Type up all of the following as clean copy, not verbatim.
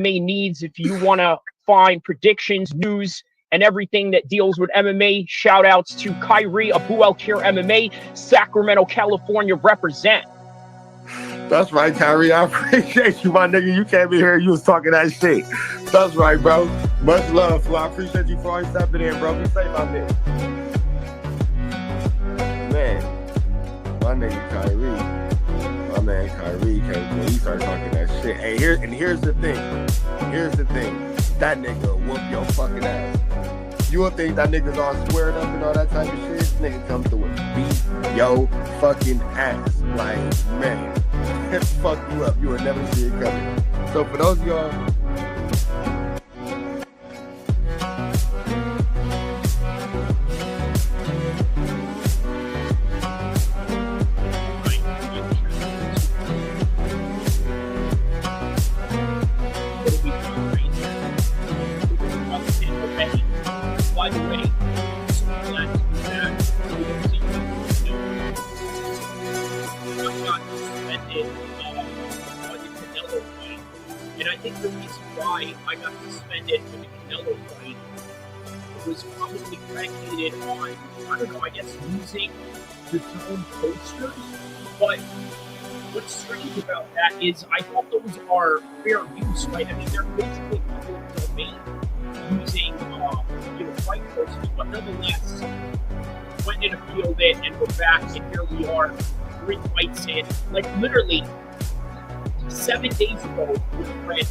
Needs if you want to find predictions, news, and everything that deals with MMA. Shout outs to Kyrie Abu El-Kheer MMA, Sacramento, California represent. That's right, Kyrie. I appreciate you, my nigga. You came in here, you was talking that shit. That's right, bro. Much love, Flo. I appreciate you for always stepping in, bro. Be safe out there. Man, my nigga Kyrie. My man Kyrie came through. He started talking that shit. Hey, here's the thing. Here's the thing. That nigga whoop your fucking ass. You would think that nigga's all squared up and all that type of shit. This nigga come through and beat your fucking ass. Like, man, fuck you up. You would never see it coming. So for those of y'all. I got suspended for the Canelo fight. It was probably predicated on, I don't know, I guess using the zone posters. But what's strange about that is I thought those are fair use, right? I mean, they're basically public domain using, fight posters, but nonetheless, went and appealed it, and we're back, and here we are, 3 fights in. Like, literally, 7 days ago, we read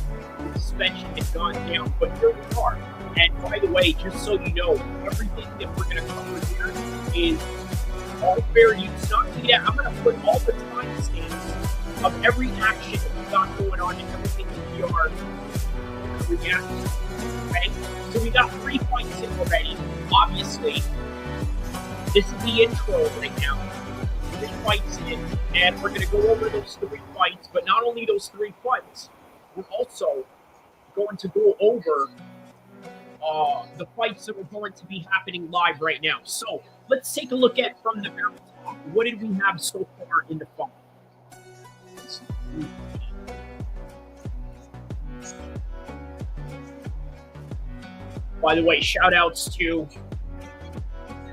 the suspension had gone down, but here we are. And by the way, just so you know, everything that we're going to cover here is all fair use. Not only that, I'm going to put all the timestamps of every action that we got going on and everything that we are reacting to. Okay? So we got 3 fights in already. Obviously, this is the intro right now. 3 fights in, and we're going to go over those 3 fights, but not only those 3 fights, we're also going to go over the fights that are going to be happening live right now. So let's take a look at from the very top. What did we have so far in the fight? By the way, shout outs to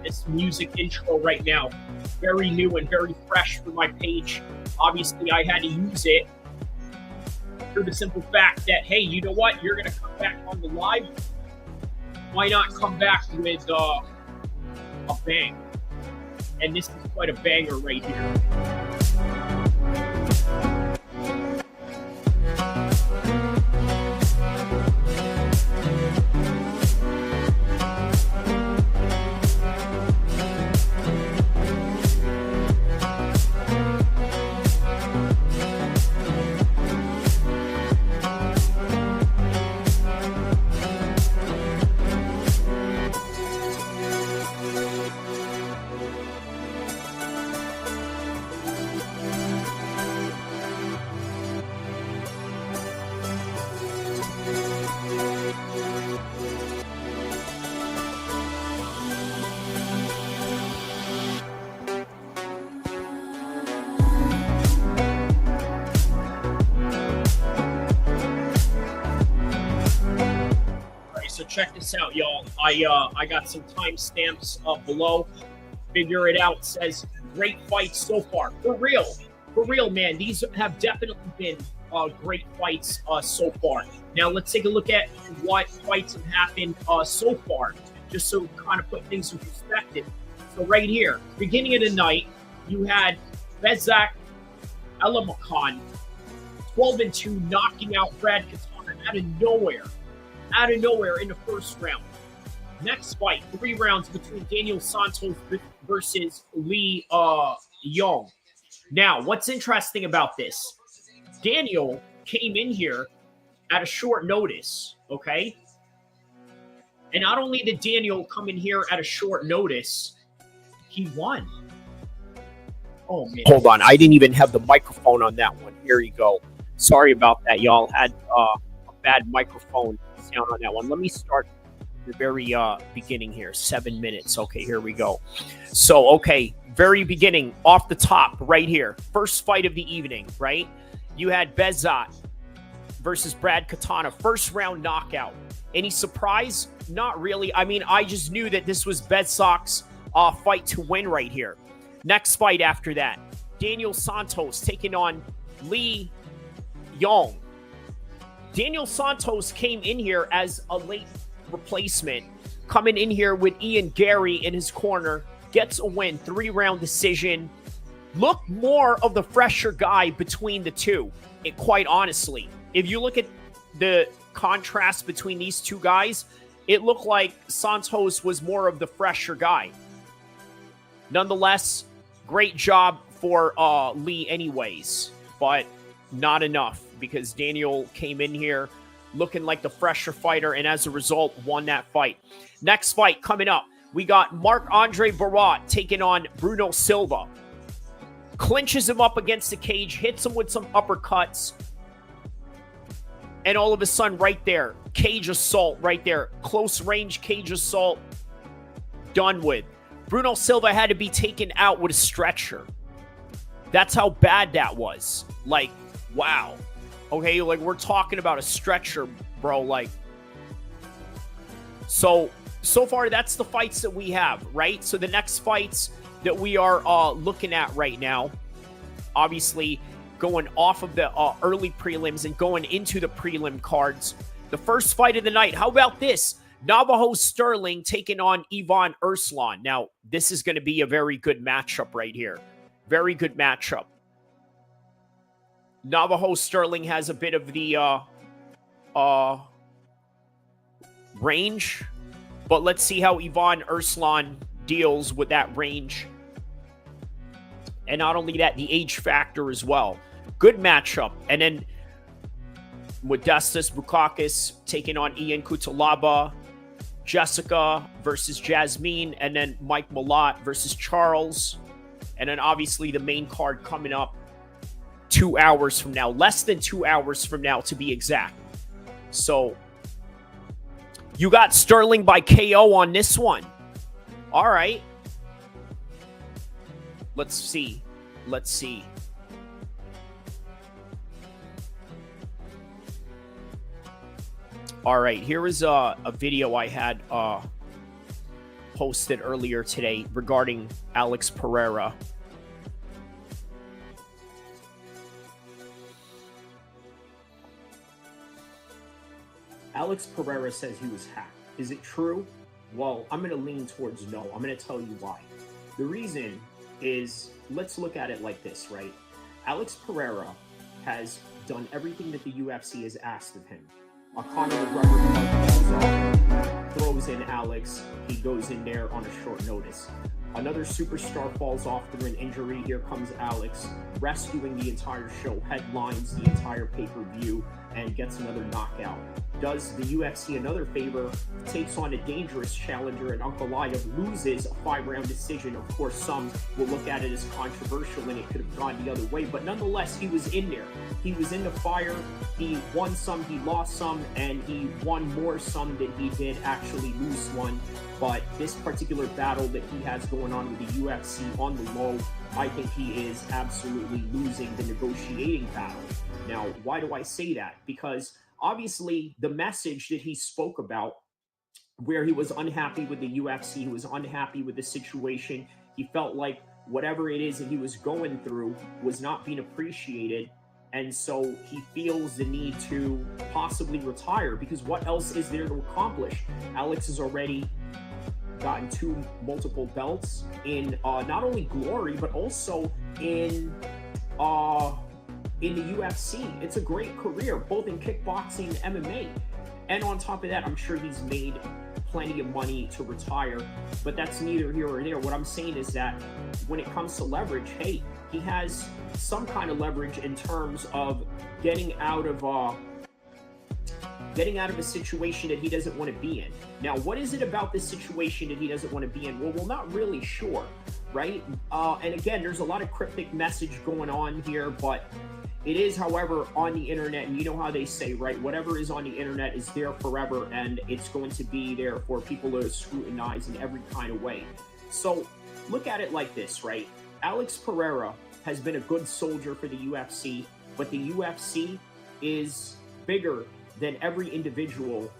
this music intro right now. Very new and very fresh for my page. Obviously, I had to use it for the simple fact that, hey, you know what? You're going to come back on the live. Why not come back with a bang? And this is quite a banger right here. Check this out, y'all. I got some timestamps below. figure it out says great fights so far. For real, man. These have definitely been great fights so far. Now let's take a look at what fights have happened so far, just so kind of put things in perspective. So right here, beginning of the night, you had Vs.Valentina 12-2, knocking out Brad Katana out of nowhere in the first round. Next fight, 3 rounds between Daniel Santos versus Lee Young. Now, what's interesting about this? Daniel came in here at a short notice, okay? And not only did Daniel come in here at a short notice, he won. Oh, man. Hold on. I didn't even have the microphone on that one. Here you go. Sorry about that, y'all. Had a bad microphone sound on that one. Let me start the very beginning here. 7 minutes. Okay, here we go. So, okay, very beginning, off the top, right here. First fight of the evening, right? You had Bezat versus Brad Katana. First round knockout. Any surprise? Not really. I mean, I just knew that this was Bezat's fight to win right here. Next fight after that, Daniel Santos taking on Lee Young. Daniel Santos came in here as a late replacement, coming in here with Ian Gary in his corner, gets a win, 3-round decision. Look more of the fresher guy between the two, quite honestly. If you look at the contrast between these two guys, it looked like Santos was more of the fresher guy. Nonetheless, great job for Lee anyways, but not enough because Daniel came in here looking like the fresher fighter and as a result won that fight. Next fight coming up, we got Marc-Andre Barrat taking on Bruno Silva. Clinches him up against the cage, hits him with some uppercuts, and all of a sudden right there, cage assault right there. Close range cage assault, done with. Bruno Silva had to be taken out with a stretcher. That's how bad that was. Like, wow. Okay, like we're talking about a stretcher, bro. Like, so far that's the fights that we have, right? So the next fights that we are looking at right now, obviously going off of the early prelims and going into the prelim cards. The first fight of the night, how about this? Navajo Sterling taking on Ivan Erslan. Now, this is going to be a very good matchup right here. Very good matchup. Navajo Sterling has a bit of the range, but let's see how Ivan Erslan deals with that range. And not only that, the age factor as well. Good matchup. And then Modestus Bukaukus taking on Ian Cutelaba. Jessica versus Jasmine, and then Mike Malott versus Charles. And then obviously the main card coming up 2 hours from now, less than 2 hours from now to be exact. So you got Sterling by KO on this one. All right. Let's see. All right, here is a video I had posted earlier today regarding Alex Pereira. Alex Pereira says he was hacked. Is it true? Well, I'm going to lean towards no. I'm going to tell you why. The reason is, let's look at it like this, right? Alex Pereira has done everything that the UFC has asked of him. Conor McGregor throws in Alex. He goes in there on a short notice. Another superstar falls off through an injury. Here comes Alex, rescuing the entire show, headlines the entire pay-per-view, and gets another knockout. Does the UFC another favor, takes on a dangerous challenger, and Ankalaev loses a 5-round decision. Of course, some will look at it as controversial and it could have gone the other way, but nonetheless, he was in there. He was in the fire. He won some, he lost some, and he won more some than he did actually lose one. But this particular battle that he has going on with the UFC on the low, I think he is absolutely losing the negotiating battle. Now, why do I say that? Because obviously the message that he spoke about, where he was unhappy with the UFC, he was unhappy with the situation, He felt like whatever it is that he was going through was not being appreciated. And so he feels the need to possibly retire, because what else is there to accomplish? Alex has already gotten 2 multiple belts in not only glory, but also in the UFC. It's a great career, both in kickboxing and MMA. And on top of that, I'm sure he's made plenty of money to retire, but that's neither here or there. What I'm saying is that when it comes to leverage, hey, he has some kind of leverage in terms of getting out of a situation that he doesn't want to be in. Now, what is it about this situation that he doesn't want to be in? Well, we're not really sure, right? And again, there's a lot of cryptic message going on here, but it is, however, on the internet, and you know how they say, right? Whatever is on the internet is there forever, and it's going to be there for people to scrutinize in every kind of way. So look at it like this, right? Alex Pereira has been a good soldier for the UFC, but the UFC is bigger than every individual.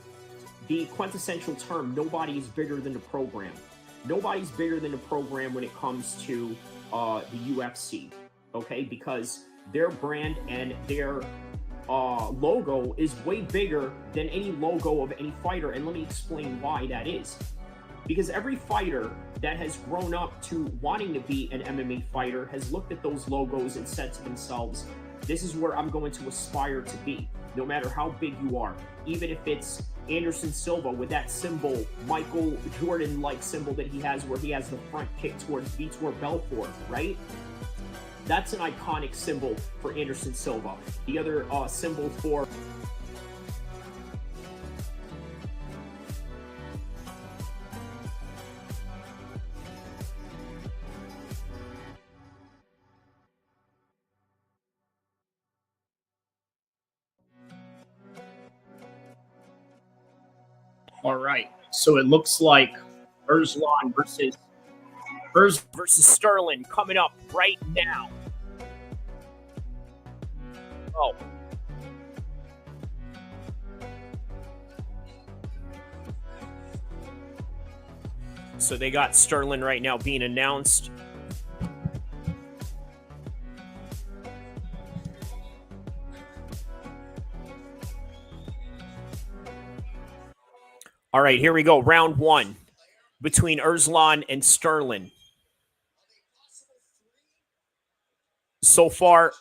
The quintessential term, nobody is bigger than the program. Nobody's bigger than the program when it comes to the UFC, okay? Because their brand and their logo is way bigger than any logo of any fighter. And let me explain why that is. Because every fighter that has grown up to wanting to be an MMA fighter has looked at those logos and said to themselves, this is where I'm going to aspire to be, no matter how big you are. Even if it's Anderson Silva with that symbol, Michael Jordan-like symbol that he has, where he has the front kick towards Vitor Belfort, right? That's an iconic symbol for Anderson Silva. The other symbol for All right, so it looks like Erslan versus Sterling coming up right now. Oh. So they got Sterling right now being announced. All right, here we go. Round 1 between Erslan and Sterling. So far,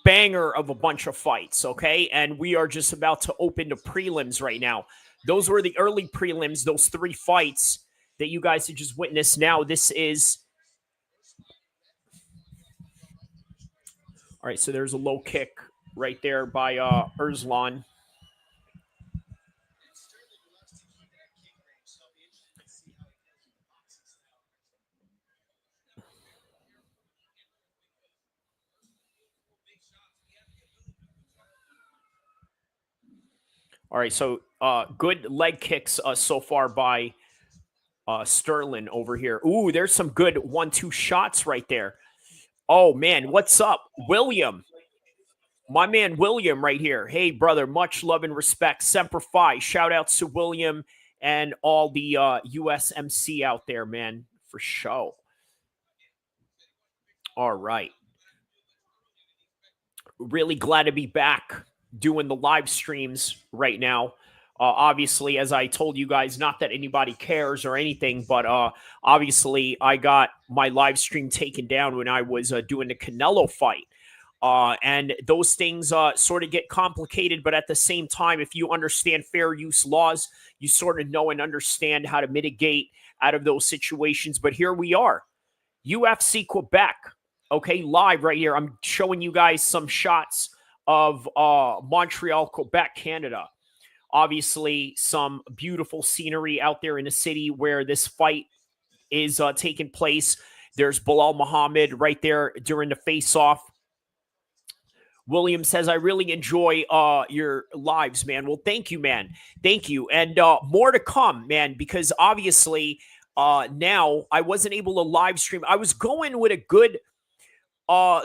banger of a bunch of fights, okay? And we are just about to open the prelims right now. Those were the early prelims, those 3 fights that you guys have just witnessed. Now this is... All right, so there's a low kick right there by Erslan. All right, so good leg kicks so far by Sterling over here. Ooh, there's some good 1-2 shots right there. Oh, man, what's up? William. My man William right here. Hey, brother, much love and respect. Semper Fi. Shout outs to William and all the USMC out there, man, for show. All right. Really glad to be back doing the live streams right now. Obviously, as I told you guys, not that anybody cares or anything, but obviously I got my live stream taken down when I was doing the Canelo fight. And those things sort of get complicated, but at the same time, if you understand fair use laws, you sort of know and understand how to mitigate out of those situations. But here we are, UFC Quebec. Okay, live right here. I'm showing you guys some shots of Montreal, Quebec, Canada. Obviously, some beautiful scenery out there in the city where this fight is taking place. There's Bilal Muhammad right there during the face-off. William says, I really enjoy your lives, man. Well, thank you, man. Thank you. And more to come, man, because obviously now I wasn't able to live stream. I was going with a good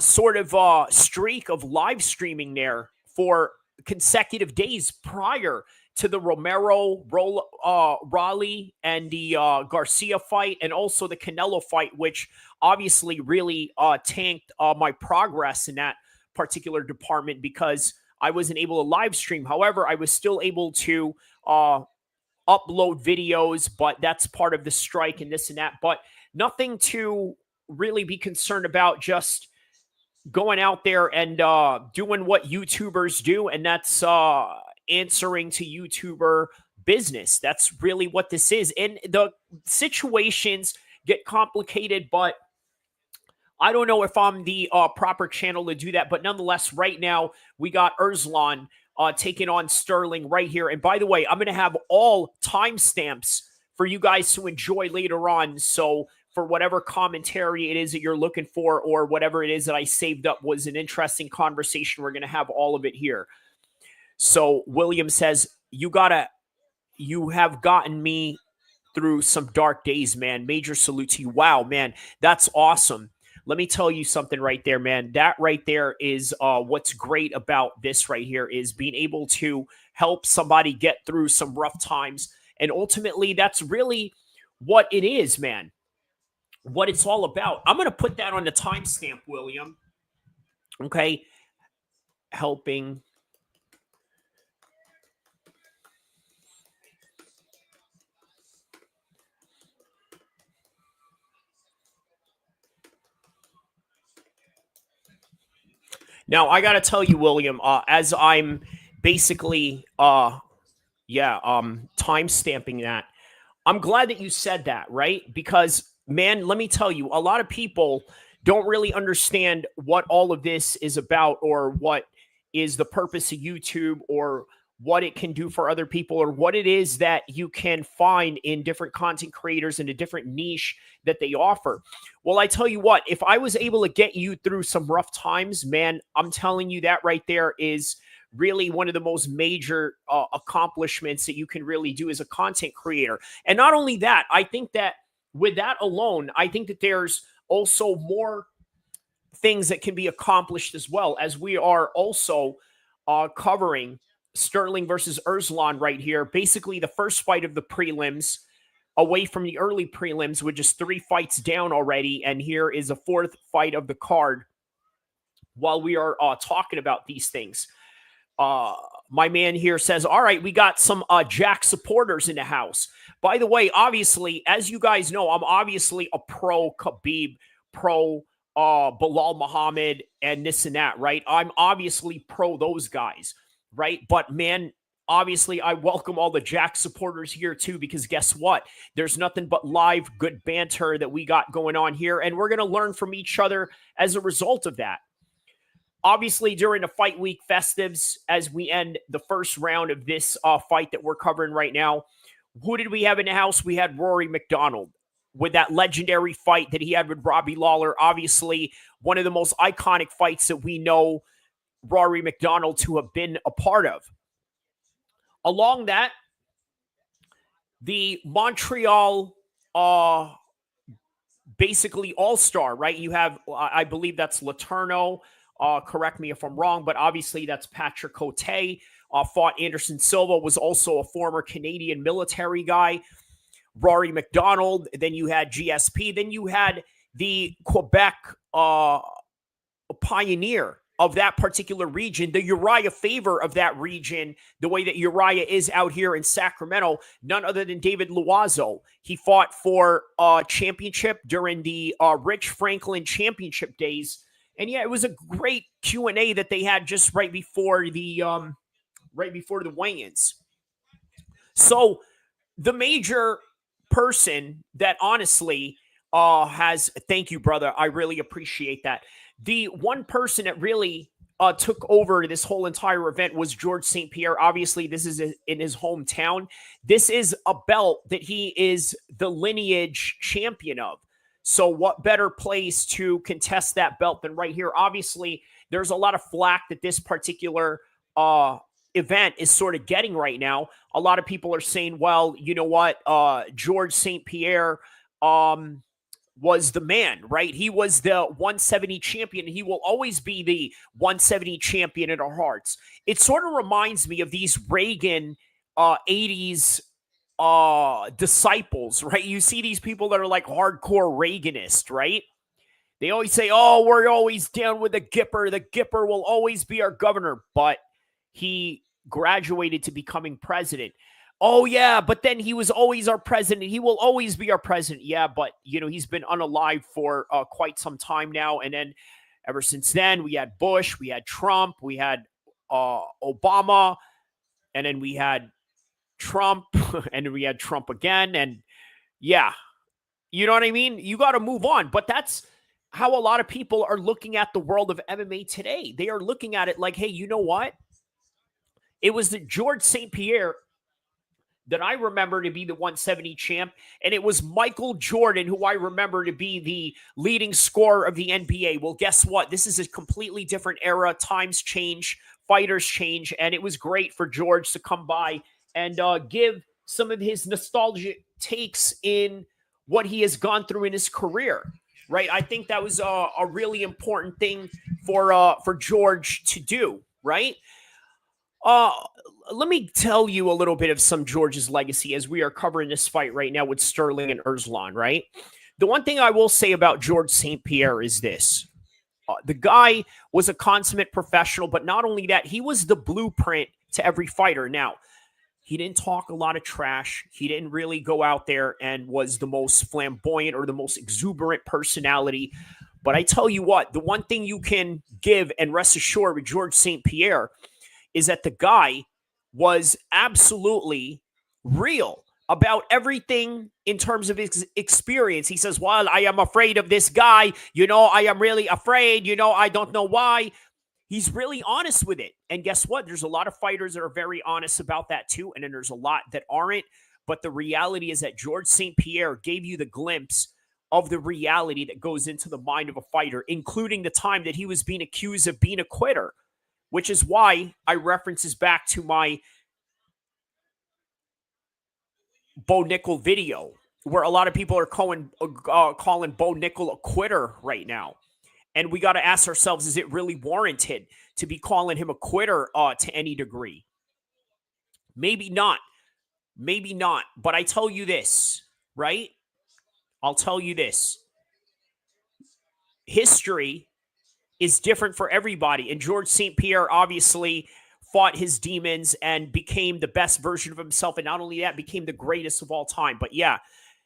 sort of streak of live streaming there for consecutive days prior to the Romero, Raleigh, and the Garcia fight, and also the Canelo fight, which obviously really tanked my progress in that particular department because I wasn't able to live stream. However, I was still able to upload videos, but that's part of the strike and this and that. But nothing to really be concerned about, just going out there and doing what YouTubers do, and that's answering to YouTuber business. That's really what this is. And the situations get complicated, but I don't know if I'm the proper channel to do that. But nonetheless, right now, we got Erslan taking on Sterling right here. And by the way, I'm going to have all timestamps for you guys to enjoy later on. So for whatever commentary it is that you're looking for, or whatever it is that I saved up was an interesting conversation, we're going to have all of it here. So William says, you have gotten me through some dark days, man. Major salute to you. Wow, man, that's awesome. Let me tell you something right there, man. That right there is what's great about this right here, is being able to help somebody get through some rough times. And ultimately, that's really what it is, man. What it's all about. I'm going to put that on the timestamp, William. Okay. Helping. Now, I got to tell you, William, as I'm basically, time stamping that, I'm glad that you said that, right? Because, man, let me tell you, a lot of people don't really understand what all of this is about, or what is the purpose of YouTube, or what it can do for other people, or what it is that you can find in different content creators and a different niche that they offer. Well, I tell you what, if I was able to get you through some rough times, man, I'm telling you, that right there is really one of the most major accomplishments that you can really do as a content creator. And not only that, I think that with that alone, I think that there's also more things that can be accomplished as well, as we are also covering Sterling versus Erslan right here. Basically, the first fight of the prelims, away from the early prelims, with just 3 fights down already. And here is a 4th fight of the card while we are talking about these things. My man here says, all right, we got some Jack supporters in the house. By the way, obviously, as you guys know, I'm obviously a pro Khabib, pro Bilal Muhammad, and this and that, right? I'm obviously pro those guys, right? But man, obviously, I welcome all the Jack supporters here too, because guess what? There's nothing but live good banter that we got going on here, and we're going to learn from each other as a result of that. Obviously, during the fight week festives, as we end the first round of this fight that we're covering right now, who did we have in the house? We had Rory McDonald with that legendary fight that he had with Robbie Lawler. Obviously, one of the most iconic fights that we know Rory McDonald to have been a part of. Along that, the Montreal basically all-star, right? You have, I believe that's Letourneau. Correct me if I'm wrong, but obviously that's Patrick Cote. Fought Anderson Silva, was also a former Canadian military guy. Rory McDonald. Then you had GSP. Then you had the Quebec pioneer of that particular region, the Uriah Faber of that region, the way that Uriah is out here in Sacramento, none other than David Loiseau. He fought for a championship during the Rich Franklin championship days. And yeah, it was a great Q&A that they had just right before the weigh-ins. So the major person that honestly has, thank you, brother, I really appreciate that. The one person that really took over this whole entire event was George St. Pierre. Obviously, this is in his hometown. This is a belt that he is the lineage champion of. So what better place to contest that belt than right here? Obviously, there's a lot of flack that this particular event is sort of getting right now. A lot of people are saying, well, you know what? George St. Pierre was the man, right? He was the 170 champion. And he will always be the 170 champion in our hearts. It sort of reminds me of these Reagan 80s disciples, right? You see these people that are like hardcore Reaganist, right? They always say, oh, we're always down with the Gipper. The Gipper will always be our governor. But he graduated to becoming president. Oh, yeah, but then he was always our president. He will always be our president. Yeah, but, he's been unalive for quite some time now. And then ever since then, we had Bush, we had Trump, we had Obama, and then we had Trump, and then we had Trump again. And yeah, you know what I mean? You got to move on. But that's how a lot of people are looking at the world of MMA today. They are looking at it like, hey, you know what? It was the George St. Pierre that I remember to be the 170 champ, and it was Michael Jordan who I remember to be the leading scorer of the NBA. Well, guess what? This is a completely different era. Times change, fighters change, and it was great for George to come by and give some of his nostalgic takes in what he has gone through in his career, right? I think that was a really important thing for George to do, right? Let me tell you a little bit of some George's legacy as we are covering this fight right now with Sterling and Erslan, right? The one thing I will say about George St. Pierre is this. The guy was a consummate professional, but not only that, he was the blueprint to every fighter. Now, he didn't talk a lot of trash. He didn't really go out there and was the most flamboyant or the most exuberant personality. But I tell you what, the one thing you can give and rest assured with George St. Pierre is that the guy was absolutely real about everything in terms of his experience. He says, well, I am afraid of this guy. I am really afraid. I don't know why. He's really honest with it. And guess what? There's a lot of fighters that are very honest about that too. And then there's a lot that aren't. But the reality is that George St. Pierre gave you the glimpse of the reality that goes into the mind of a fighter, including the time that he was being accused of being a quitter, which is why I references back to my Bo Nickel video, where a lot of people are calling Bo Nickel a quitter right now. And we got to ask ourselves, is it really warranted to be calling him a quitter to any degree? Maybe not. Maybe not. But I tell you this, right? I'll tell you this. History is different for everybody. And George St. Pierre obviously fought his demons and became the best version of himself. And not only that, became the greatest of all time. But yeah,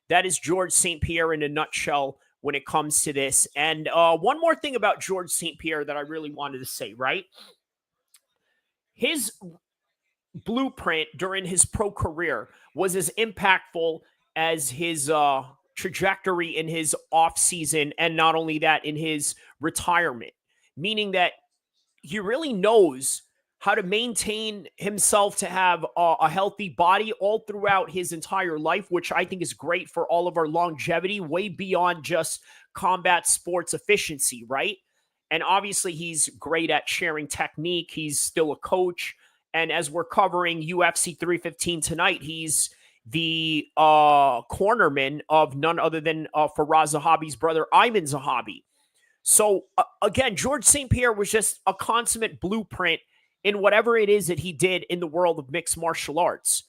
that is George St. Pierre in a nutshell when it comes to this. And one more thing about George St. Pierre that I really wanted to say, right? His blueprint during his pro career was as impactful as his trajectory in his off season. And not only that, in his retirement, meaning that he really knows how to maintain himself to have a healthy body all throughout his entire life, which I think is great for all of our longevity, way beyond just combat sports efficiency, right? And obviously he's great at sharing technique. He's still a coach. And as we're covering UFC 315 tonight, he's the cornerman of none other than Vs. Zahabi's brother, Aieman Zahabi. So again, George St. Pierre was just a consummate blueprint in whatever it is that he did in the world of mixed martial arts.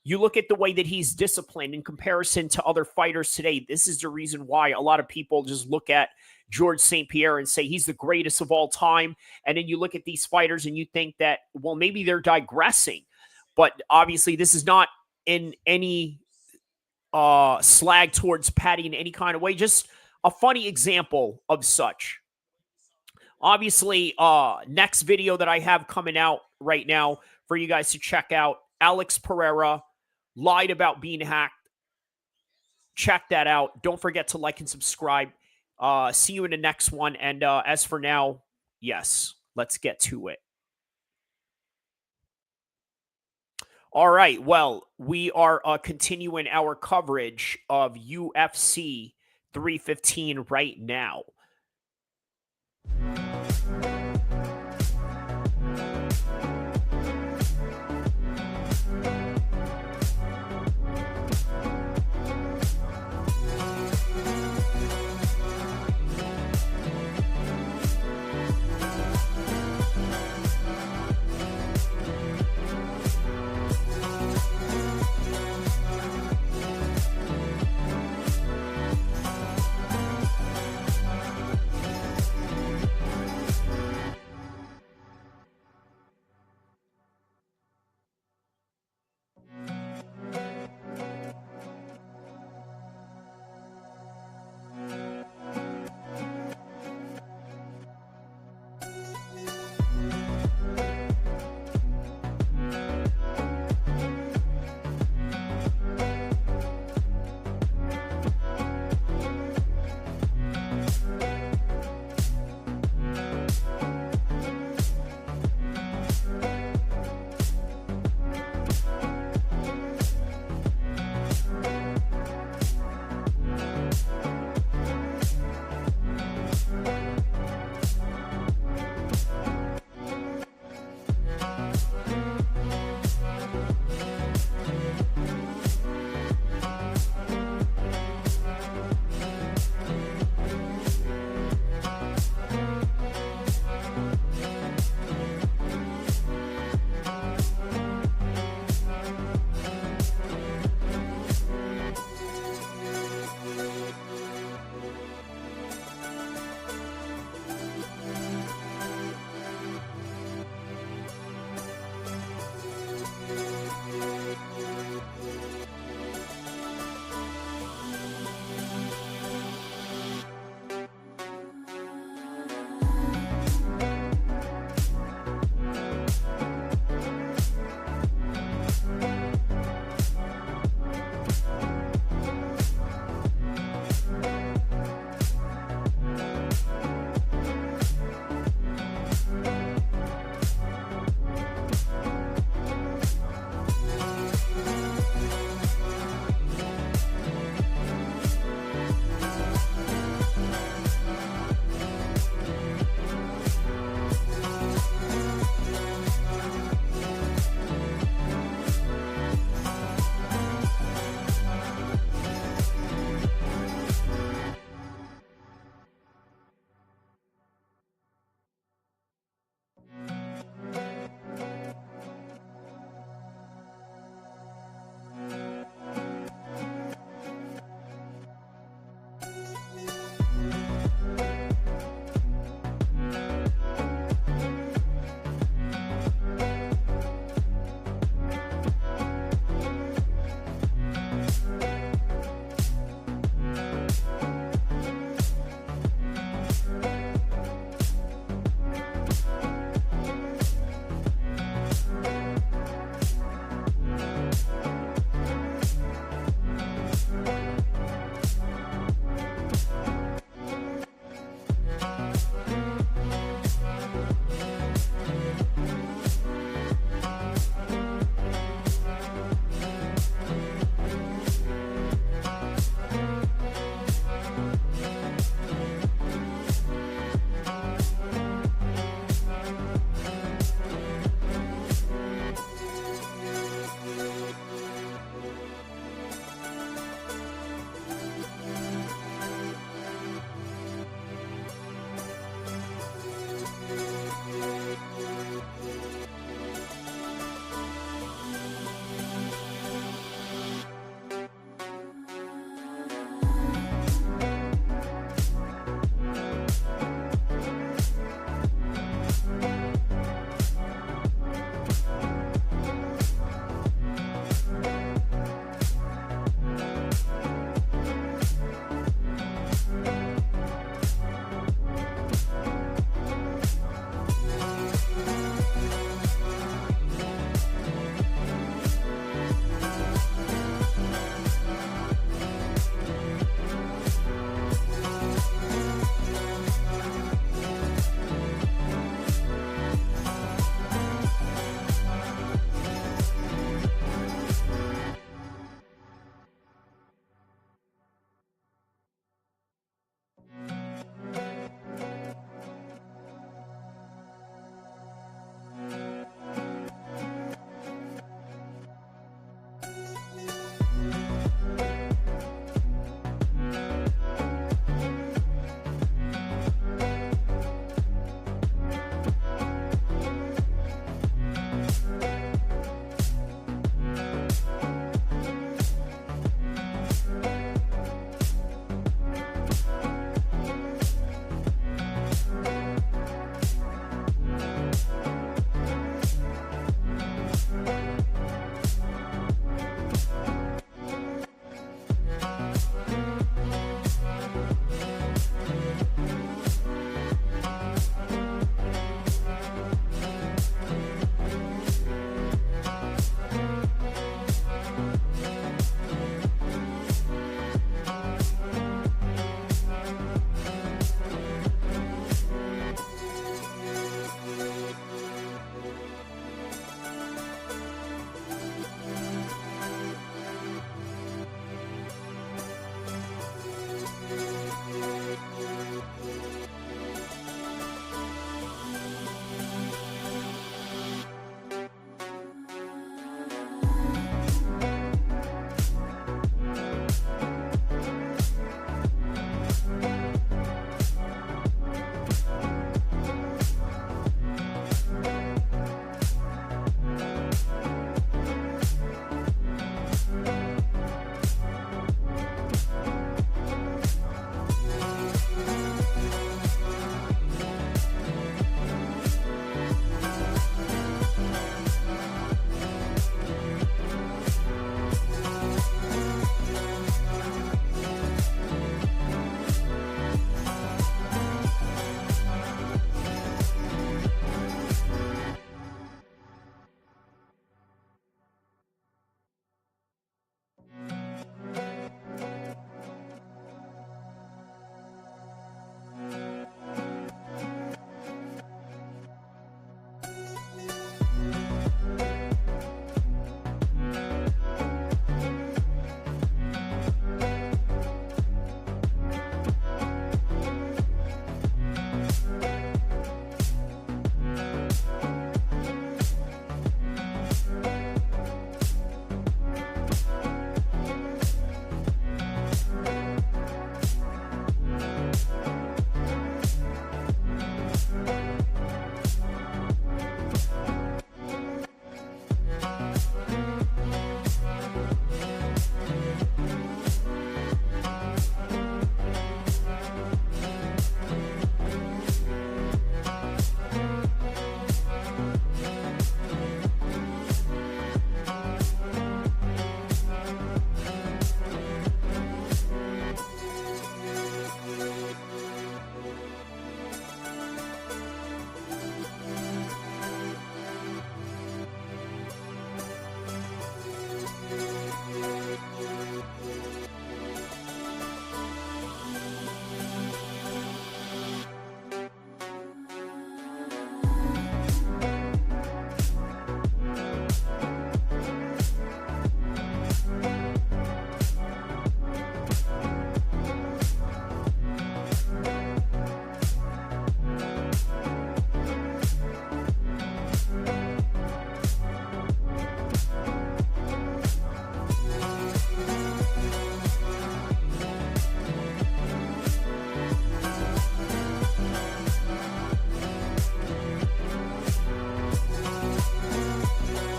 You look at the way that he's disciplined in comparison to other fighters today. This is the reason why a lot of people just look at George St. Pierre and say he's the greatest of all time. And then you look at these fighters and you think that, well, maybe they're digressing. But obviously this is not in any slag towards Patty in any kind of way. Just a funny example of such. Obviously, next video that I have coming out right now for you guys to check out, Alex Pereira lied about being hacked. Check that out. Don't forget to like and subscribe. See you in the next one. And as for now, yes, let's get to it. All right. Well, we are continuing our coverage of UFC 315 right now.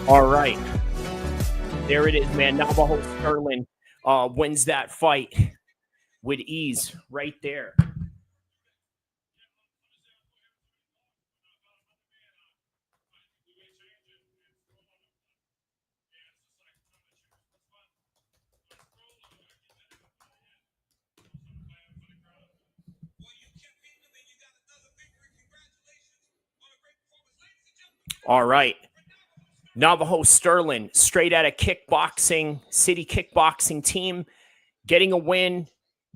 All right. There it is, man. Navajo Sterling wins that fight with ease right there. All right. Navajo Sterling, straight out of kickboxing, city kickboxing team, getting a win,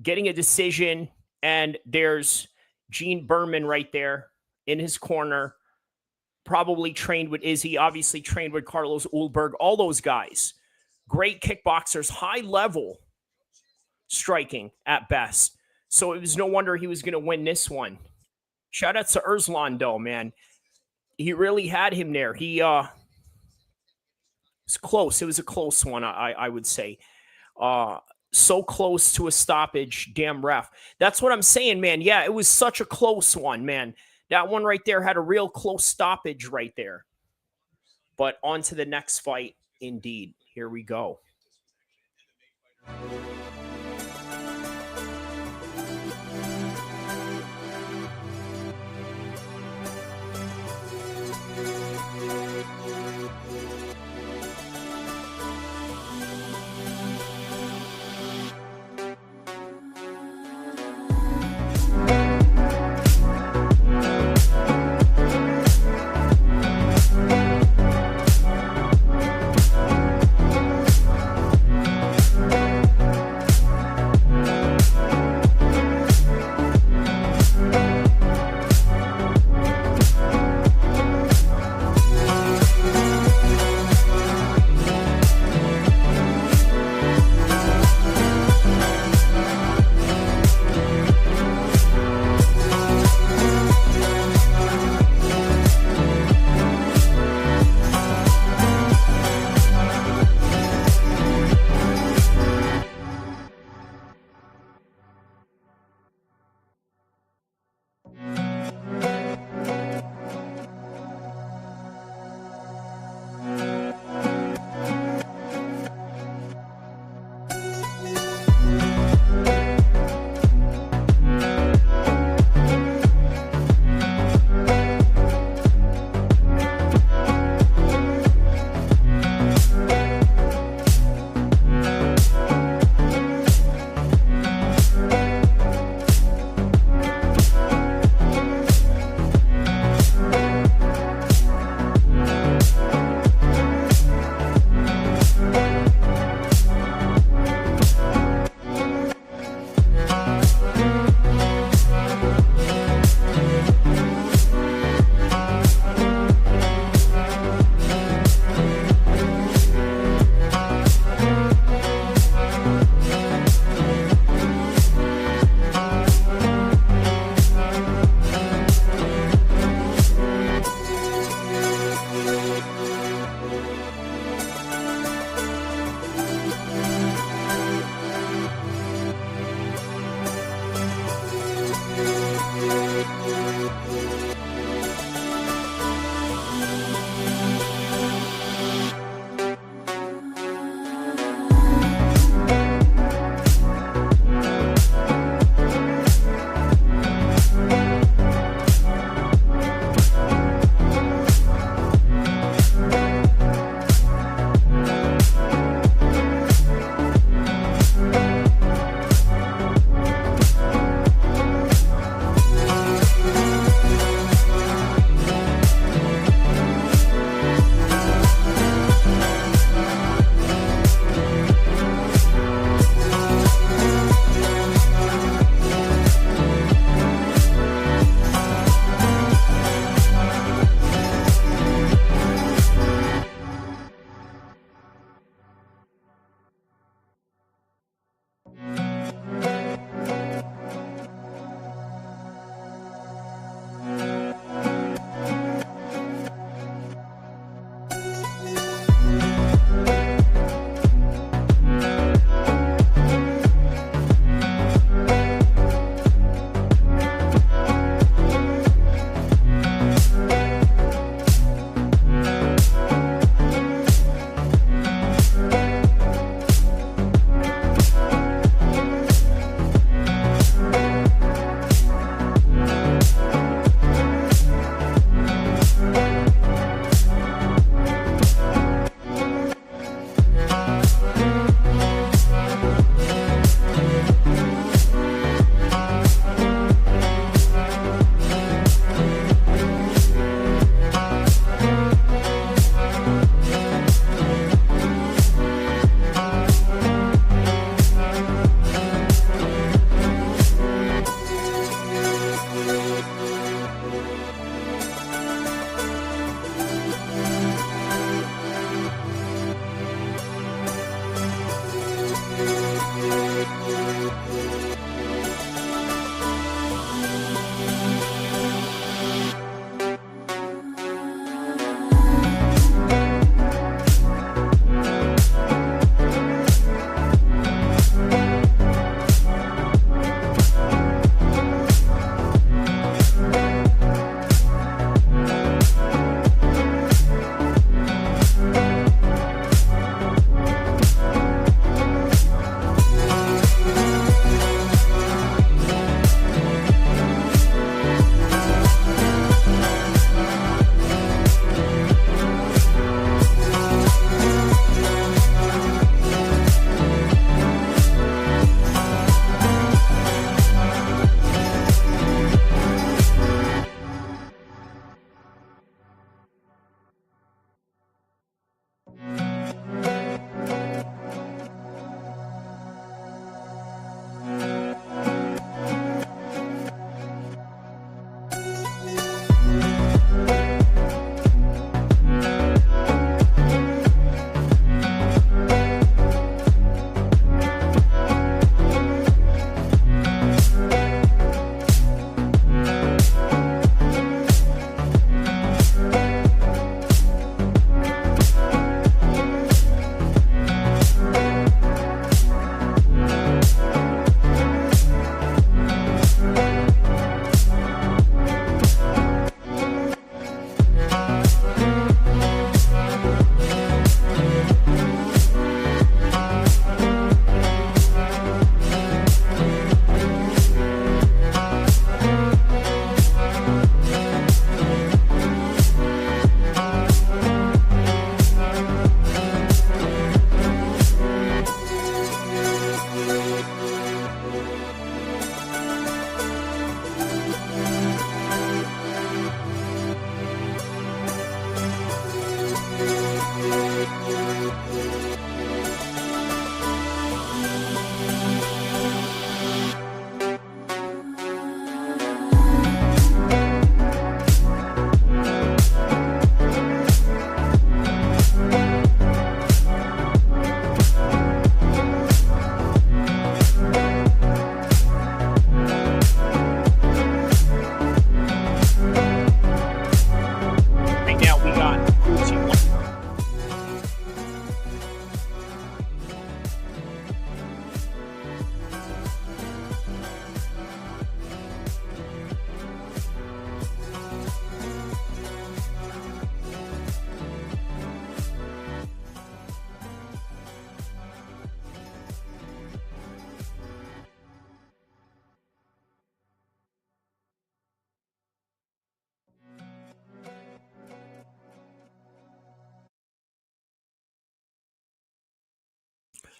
getting a decision. And there's Gene Berman right there in his corner. Probably trained with Izzy, obviously trained with Carlos Ulberg, all those guys. Great kickboxers, high level striking at best. So it was no wonder he was going to win this one. Shout out to Erslan, though, man. He really had him there. He it's close. It was a close one, I would say. So close to a stoppage, damn ref. That's what I'm saying, man. Yeah, it was such a close one, man. That one right there had a real close stoppage right there. But on to the next fight, indeed. Here we go.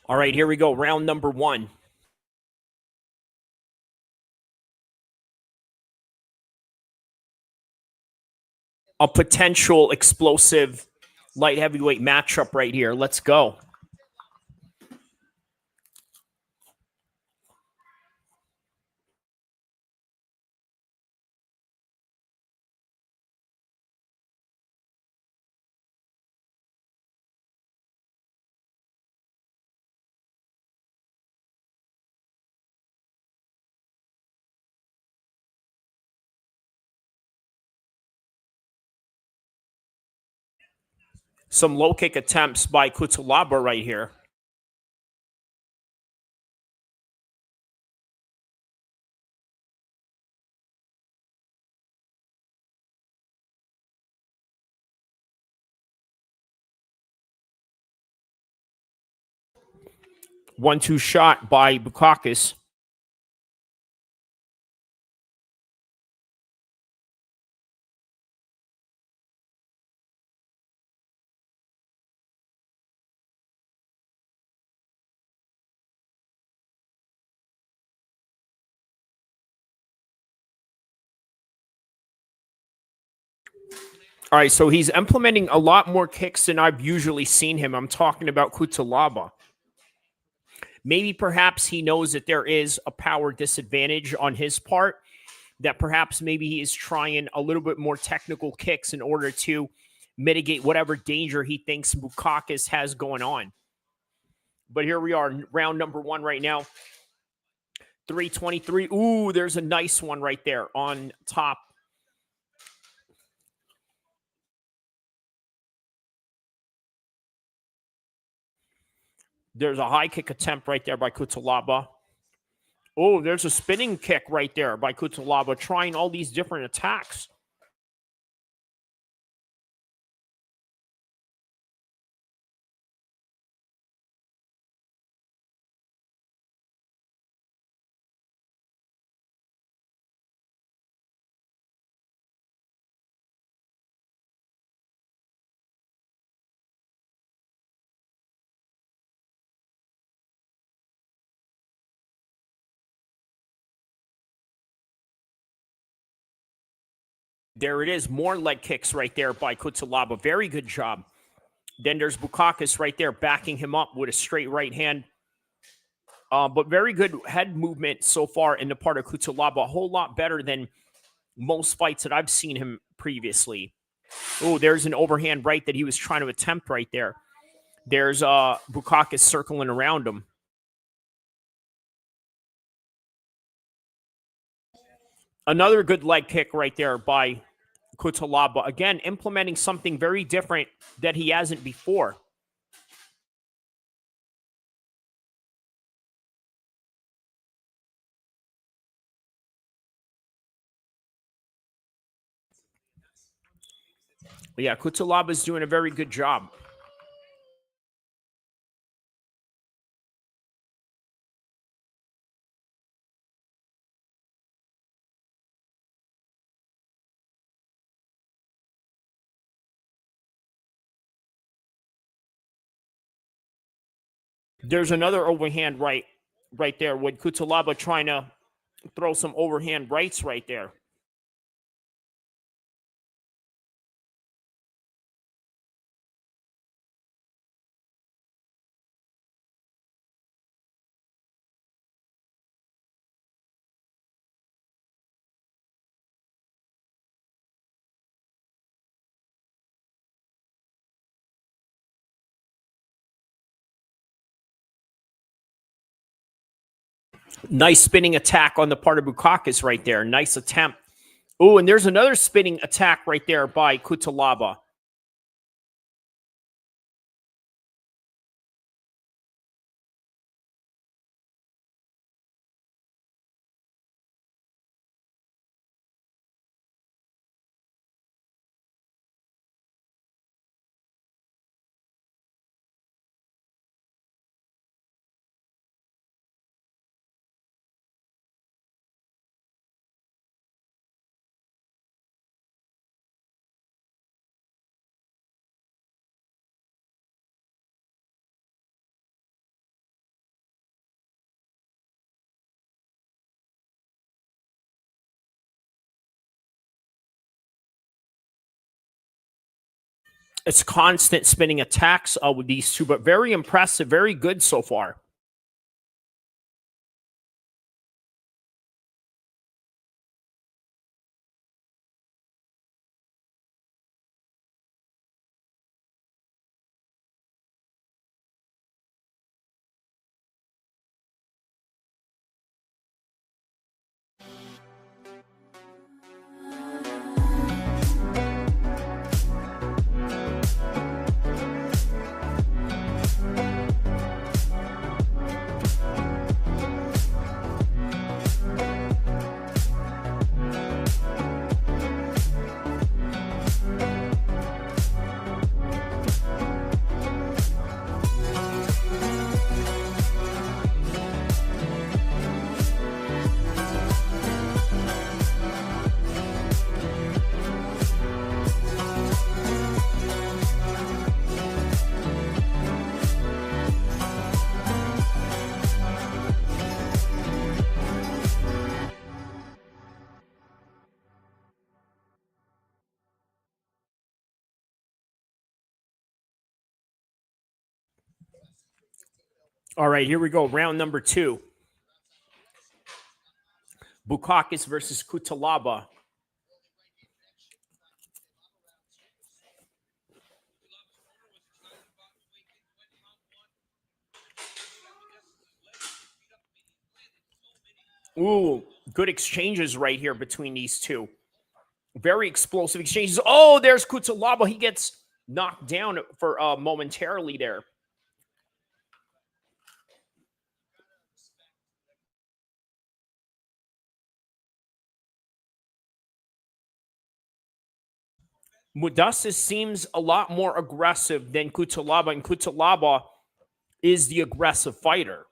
All right, here we go. Round number 1. A potential explosive light heavyweight matchup right here. Let's go. Some low kick attempts by Cutelaba right here. One-two shot by Bukaukus. All right, so he's implementing a lot more kicks than I've usually seen him. I'm talking about Cutelaba. Maybe perhaps he knows that there is a power disadvantage on his part, that perhaps maybe he is trying a little bit more technical kicks in order to mitigate whatever danger he thinks Bukaukus has going on. But here we are, round number 1 right now. 323. Ooh, there's a nice one right there on top. There's a high kick attempt right there by Cutelaba. Oh, there's a spinning kick right there by Cutelaba, trying all these different attacks. There it is. More leg kicks right there by Cutelaba. Very good job. Then there's Bukaukus right there backing him up with a straight right hand. But very good head movement so far in the part of Cutelaba. A whole lot better than most fights that I've seen him previously. Oh, there's an overhand right that he was trying to attempt right there. There's Bukaukus circling around him. Another good leg kick right there by Cutelaba. Again, implementing something very different that he hasn't before. But yeah, Cutelaba is doing a very good job. There's another overhand right there with Cutelaba trying to throw some overhand rights right there. Nice spinning attack on the part of Bukaukus right there. Nice attempt. Oh, and there's another spinning attack right there by Cutelaba. It's constant spinning attacks with these two, but very impressive, very good so far. All right, here we go. Round number 2. Bukaukus versus Cutelaba. Ooh, good exchanges right here between these two. Very explosive exchanges. Oh, there's Cutelaba. He gets knocked down for momentarily there. Mudassis seems a lot more aggressive than Cutelaba, and Cutelaba is the aggressive fighter.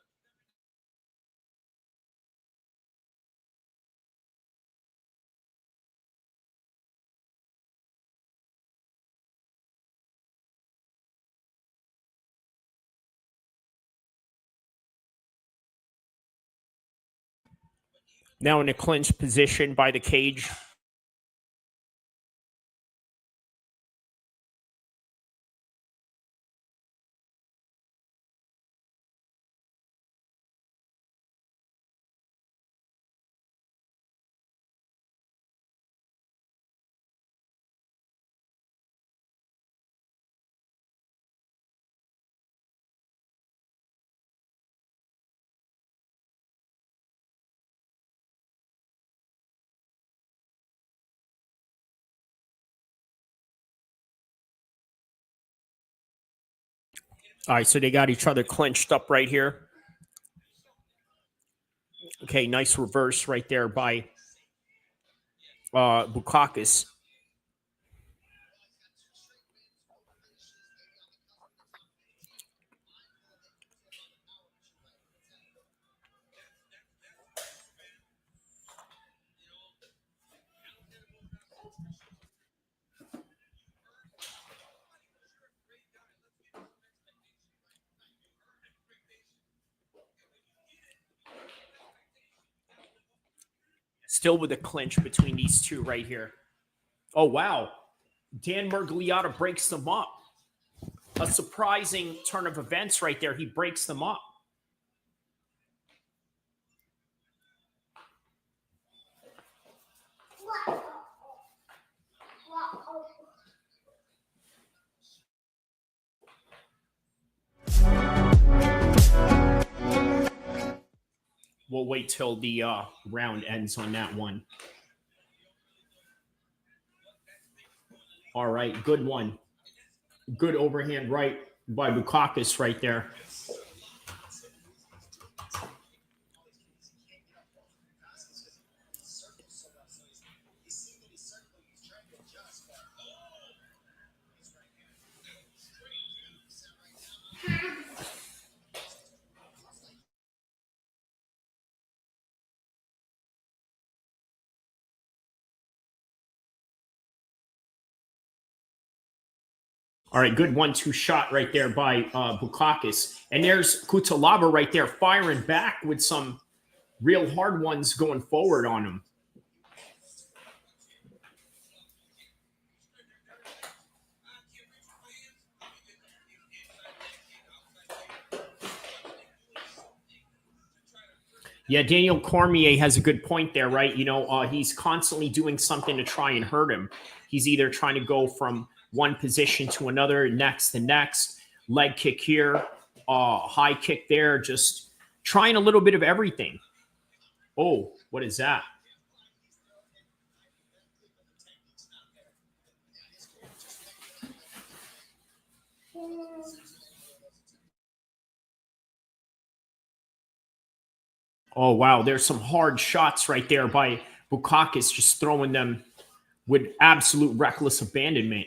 Now in a clinch position by the cage. All right, so they got each other clinched up right here. Okay, nice reverse right there by Bukaukus. Still with a clinch between these two right here. Oh, wow. Dan Miragliotta breaks them up. A surprising turn of events right there. He breaks them up. We'll wait till the round ends on that one. All right, good one. Good overhand right by Bukaukus right there. All right, good 1-2 shot right there by Bukaukus. And there's Cutelaba right there firing back with some real hard ones going forward on him. Yeah, Daniel Cormier has a good point there, right? You know, he's constantly doing something to try and hurt him. He's either trying to go from one position to another, next to next, leg kick here, high kick there, just trying a little bit of everything. Oh, what is that? Oh, wow. There's some hard shots right there by Bukaukus, just throwing them with absolute reckless abandonment.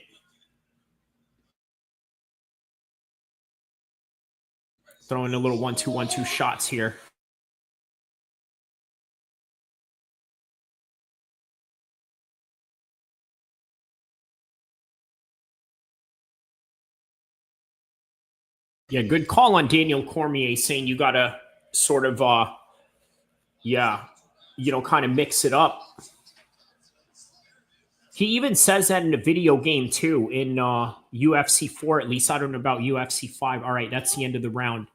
Throwing a little 1-2, 1-2 shots here. Yeah, good call on Daniel Cormier saying you got to sort of, kind of mix it up. He even says that in a video game too, in UFC 4 at least. I don't know about UFC 5. All right, that's the end of the round.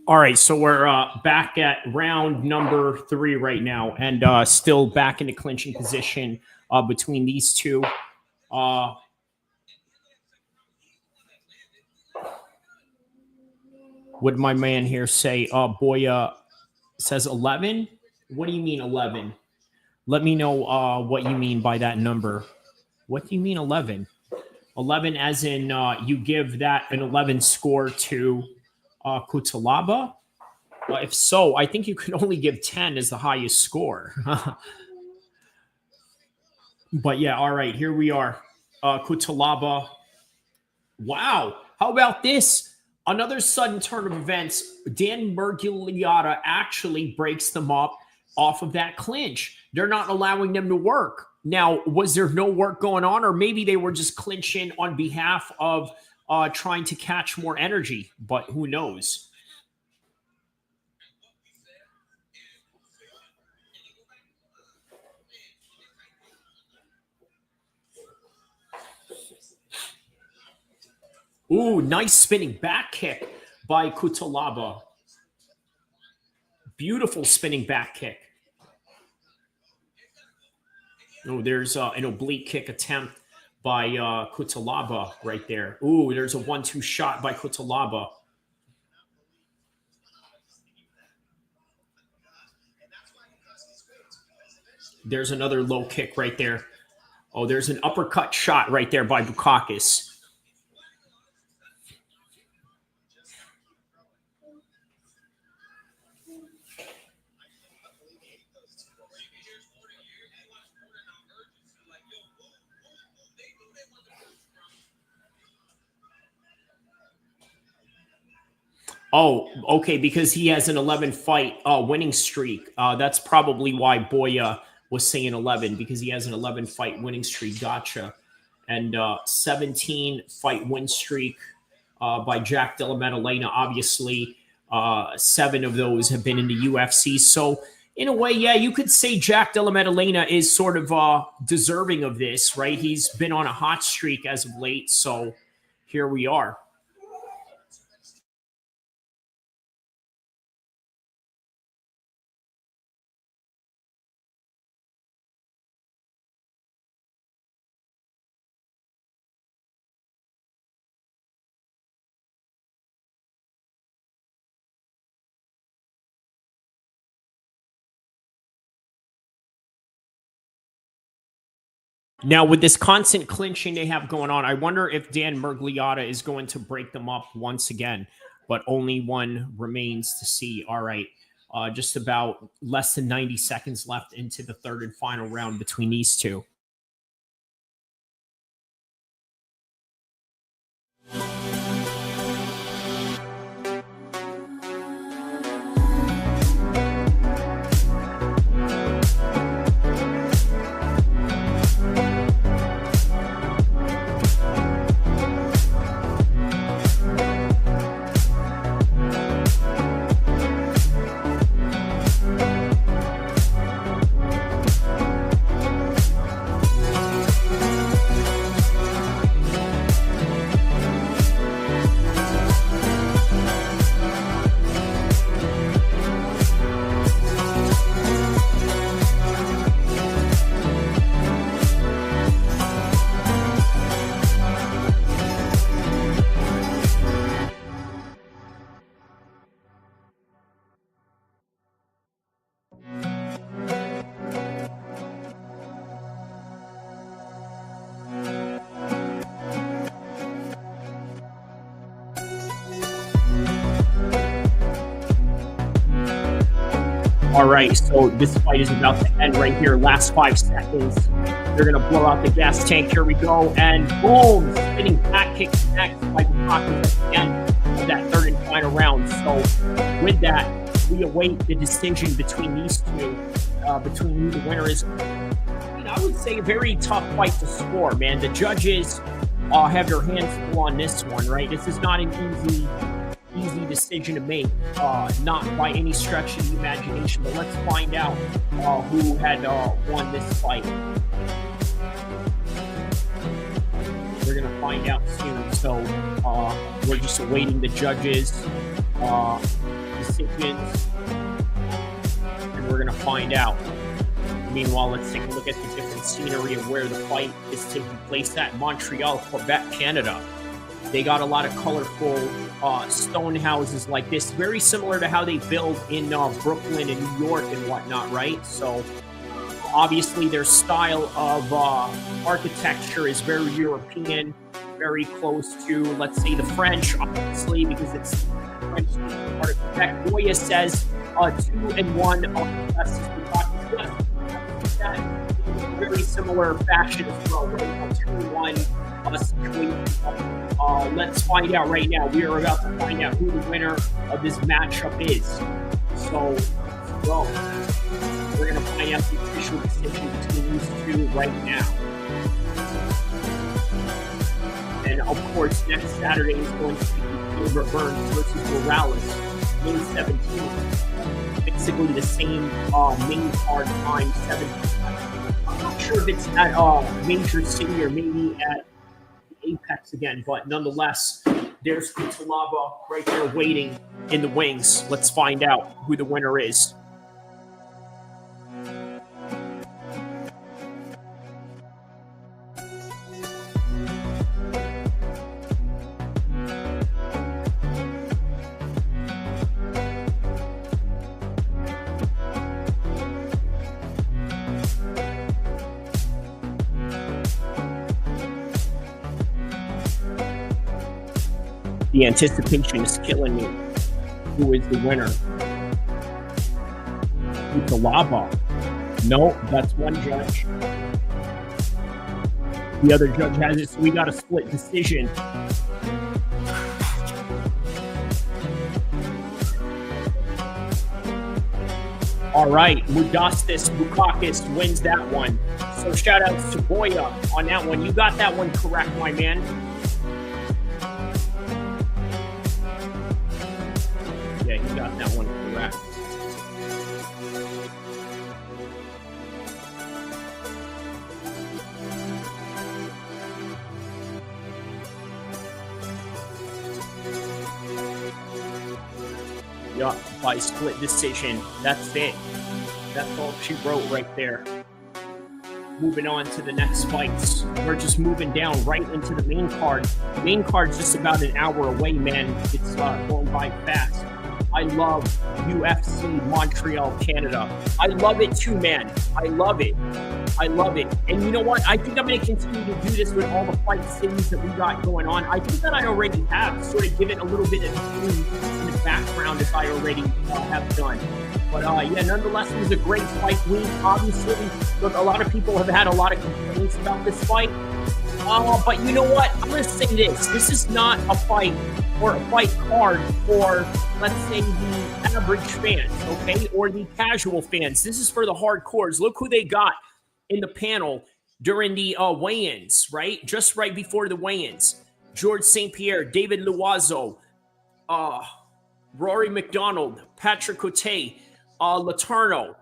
All right, so we're back at round number 3 right now, and still back in the clinching position between these two. What did my man here say? Boya says 11. What do you mean 11? Let me know what you mean by that number. What do you mean 11? 11 as in you give that an 11 score to Cutelaba? If so, I think you can only give 10 as the highest score. But yeah, all right, here we are. Cutelaba. Wow. How about this? Another sudden turn of events. Dan Murgliata actually breaks them up off of that clinch. They're not allowing them to work. Now, was there no work going on? Or maybe they were just clinching on behalf of trying to catch more energy. But who knows? Ooh, nice spinning back kick by Cutelaba. Beautiful spinning back kick. Oh, there's an oblique kick attempt by Cutelaba right there. Ooh, there's a 1-2 shot by Cutelaba. There's another low kick right there. Oh, there's an uppercut shot right there by Bukaukus. Oh, okay, because he has an 11-fight winning streak. That's probably why Boya was saying 11, because he has an 11-fight winning streak. Gotcha. And 17-fight win streak by Jack Della Maddalena. Obviously, 7 of those have been in the UFC. So, in a way, yeah, you could say Jack Della Maddalena is sort of deserving of this, right? He's been on a hot streak as of late. So, here we are. Now, with this constant clinching they have going on, I wonder if Dan Miragliotta is going to break them up once again, but only one remains to see. All right, just about less than 90 seconds left into the third and final round between these two. All right, so this fight is about to end right here. Last 5 seconds. They're going to blow out the gas tank. Here we go. And boom, spinning back kick next by Bukaukus at the end of that third and final round. So with that, we await the decision between these two, between who the winner is. I would say a very tough fight to score, man. The judges have their hands full on this one, right? This is not an easy decision to make, not by any stretch of the imagination, but let's find out who had won this fight. We're going to find out soon, so we're just awaiting the judges' decisions, and we're going to find out. Meanwhile, let's take a look at the different scenery of where the fight is taking place at Montreal, Quebec, Canada. They got a lot of colorful stone houses like this, very similar to how they build in Brooklyn and New York and whatnot, right? So obviously their style of architecture is very European, very close to, let's say, the French, obviously, because it's French part of Quebec. Boya says 2-1 on the best very similar fashion as well, right? 2-1 situation. Let's find out right now. We are about to find out who the winner of this matchup is. So, let's go. We're going to find out the official decision between these two right now. And of course, next Saturday is going to be Gilbert Burns versus Morales, May 17th. Basically the same main card time, 7. I'm not sure if it's at a major city or maybe at Apex again, but nonetheless, there's Cutelaba right there waiting in the wings. Let's find out who the winner is. The anticipation is killing me. Who is the winner? Cutelaba. No, that's one judge. The other judge has it, so we got a split decision. All right, Modestus Bukaukus wins that one. So shout outs to Boya on that one. You got that one correct, my man. Yeah, you got that one correct. Yeah, by split decision. That's it. That's all she wrote right there. Moving on to the next fights. We're just moving down right into the main card. Main card's just about an hour away, man. It's going by fast. I love UFC Montreal, Canada. I love it too, man. I love it. I love it. And you know what? I think I'm going to continue to do this with all the fight cities that we got going on. I think that I already have sort of given a little bit of theme in the background as I already have done. But yeah, nonetheless, it was a great fight week. Obviously, look, a lot of people have had a lot of complaints about this fight. But you know what? I'm going to say this. This is not a fight or a fight card for, let's say, the average fans, okay? Or the casual fans. This is for the hardcores. Look who they got in the panel during the weigh-ins, right? Just right before the weigh-ins. George St. Pierre, David Loiseau, Rory McDonald, Patrick Cote, Letourneau,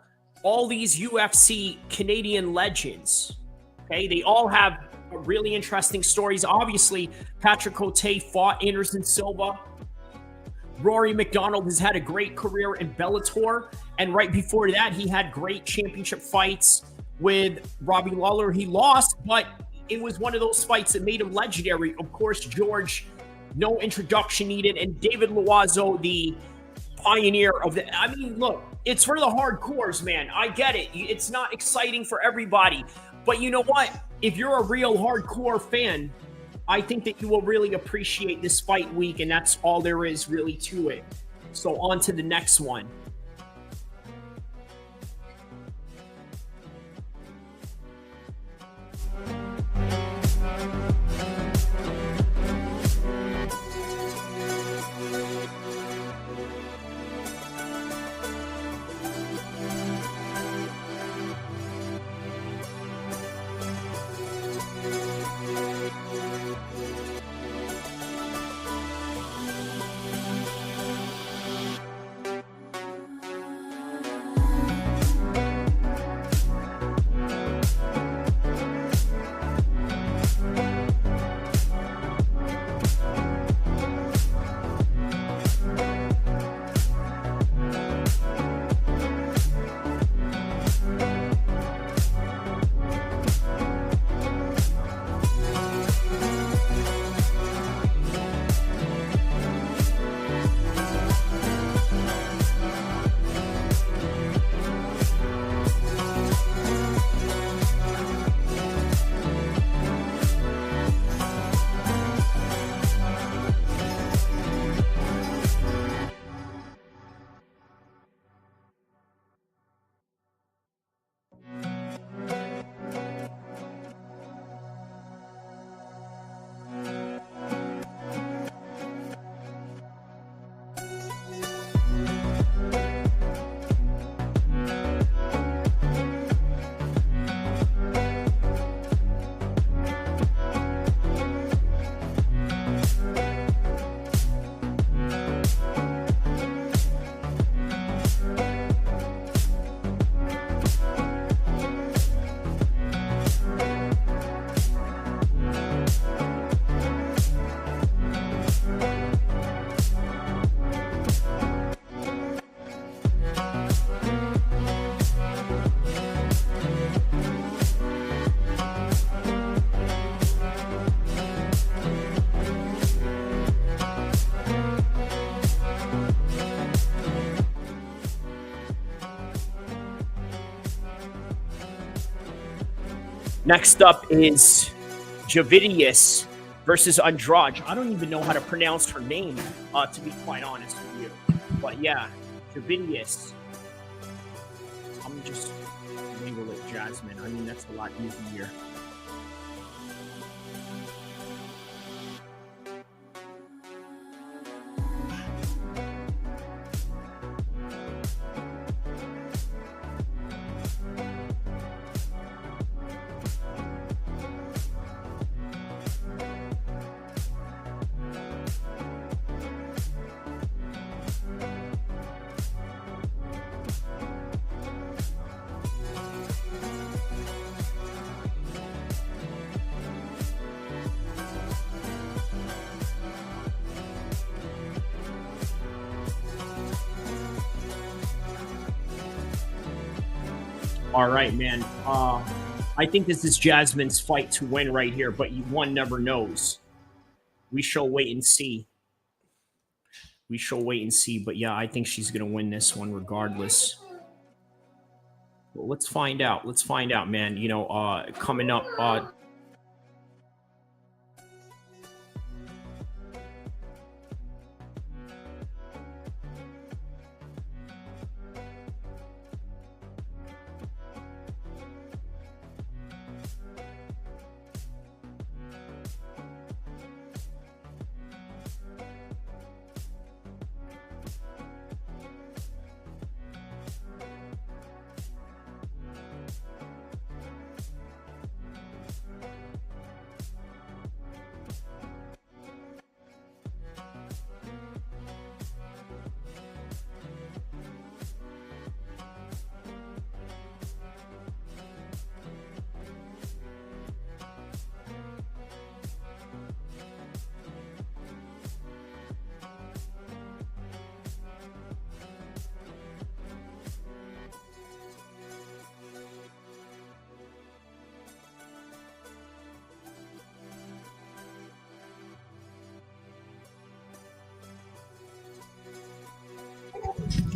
all these UFC Canadian legends, okay? They all have really interesting stories. Obviously, Patrick Cote fought Anderson Silva. Rory McDonald has had a great career in Bellator. And right before that, he had great championship fights with Robbie Lawler. He lost, but it was one of those fights that made him legendary. Of course, George, no introduction needed. And David Loiseau, the pioneer of the... I mean, look, it's for the hardcores, man. I get it. It's not exciting for everybody. But you know what? If you're a real hardcore fan, I think that you will really appreciate this fight week, and that's all there is really to it. So on to the next one. Next up is Javidius versus Andrade. I don't even know how to pronounce her name, to be quite honest with you. But yeah, Javidius. I'm just label it Jasmine. I mean, that's a lot easier. All right, man. I think this is Jasmine's fight to win right here, but one never knows. We shall wait and see. We shall wait and see. But yeah, I think she's going to win this one regardless. Well, let's find out. Let's find out, man. You know, coming up.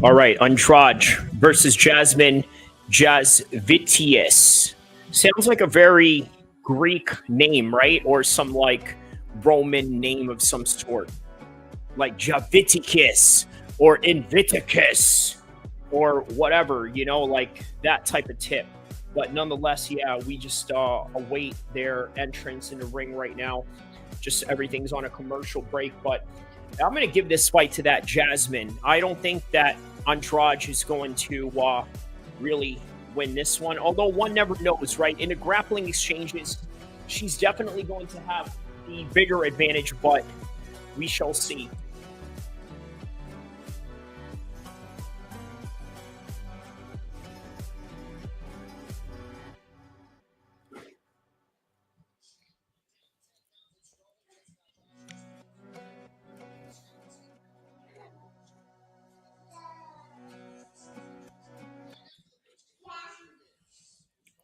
All right, Andrade versus Jasmine Jas. Sounds like a very Greek name, right? Or some like Roman name of some sort, like Javiticus or Inviticus or whatever, you know, like that type of tip. But nonetheless, yeah, we just await their entrance in the ring right now. Just everything's on a commercial break, but I'm going to give this fight to that Jasmine. I don't think that Andrade is going to really win this one, although one never knows, right? In the grappling exchanges, she's definitely going to have the bigger advantage, but we shall see.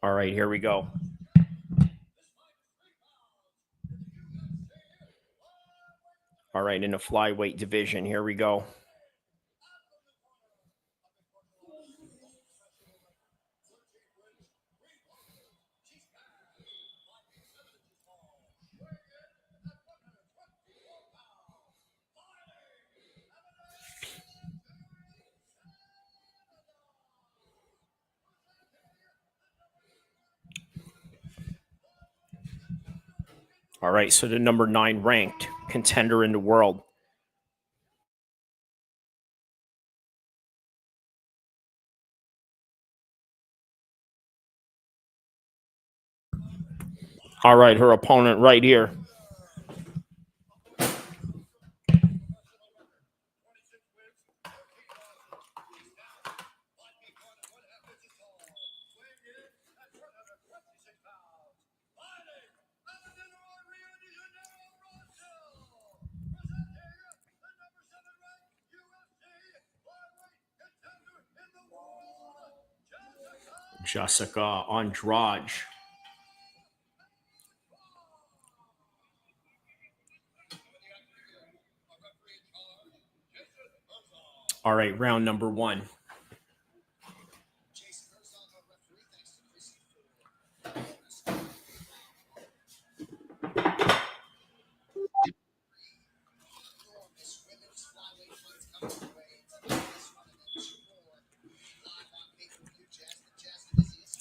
All right, here we go. All right, in the flyweight division, here we go. All right, so the number 9 ranked contender in the world. All right, her opponent right here. Jessica Andrade. All right, round number 1.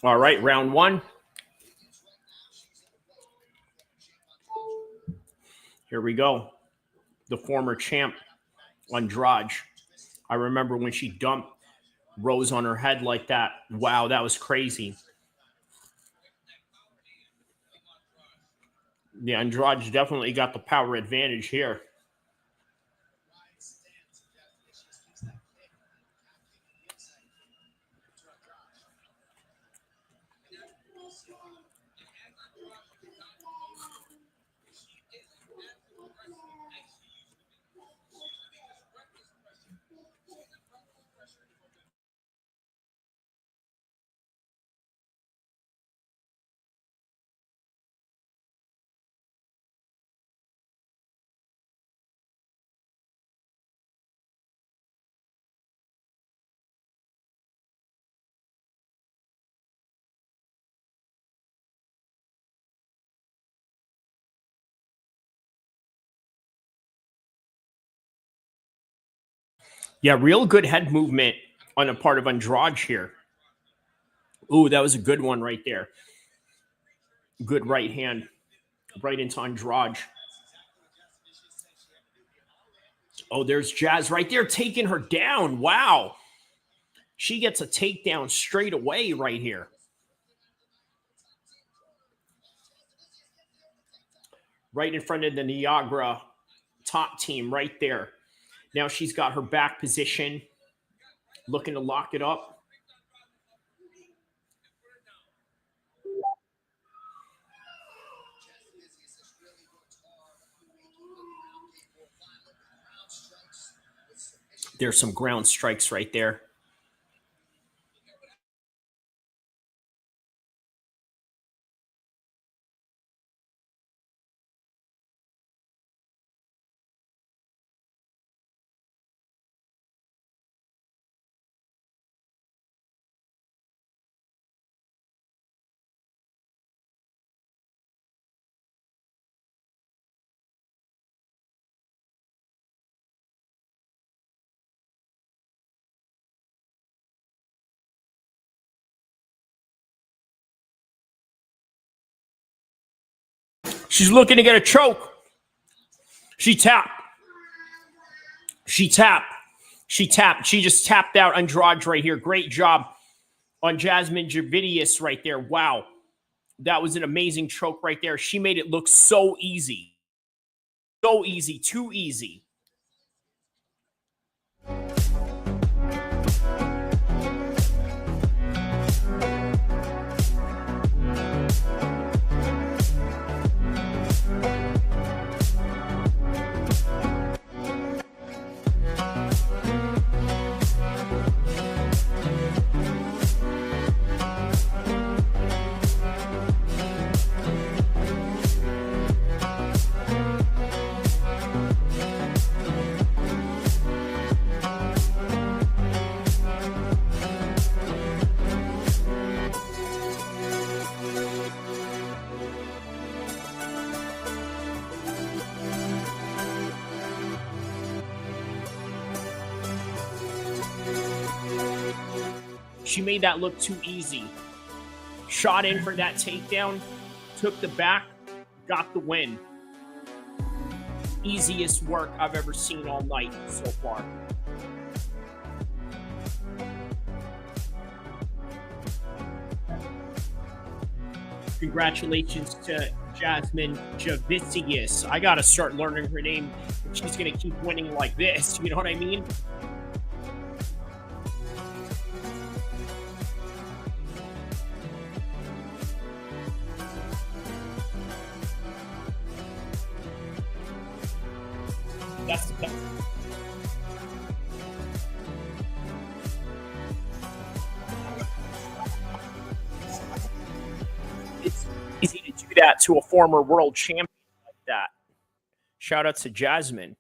All right, round 1. Here we go. The former champ, Andrade. I remember when she dumped Rose on her head like that. Wow, that was crazy. Yeah, Andrade definitely got the power advantage here. Yeah, real good head movement on a part of Andrade here. Ooh, that was a good one right there. Good right hand right into Andrade. Oh, there's Jas right there taking her down. Wow. She gets a takedown straight away right here. Right in front of the Niagara top team right there. Now she's got her back position, looking to lock it up. There's some ground strikes right there. She's looking to get a choke. She tapped. She tapped. She tapped. She just tapped out Andrade right here. Great job on Jasmine Jas right there. Wow. That was an amazing choke right there. She made it look so easy. So easy. Too easy. She made that look too easy. Shot in for that takedown, took the back, got the win. Easiest work I've ever seen all night so far. Congratulations to Jasmine Jas. I got to start learning her name if she's going to keep winning like this. You know what I mean? That's the best. It's easy to do that to a former world champion like that. Shout out to Jasmine.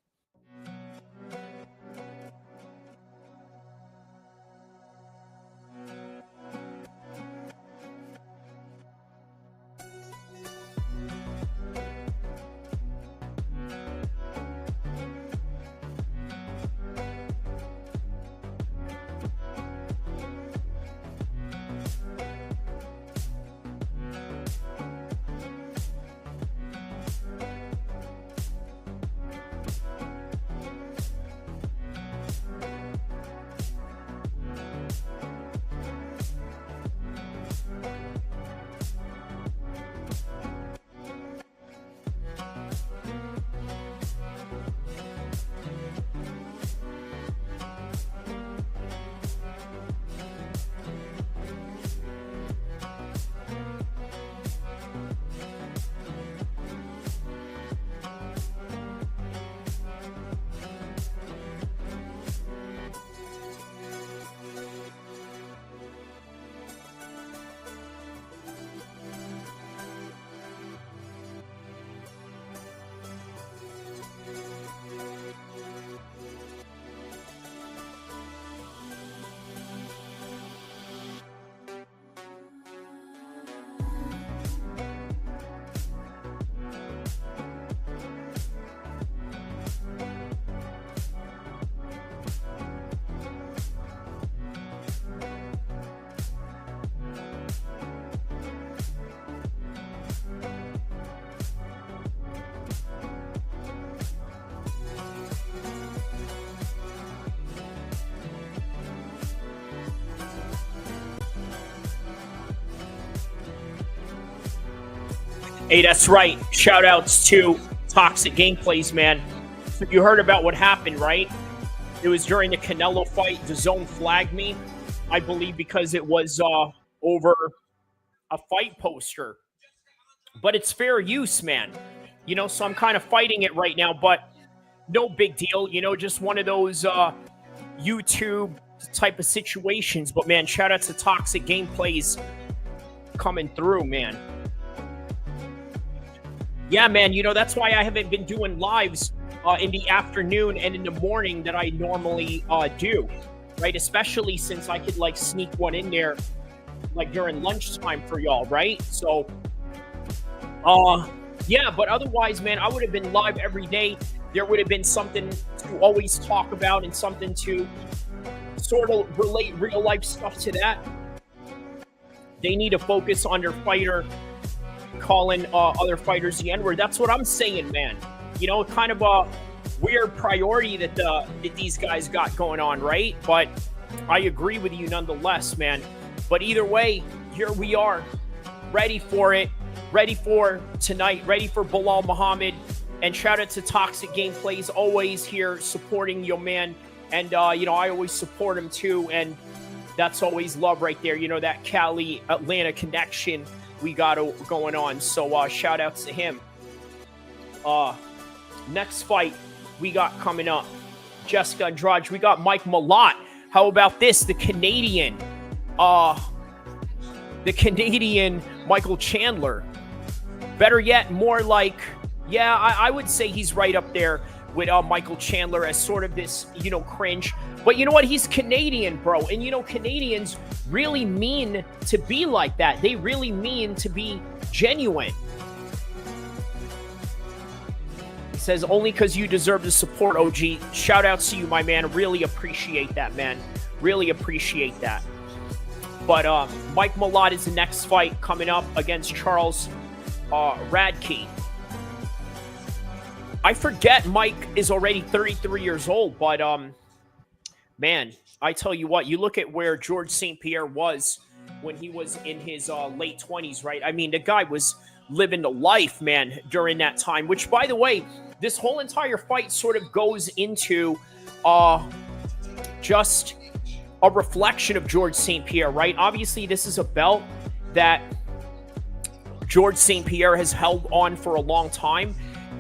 Hey, that's right. Shout outs to Toxic Gameplays, man. So you heard about what happened, right? It was during the Canelo fight. The zone flagged me, I believe, because it was over a fight poster. But it's fair use, man. You know, so I'm kind of fighting it right now, but no big deal. You know, just one of those YouTube type of situations. But, man, shout out to Toxic Gameplays coming through, man. Yeah, man, you know, that's why I haven't been doing lives in the afternoon and in the morning that I normally do, right? Especially since I could, like, sneak one in there, like, during lunchtime for y'all, right? So, yeah, but otherwise, man, I would have been live every day. There would have been something to always talk about and something to sort of relate real-life stuff to that. They need to focus on their fighter calling other fighters the N-word. That's what I'm saying, man. You know, kind of a weird priority that these guys got going on, right? But I agree with you nonetheless, man. But either way, here we are, ready for it, ready for tonight, ready for Belal Muhammad. And shout out to Toxic Gameplays, always here supporting your man. And, you know, I always support him too. And that's always love right there. You know, that Cali-Atlanta connection we got going on. So shout outs to him. Next fight we got coming up, Jessica Andrade. We got Mike Malott. How about this? The Canadian Michael Chandler. Better yet, more like, yeah, I would say he's right up there with Michael Chandler as sort of this, you know, cringe. But you know what? He's Canadian, bro. And, you know, Canadians really mean to be like that. They really mean to be genuine. He says, only because you deserve the support, OG. Shout out to you, my man. Really appreciate that, man. Really appreciate that. But Mike Malott is the next fight coming up against Charles Radke. I forget Mike is already 33 years old, but man, I tell you what, you look at where George St. Pierre was when he was in his late 20s, right? I mean, the guy was living the life, man, during that time, which, by the way, this whole entire fight sort of goes into just a reflection of George St. Pierre, right? Obviously, this is a belt that George St. Pierre has held on for a long time.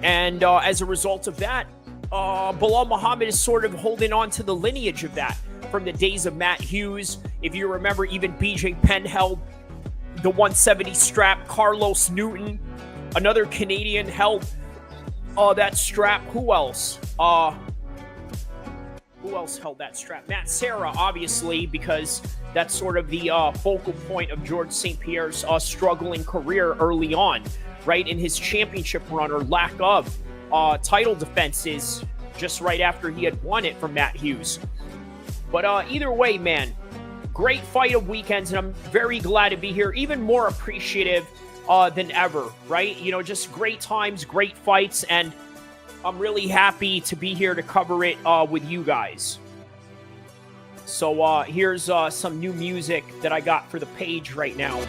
And as a result of that, Belal Muhammad is sort of holding on to the lineage of that from the days of Matt Hughes. If you remember, even BJ Penn held the 170 strap. Carlos Newton, another Canadian, held that strap. Who else? Who else held that strap? Matt Serra, obviously, because that's sort of the focal point of George St. Pierre's struggling career early on, right? In his championship run, or lack of title defenses just right after he had won it from Matt Hughes. But either way, man, great fight of weekends, and I'm very glad to be here. Even more appreciative than ever, right? You know, just great times, great fights, and I'm really happy to be here to cover it with you guys. So here's some new music that I got for the page right now.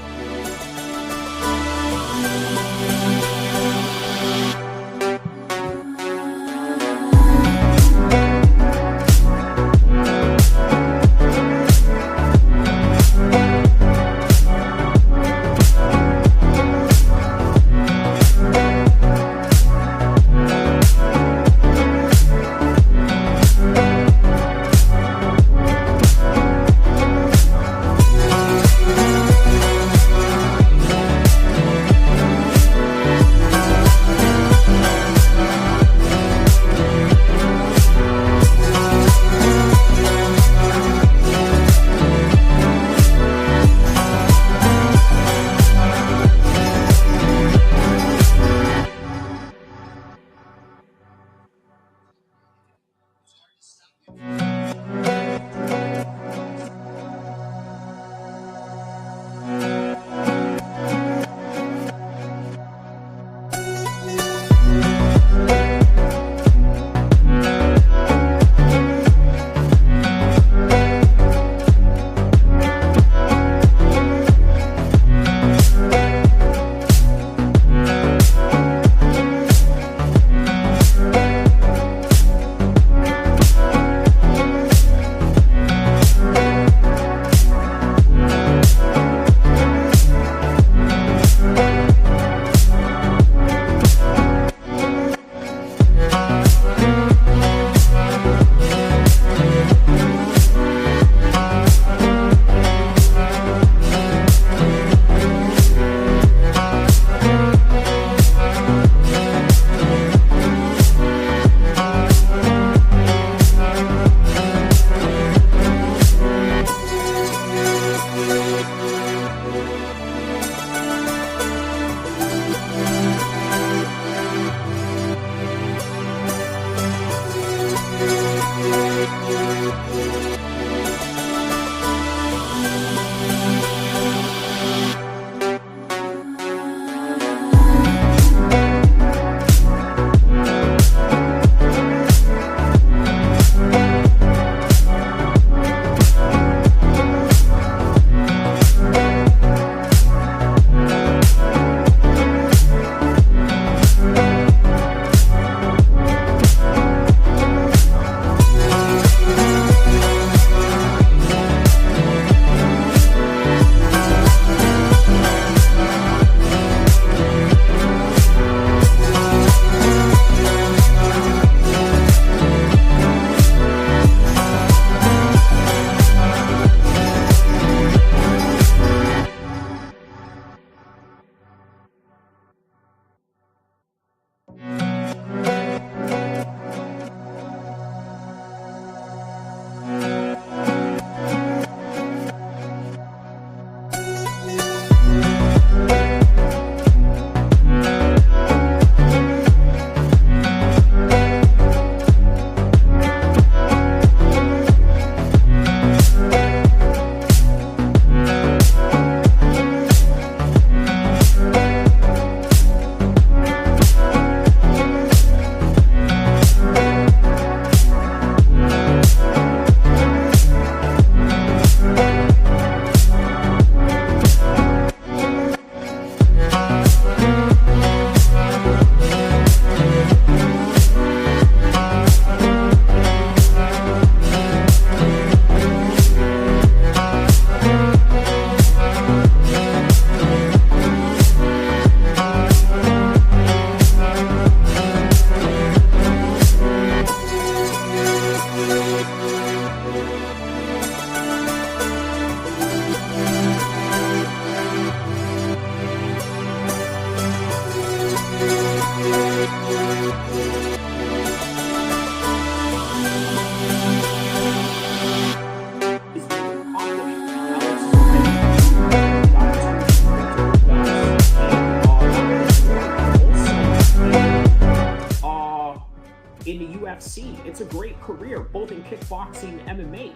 UFC. It's a great career, both in kickboxing and MMA.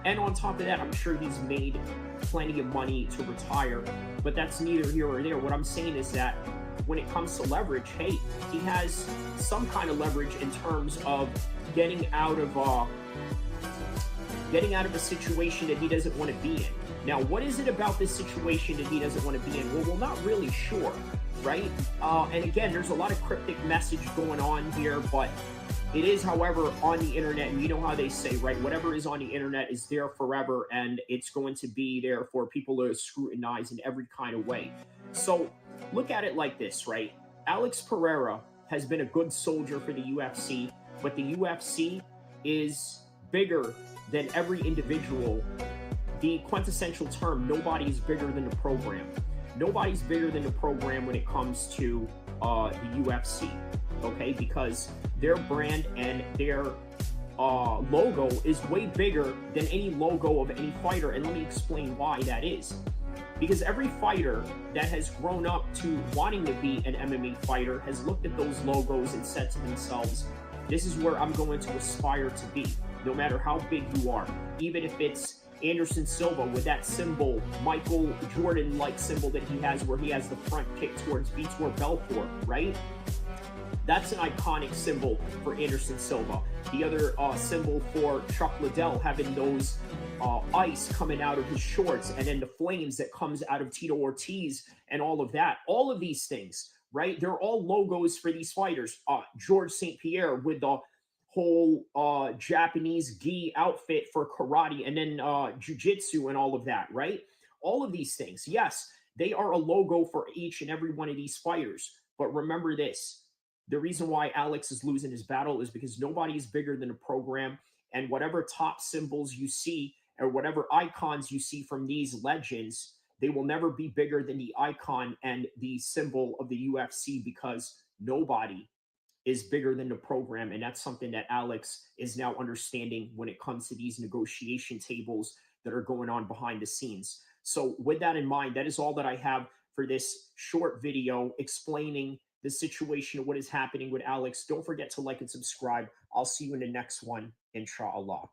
And on top of that, I'm sure he's made plenty of money to retire, but that's neither here or there. What I'm saying is that when it comes to leverage, hey, he has some kind of leverage in terms of getting out of a situation that he doesn't want to be in. Now, what is it about this situation that he doesn't want to be in? Well, we're not really sure, right? And again, there's a lot of cryptic message going on here, but it is, however, on the internet, and you know how they say, right? Whatever is on the internet is there forever, and it's going to be there for people to scrutinize in every kind of way. So look at it like this, right? Alex Pereira has been a good soldier for the UFC, but the UFC is bigger than every individual. The quintessential term, nobody's bigger than the program. Nobody's bigger than the program when it comes to the UFC, okay? Because their brand and their logo is way bigger than any logo of any fighter, and let me explain why that is. Because every fighter that has grown up to wanting to be an MMA fighter has looked at those logos and said to themselves, this is where I'm going to aspire to be, no matter how big you are. Even if it's Anderson Silva with that symbol, Michael Jordan-like symbol that he has where he has the front kick towards Vitor Belfort, right? That's an iconic symbol for Anderson Silva. The other symbol for Chuck Liddell, having those ice coming out of his shorts, and then the flames that comes out of Tito Ortiz and all of that. All of these things, right? They're all logos for these fighters. George St. Pierre with the whole Japanese gi outfit for karate, and then jiu-jitsu and all of that, right? All of these things, yes, they are a logo for each and every one of these fighters. But remember this, the reason why Alex is losing his battle is because nobody is bigger than a program, and whatever top symbols you see or whatever icons you see from these legends, they will never be bigger than the icon and the symbol of the UFC, because nobody is bigger than the program. And that's something that Alex is now understanding when it comes to these negotiation tables that are going on behind the scenes. So with that in mind, that is all that I have for this short video explaining the situation of what is happening with Alex. Don't forget to like and subscribe. I'll see you in the next one, inshallah.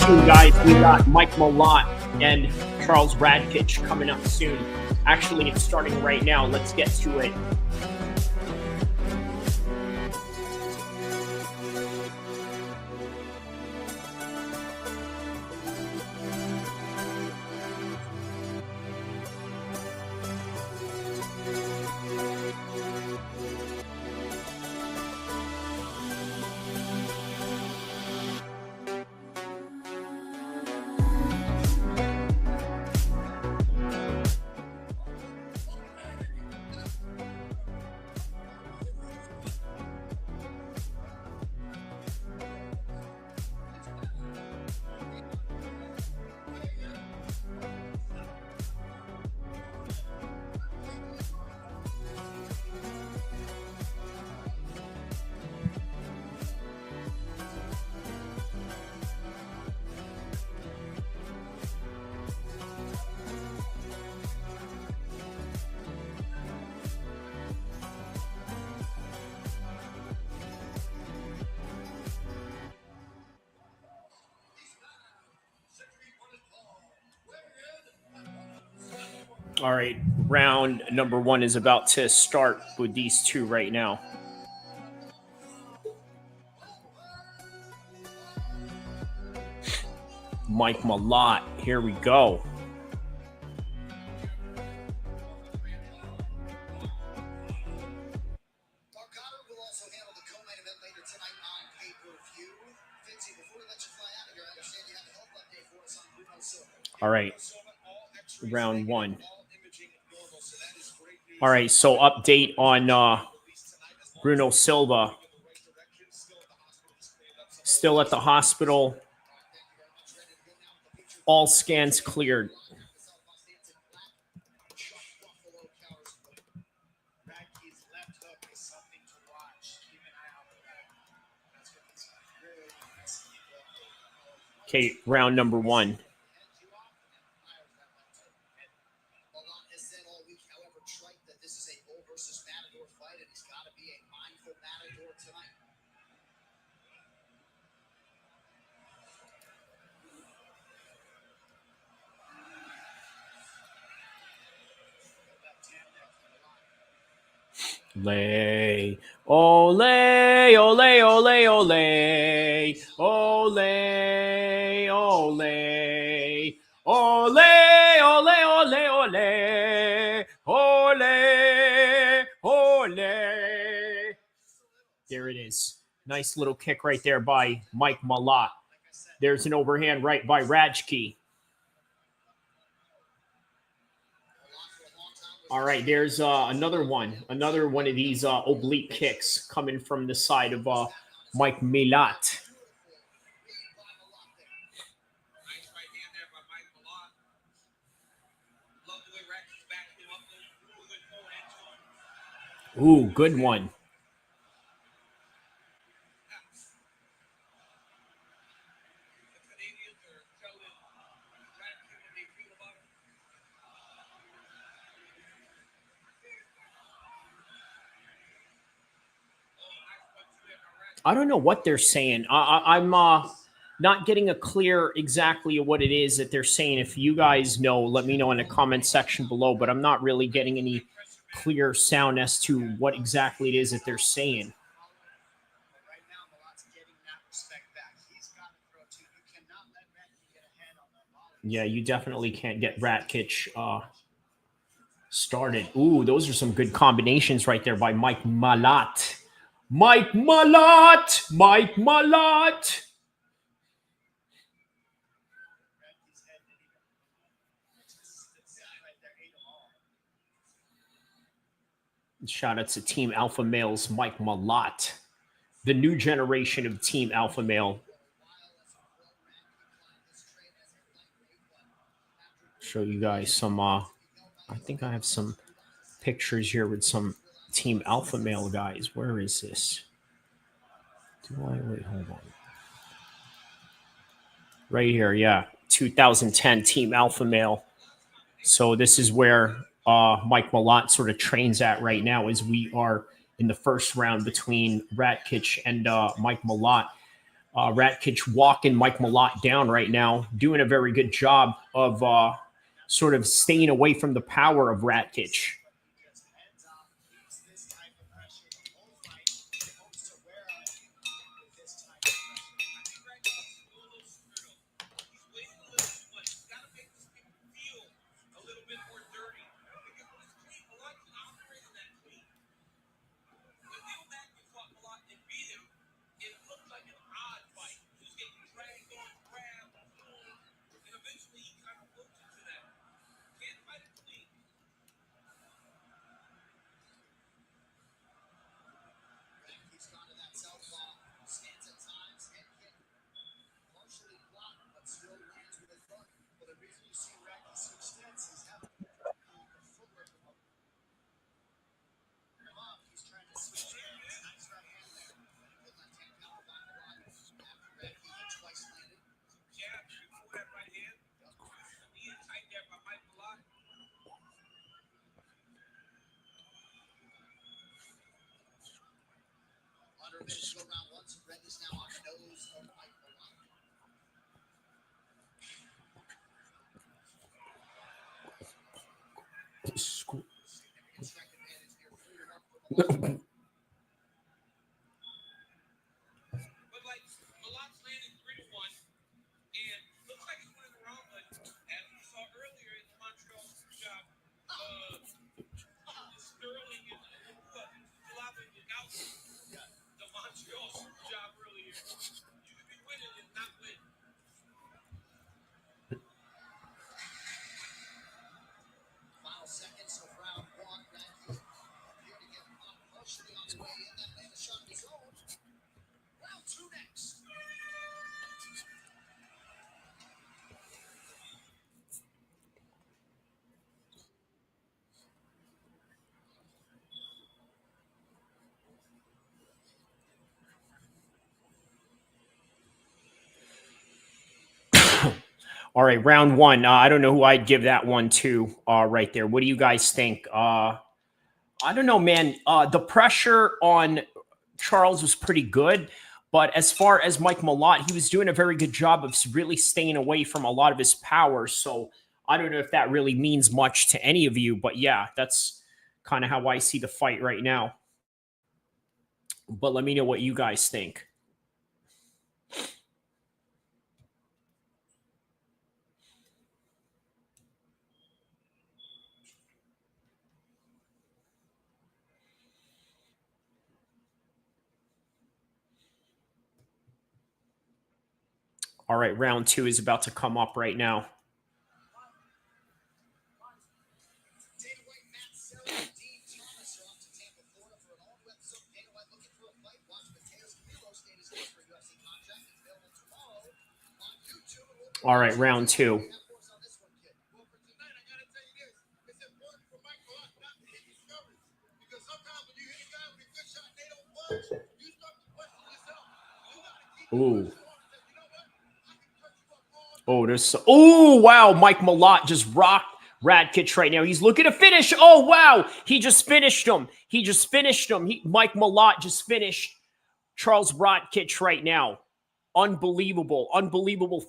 soon, guys. We got Mike Malott and Charles Radkich coming up soon. Actually, it's starting right now. Let's get to it. All right, round number 1 is about to start with these two right now. Mike Malott, here we go. All right, round 1. All right, so update on Bruno Silva. Still at the hospital. All scans cleared. Okay, round number 1. Ole, ole, ole, ole, ole, ole, ole, ole, ole, ole, ole, ole. There it is. Nice little kick right there by Mike Malott. There's an overhand right by Radkich. All right, there's another one of these oblique kicks coming from the side of Mike Malott. Ooh, good one. I don't know what they're saying. I'm not getting a clear exactly what it is that they're saying. If you guys know, let me know in the comment section below. But I'm not really getting any clear sound as to what exactly it is that they're saying. Yeah, you definitely can't get Radkich started. Ooh, those are some good combinations right there by Mike Malott. Mike Malott! Mike Malott! Shout out to Team Alpha Male's Mike Malott. The new generation of Team Alpha Male. Show you guys some, I think I have some pictures here with some Team Alpha Male guys. Where is this? Wait, hold on. Right here, yeah. 2010 Team Alpha Male. So this is where Mike Malott sort of trains at right now, as we are in the first round between Radkich and Mike Malott. Rakic walking Mike Malott down right now, doing a very good job of sort of staying away from the power of Rakic. All right, round one. I don't know who I'd give that one to right there. What do you guys think? I don't know, man. The pressure on Charles was pretty good. But as far as Mike Malott, he was doing a very good job of really staying away from a lot of his power. So I don't know if that really means much to any of you. But yeah, that's kind of how I see the fight right now. But let me know what you guys think. All right, round two is about to come up right now. All right, round two. Ooh. Oh, there's wow. Mike Malott just rocked Rakic right now. He's looking to finish. Oh, wow. He just finished him. Mike Malott just finished Charles Rakic right now. Unbelievable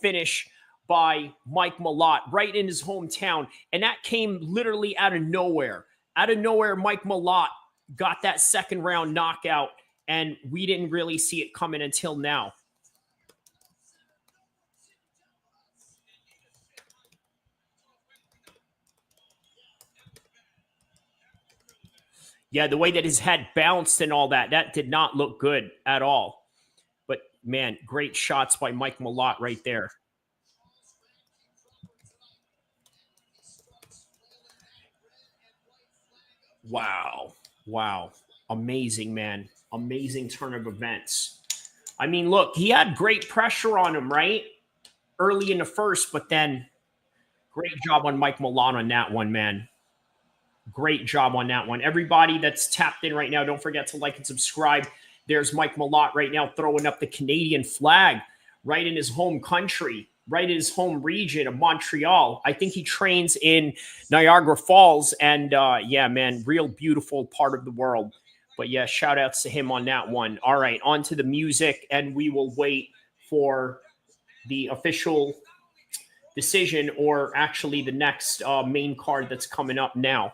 finish by Mike Malott right in his hometown. And that came literally out of nowhere. Mike Malott got that second round knockout, and we didn't really see it coming until now. Yeah, the way that his head bounced and all that, that did not look good at all. But, man, great shots by Mike Malott right there. Wow. Amazing, man. Amazing turn of events. I mean, look, he had great pressure on him, right? Early in the first, but then great job on Mike Malott on that one, man. Great job on that one. Everybody that's tapped in right now, don't forget to like and subscribe. There's Mike Malott right now throwing up the Canadian flag right in his home country, right in his home region of Montreal. I think he trains in Niagara Falls. And yeah, man, real beautiful part of the world. But yeah, shout outs to him on that one. All right, on to the music, and we will wait for the official decision, or actually the next main card that's coming up now.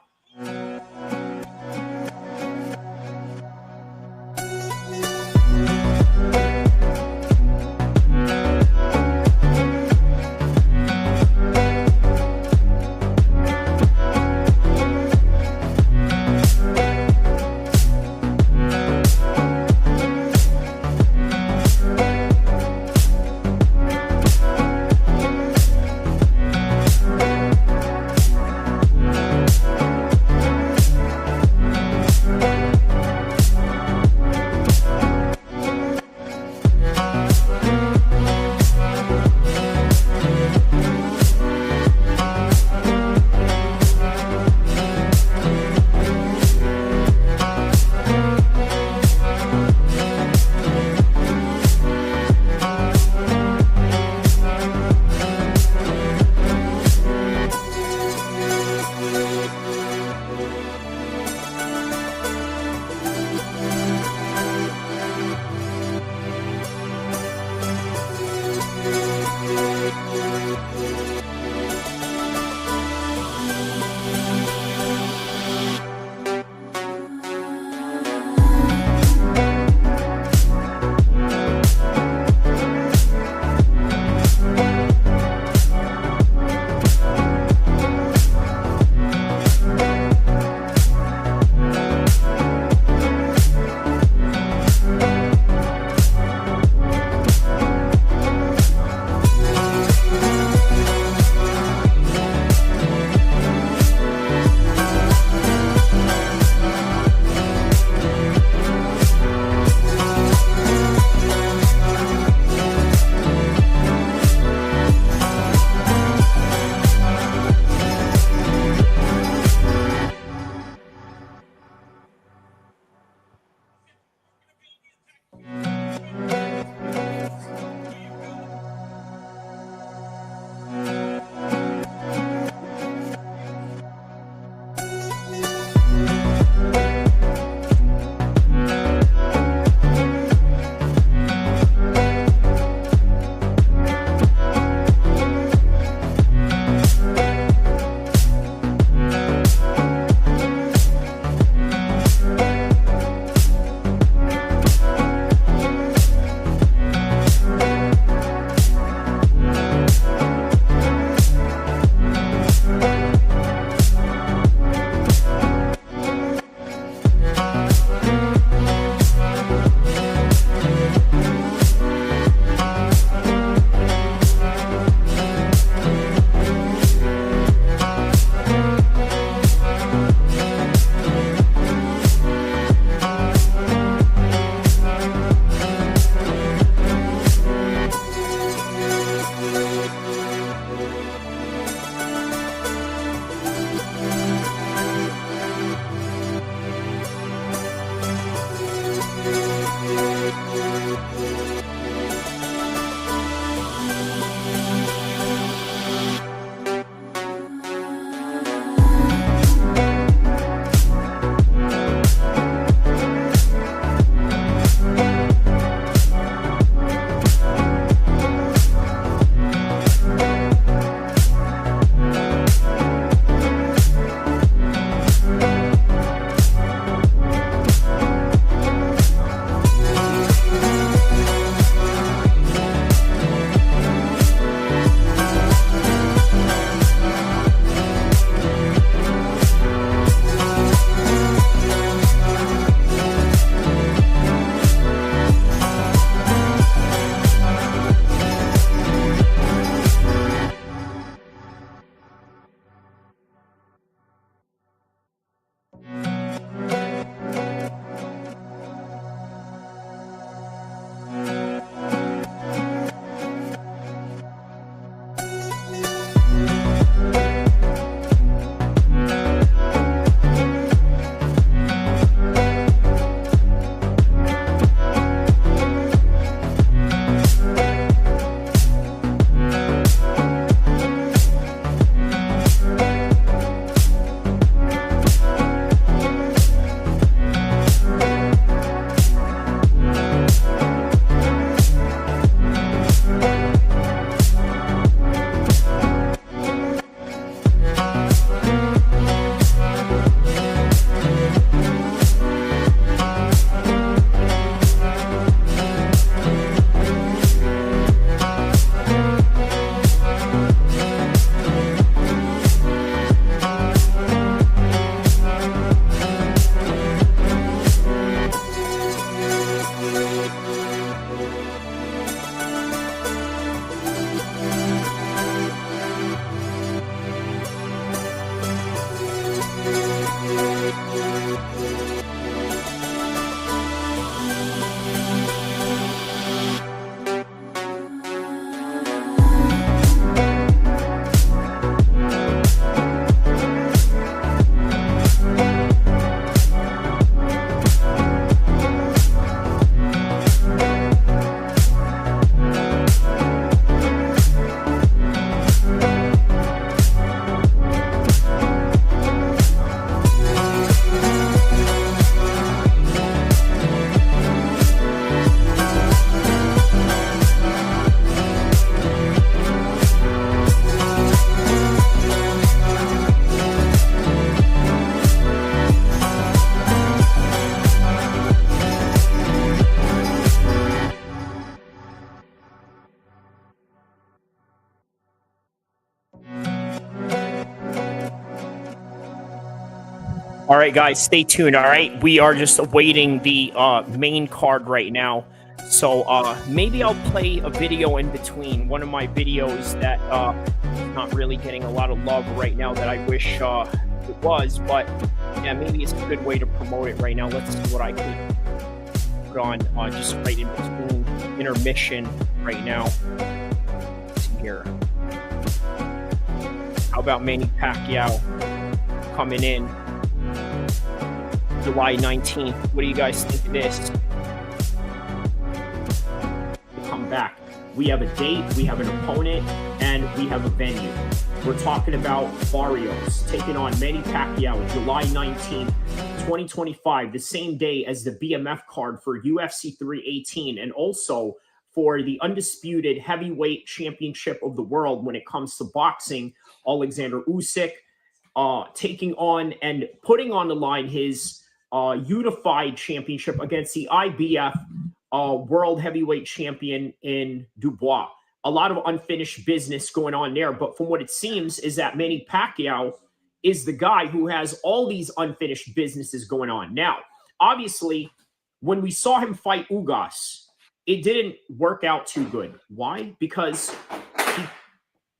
All right, guys, stay tuned. All right, we are just awaiting the main card right now. So maybe I'll play a video in between, one of my videos that is not really getting a lot of love right now that I wish it was. But yeah, maybe it's a good way to promote it right now. Let's see what I can put on just right in between intermission right now. Let's see here. How about Manny Pacquiao coming in July 19th? What do you guys think of this? Come back. We have a date, we have an opponent, and we have a venue. We're talking about Barrios taking on Manny Pacquiao July 19th, 2025, the same day as the BMF card for UFC 318, and also for the Undisputed Heavyweight Championship of the world when it comes to boxing. Alexander Usyk taking on and putting on the line his unified championship against the IBF world heavyweight champion in Dubois. A lot of unfinished business going on there, but from what it seems is that Manny Pacquiao is the guy who has all these unfinished businesses going on. Now, obviously, when we saw him fight Ugas, it didn't work out too good. Why? Because he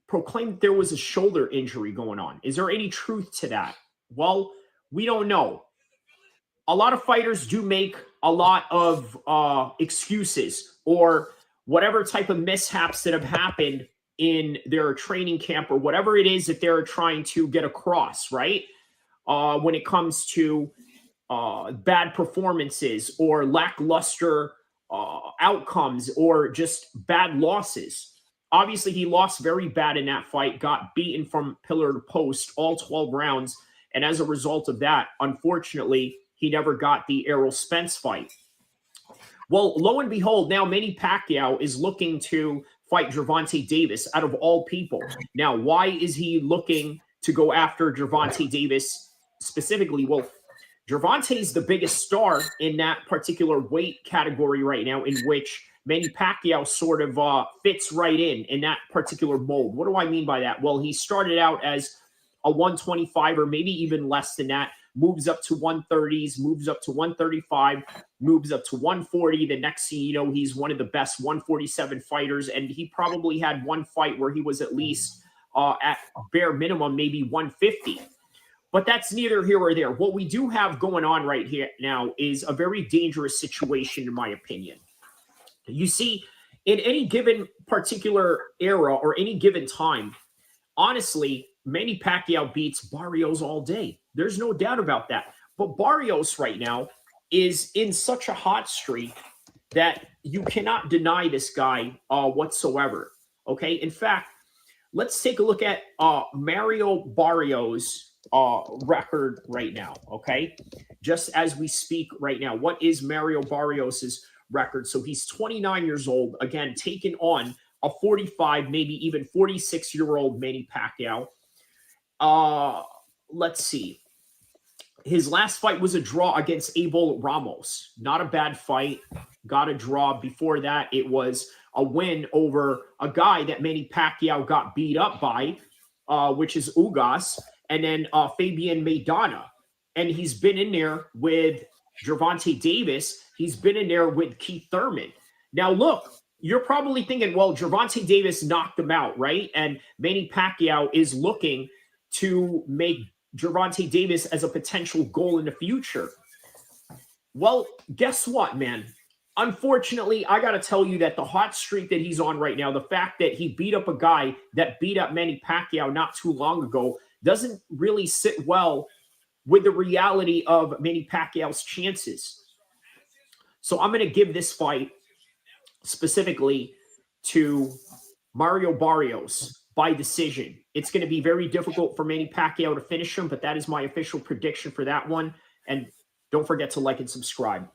proclaimed there was a shoulder injury going on. Is there any truth to that? Well, we don't know. A lot of fighters do make a lot of excuses or whatever type of mishaps that have happened in their training camp or whatever it is that they're trying to get across, right? When it comes to bad performances or lackluster outcomes or just bad losses. Obviously, he lost very bad in that fight, got beaten from pillar to post all 12 rounds. And as a result of that, unfortunately, he never got the Errol Spence fight. Well, lo and behold, now Manny Pacquiao is looking to fight Gervonta Davis out of all people. Now, why is he looking to go after Gervonta Davis specifically? Well, Gervonta is the biggest star in that particular weight category right now, in which Manny Pacquiao sort of fits right in that particular mold. What do I mean by that? Well, he started out as a 125 or maybe even less than that, moves up to 130s, moves up to 135, moves up to 140. The next thing you know, he's one of the best 147 fighters, and he probably had one fight where he was at least at bare minimum, maybe 150. But that's neither here or there. What we do have going on right here now is a very dangerous situation, in my opinion. You see, in any given particular era or any given time, honestly, Manny Pacquiao beats Barrios all day. There's no doubt about that. But Barrios right now is in such a hot streak that you cannot deny this guy whatsoever. Okay? In fact, let's take a look at Mario Barrios' record right now. Okay? Just as we speak right now. What is Mario Barrios' record? So he's 29 years old, again, taking on a 45, maybe even 46-year-old Manny Pacquiao. Let's see. His last fight was a draw against Abel Ramos. Not a bad fight. Got a draw. Before that, it was a win over a guy that Manny Pacquiao got beat up by, which is Ugas, and then Fabian Maidana. And he's been in there with Gervonta Davis. He's been in there with Keith Thurman. Now, look, you're probably thinking, well, Gervonta Davis knocked him out, right? And Manny Pacquiao is looking to make Gervonta Davis as a potential goal in the future. Well, guess what, man? Unfortunately, I got to tell you that the hot streak that he's on right now, the fact that he beat up a guy that beat up Manny Pacquiao not too long ago, doesn't really sit well with the reality of Manny Pacquiao's chances. So I'm going to give this fight specifically to Mario Barrios by decision. It's going to be very difficult for Manny Pacquiao to finish him, but that is my official prediction for that one. And don't forget to like and subscribe.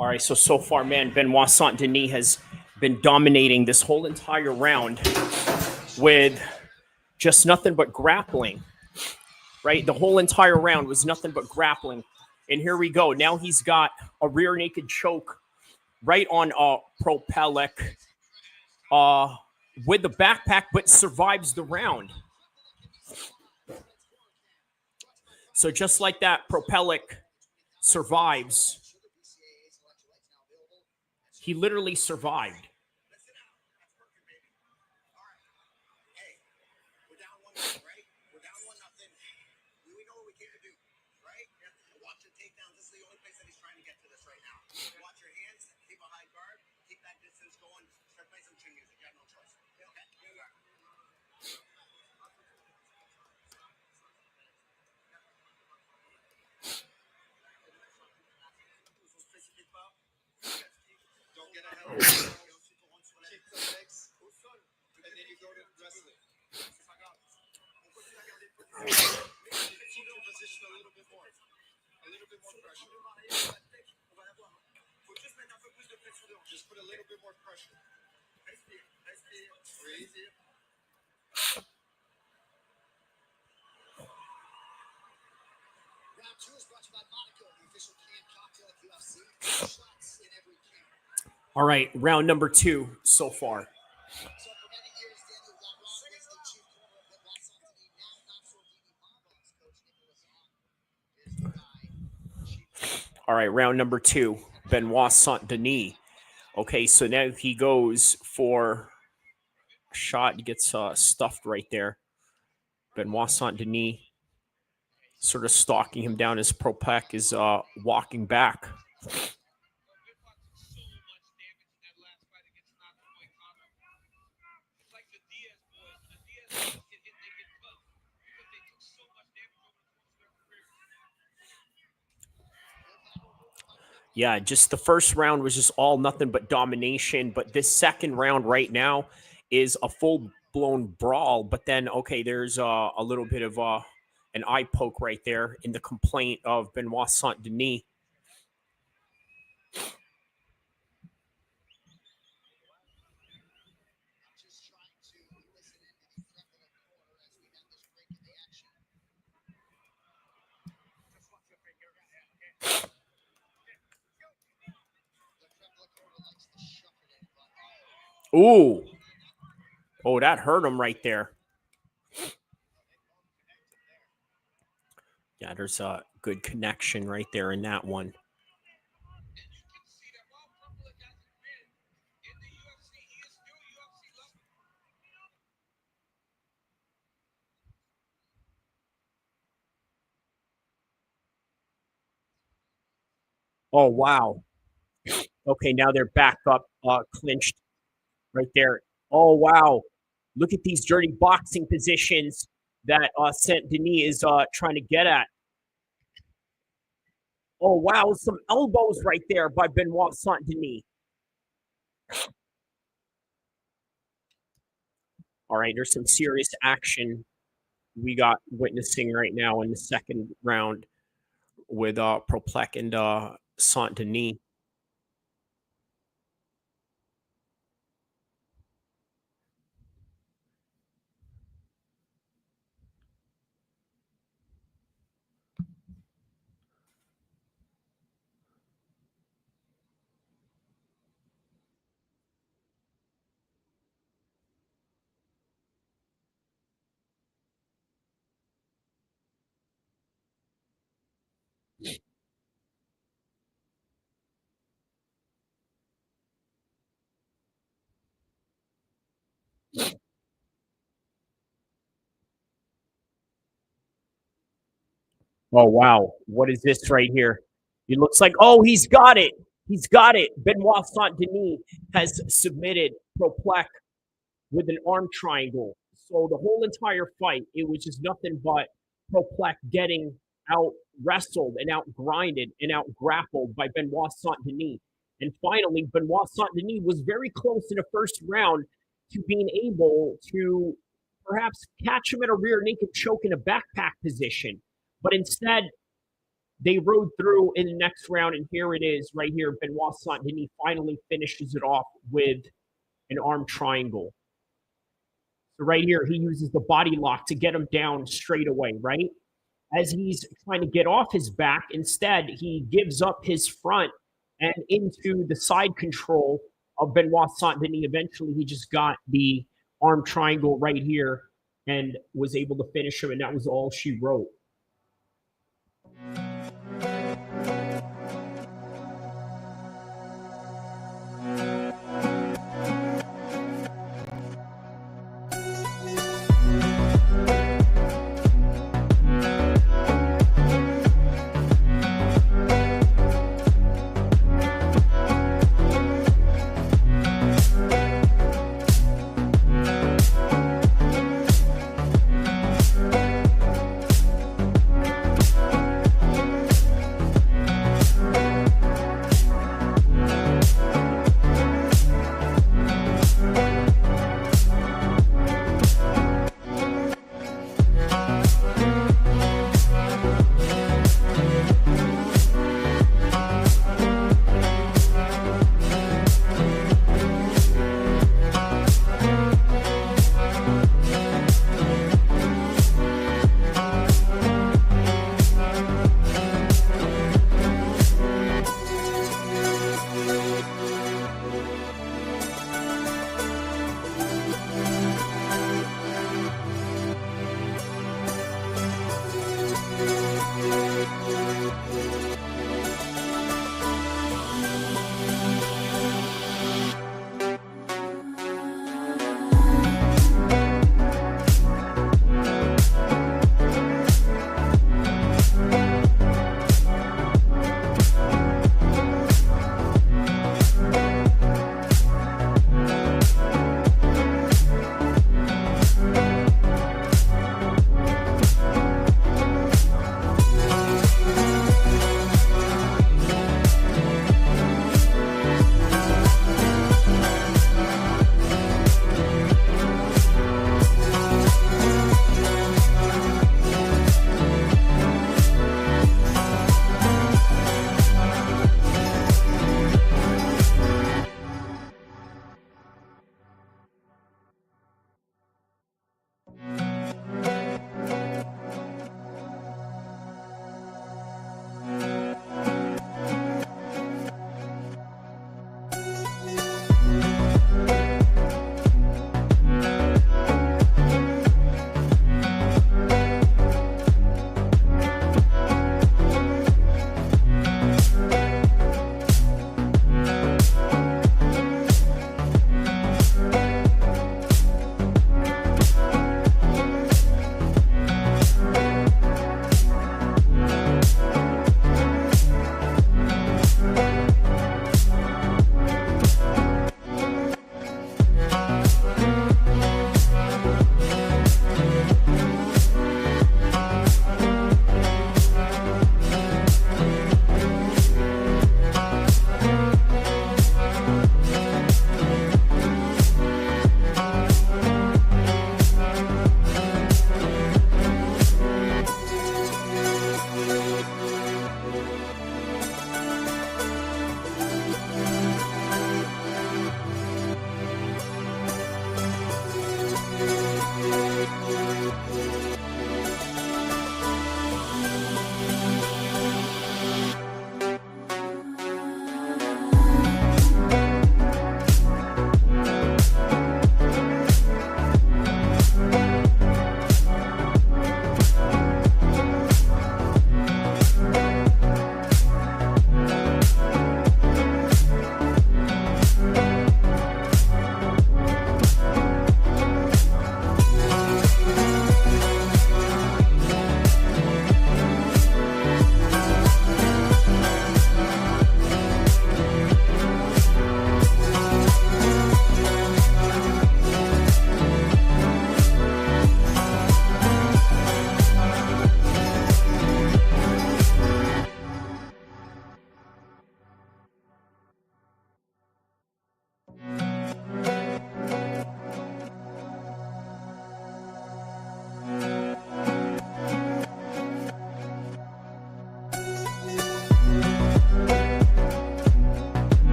All right, so far, man, Benoit Saint Denis has been dominating this whole entire round with just nothing but grappling. Right, the whole entire round was nothing but grappling, and here we go. Now he's got a rear naked choke right on Propelec with the backpack, but survives the round. So just like that, Propelec survives. He literally survived. Just put a little bit more pressure. Round 2 is brought to you by Monaco, the official canned cocktail of UFC. Shots in every can. All right, round number 2 so far. So for many years, Daniel Walkouts was the chief corner of Benoit Saint Denis. Now, not so Dini Barbon's coach, Nicolas is the guy. All right, round number 2, Benoit Saint Denis. Okay, so now he goes for a shot. He gets stuffed right there. Benoit Saint Denis sort of stalking him down as Propelec is walking back. Yeah, just the first round was just all nothing but domination. But this second round right now is a full-blown brawl. But then, okay, there's a little bit of an eye poke right there in the complaint of Benoit Saint Denis. Ooh. Oh, that hurt him right there. Yeah, there's a good connection right there in that one. Oh, wow. Okay, now they're back up, clinched right there. Oh, wow. Look at these dirty boxing positions that Saint Denis is trying to get at. Oh, wow. Some elbows right there by Benoit Saint Denis. All right, there's some serious action we got witnessing right now in the second round with Propelec and Saint Denis. Oh, wow. What is this right here? It looks like, oh, he's got it. He's got it. Benoit Saint Denis has submitted Propelec with an arm triangle. So the whole entire fight, it was just nothing but Propelec getting out wrestled and out grinded and out grappled by Benoit Saint Denis. And finally, Benoit Saint Denis was very close in the first round to being able to perhaps catch him at a rear naked choke in a backpack position. But instead, They rode through in the next round, and here it is right here. Benoit Saint-Denis finally finishes it off with an arm triangle. So right here, he uses the body lock to get him down straight away, right? As he's trying to get off his back, instead, he gives up his front and into the side control of Benoit Saint-Denis. Eventually, he just got the arm triangle right here and was able to finish him, and that was all she wrote.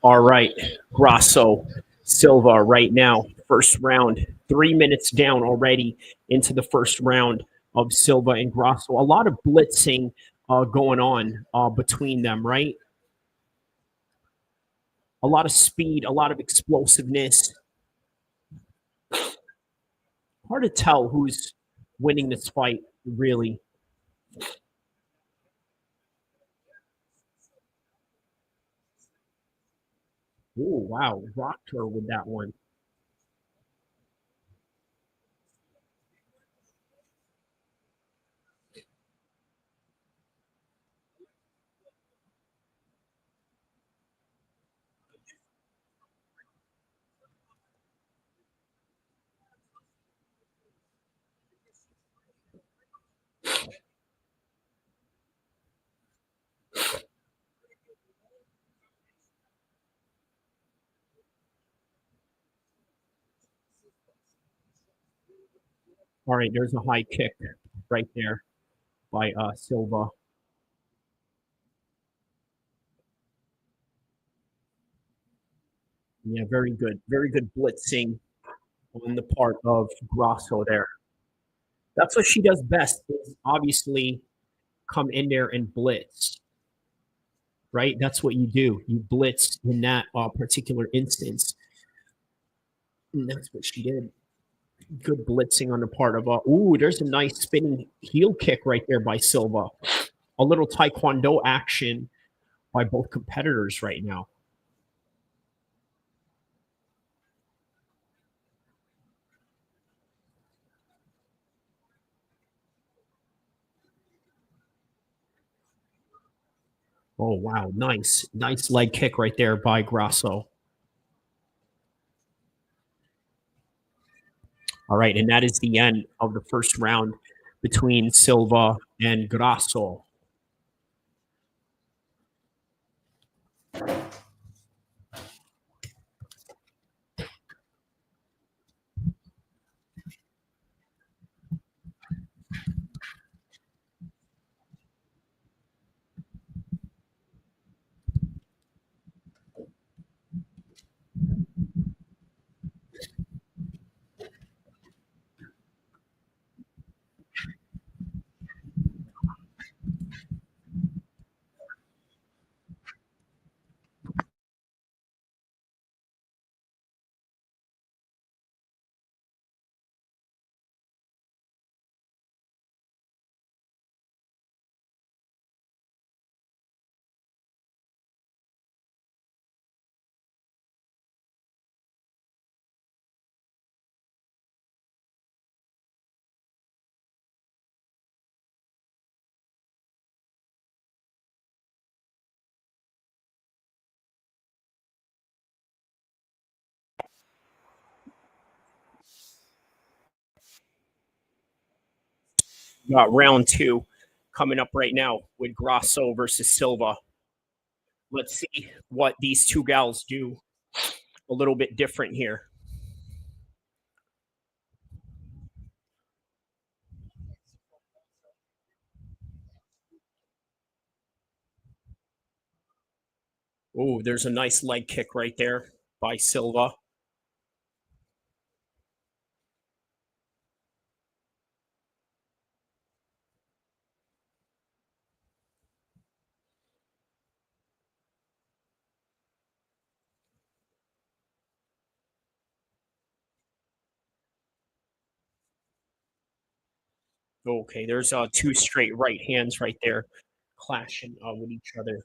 All right, Grasso, Silva right now, first round, 3 minutes down already into the first round of Silva and Grasso. A lot of blitzing going on between them, right? A lot of speed, a lot of explosiveness. Hard to tell who's winning this fight, really. Oh, wow. Rocked her with that one. All right, there's a high kick right there by Silva. Yeah, very good. Very good blitzing on the part of Grasso there. That's what she does best, is obviously come in there and blitz, right? That's what you do. You blitz in that particular instance. And that's what she did. Good blitzing on the part of, ooh, there's a nice spinning heel kick right there by Silva. A little taekwondo action by both competitors right now. Oh, wow. Nice. Nice leg kick right there by Grasso. All right. And that is the end of the first round between Silva and Grasso. Got round two coming up right now with Grasso versus Silva. Let's see what these two gals do a little bit different here. Oh, there's a nice leg kick right there by Silva. Okay, there's two straight right hands right there clashing with each other.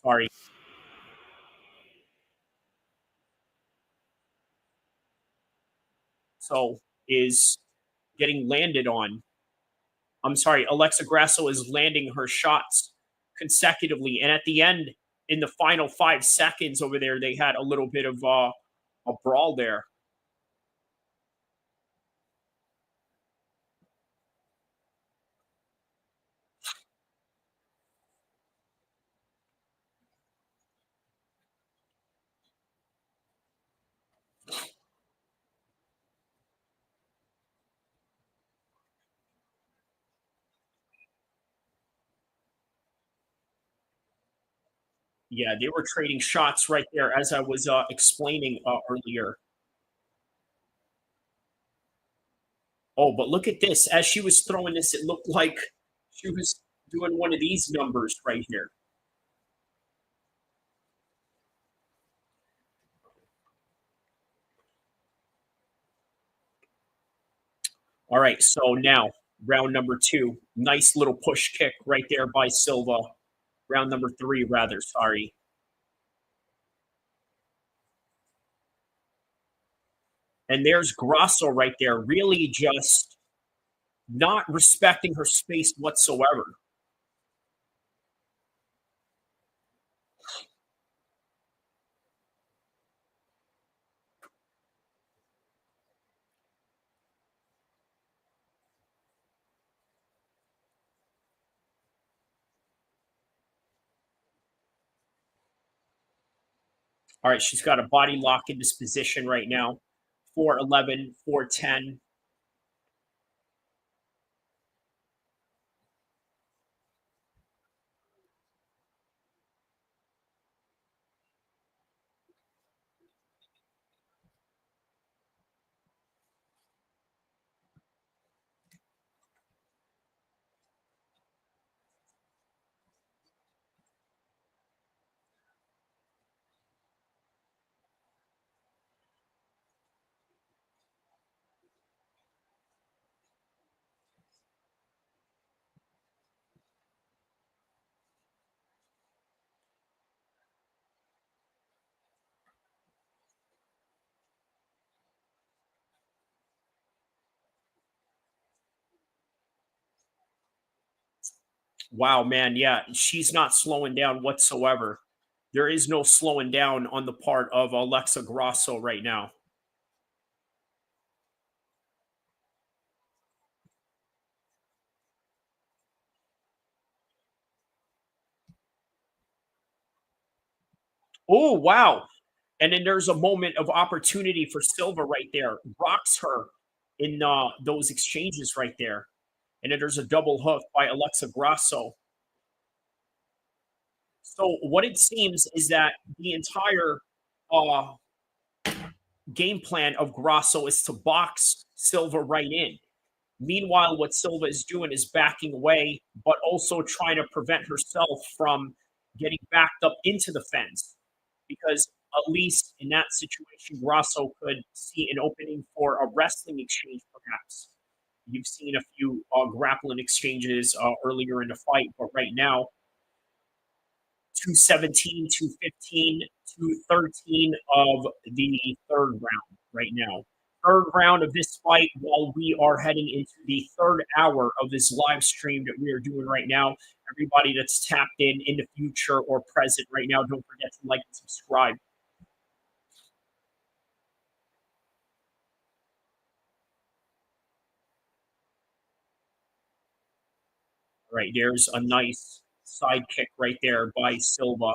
Sorry. So is getting landed on. I'm sorry, Alexa Grasso is landing her shots consecutively. And at the end, in the final 5 seconds over there, they had a little bit of a brawl there. Yeah, they were trading shots right there, as I was explaining earlier. Oh, but look at this. As she was throwing this, it looked like she was doing one of these numbers right here. All right, so now round number 2. Nice little push kick right there by Silva. Round number 3, rather, sorry. And there's Grasso right there, really just not respecting her space whatsoever. All right, she's got a body lock in this position right now. 4'11", 4'10". Wow, man, yeah, she's not slowing down whatsoever. There is no slowing down on the part of Alexa Grasso right now. Oh, wow. And then there's a moment of opportunity for Silva right there. Rocks her in those exchanges right there. And then there's a double hook by Alexa Grasso. So what it seems is that the entire uh, game plan of Grasso is to box Silva right in. Meanwhile, what Silva is doing is backing away, but also trying to prevent herself from getting backed up into the fence. Because at least in that situation, Grasso could see an opening for a wrestling exchange, perhaps. You've seen a few grappling exchanges earlier in the fight, but right now, 217, 215, 213 of the third round right now. Third round of this fight while we are heading into the third hour of this live stream that we are doing right now. Everybody that's tapped in the future or present right now, don't forget to like and subscribe. All right, there's a nice side kick right there by Silva.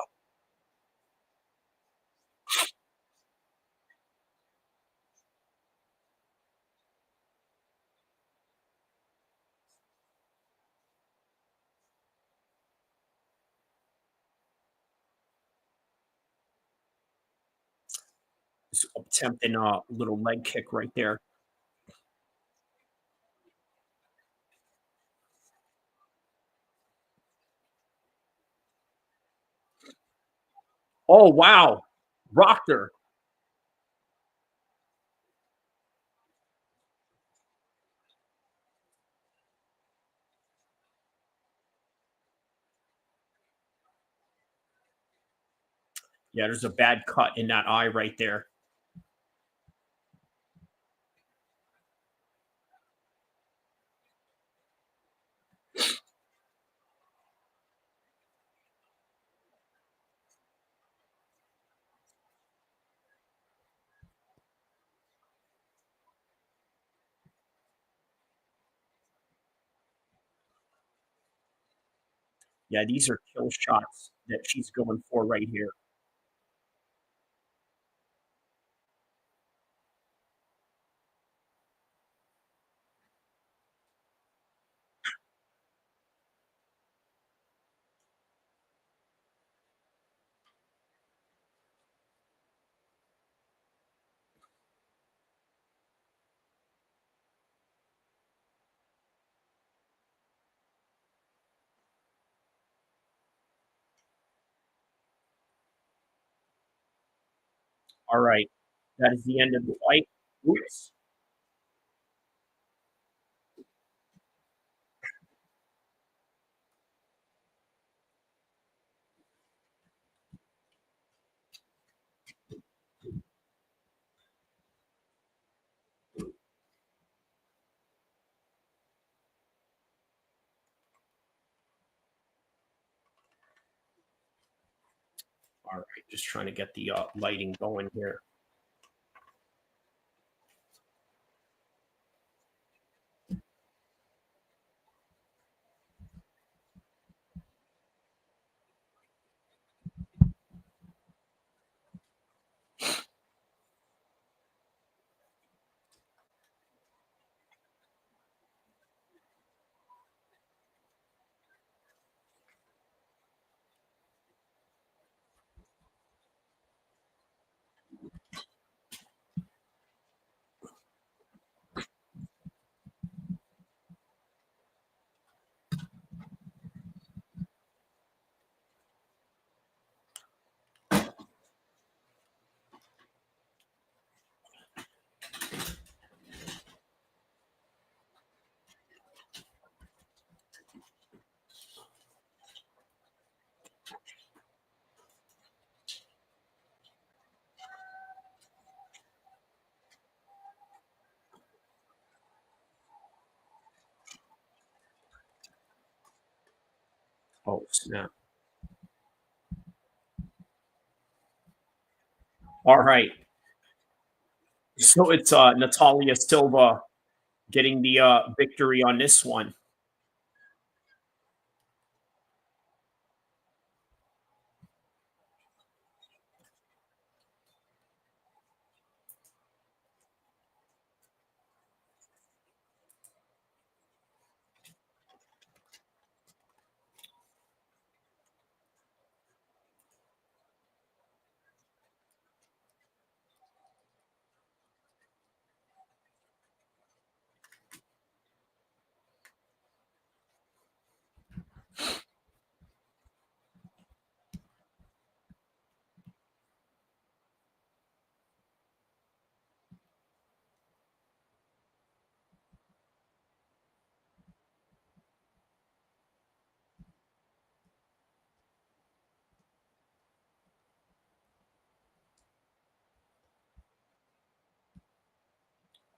Attempting a little leg kick right there. Oh, wow. Rocked her. Yeah, there's a bad cut in that eye right there. Yeah, these are kill shots that she's going for right here. All right. That is the end of the fight. Oops. All right. Just trying to get the lighting going here. Oh, snap. All right. So it's Natalia Silva getting the victory on this one.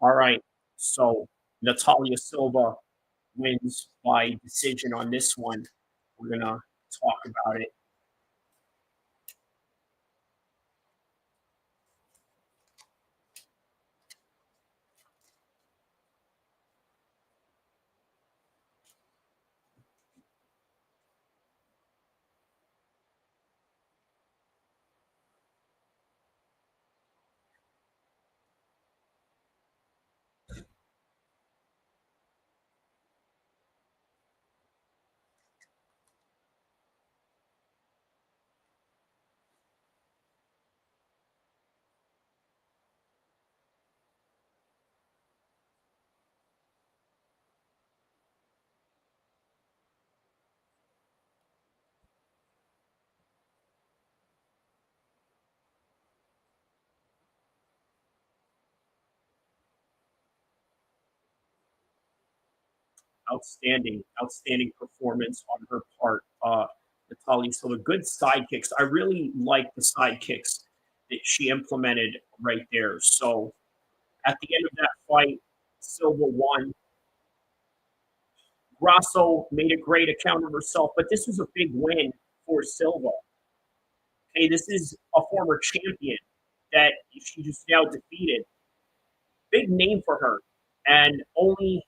All right. So Natalia Silva wins by decision on this one. We're going to talk about it. Outstanding performance on her part. Ali Silva. Good side kicks. I really like the side kicks that she implemented right there. So at the end of that fight, Silva won. Grasso made a great account of herself, but this was a big win for Silva. Okay, this is a former champion that she just now defeated. Big name for her. And only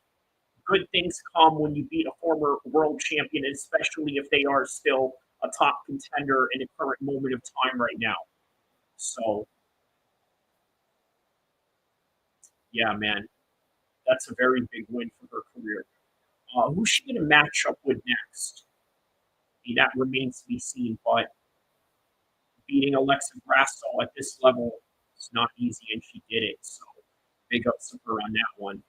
good things come when you beat a former world champion, especially if they are still a top contender in a current moment of time right now. So, yeah, man, that's a very big win for her career. Who's she going to match up with next? I mean, that remains to be seen, but beating Alexa Grasso at this level is not easy, and she did it. So, big ups to her on that one.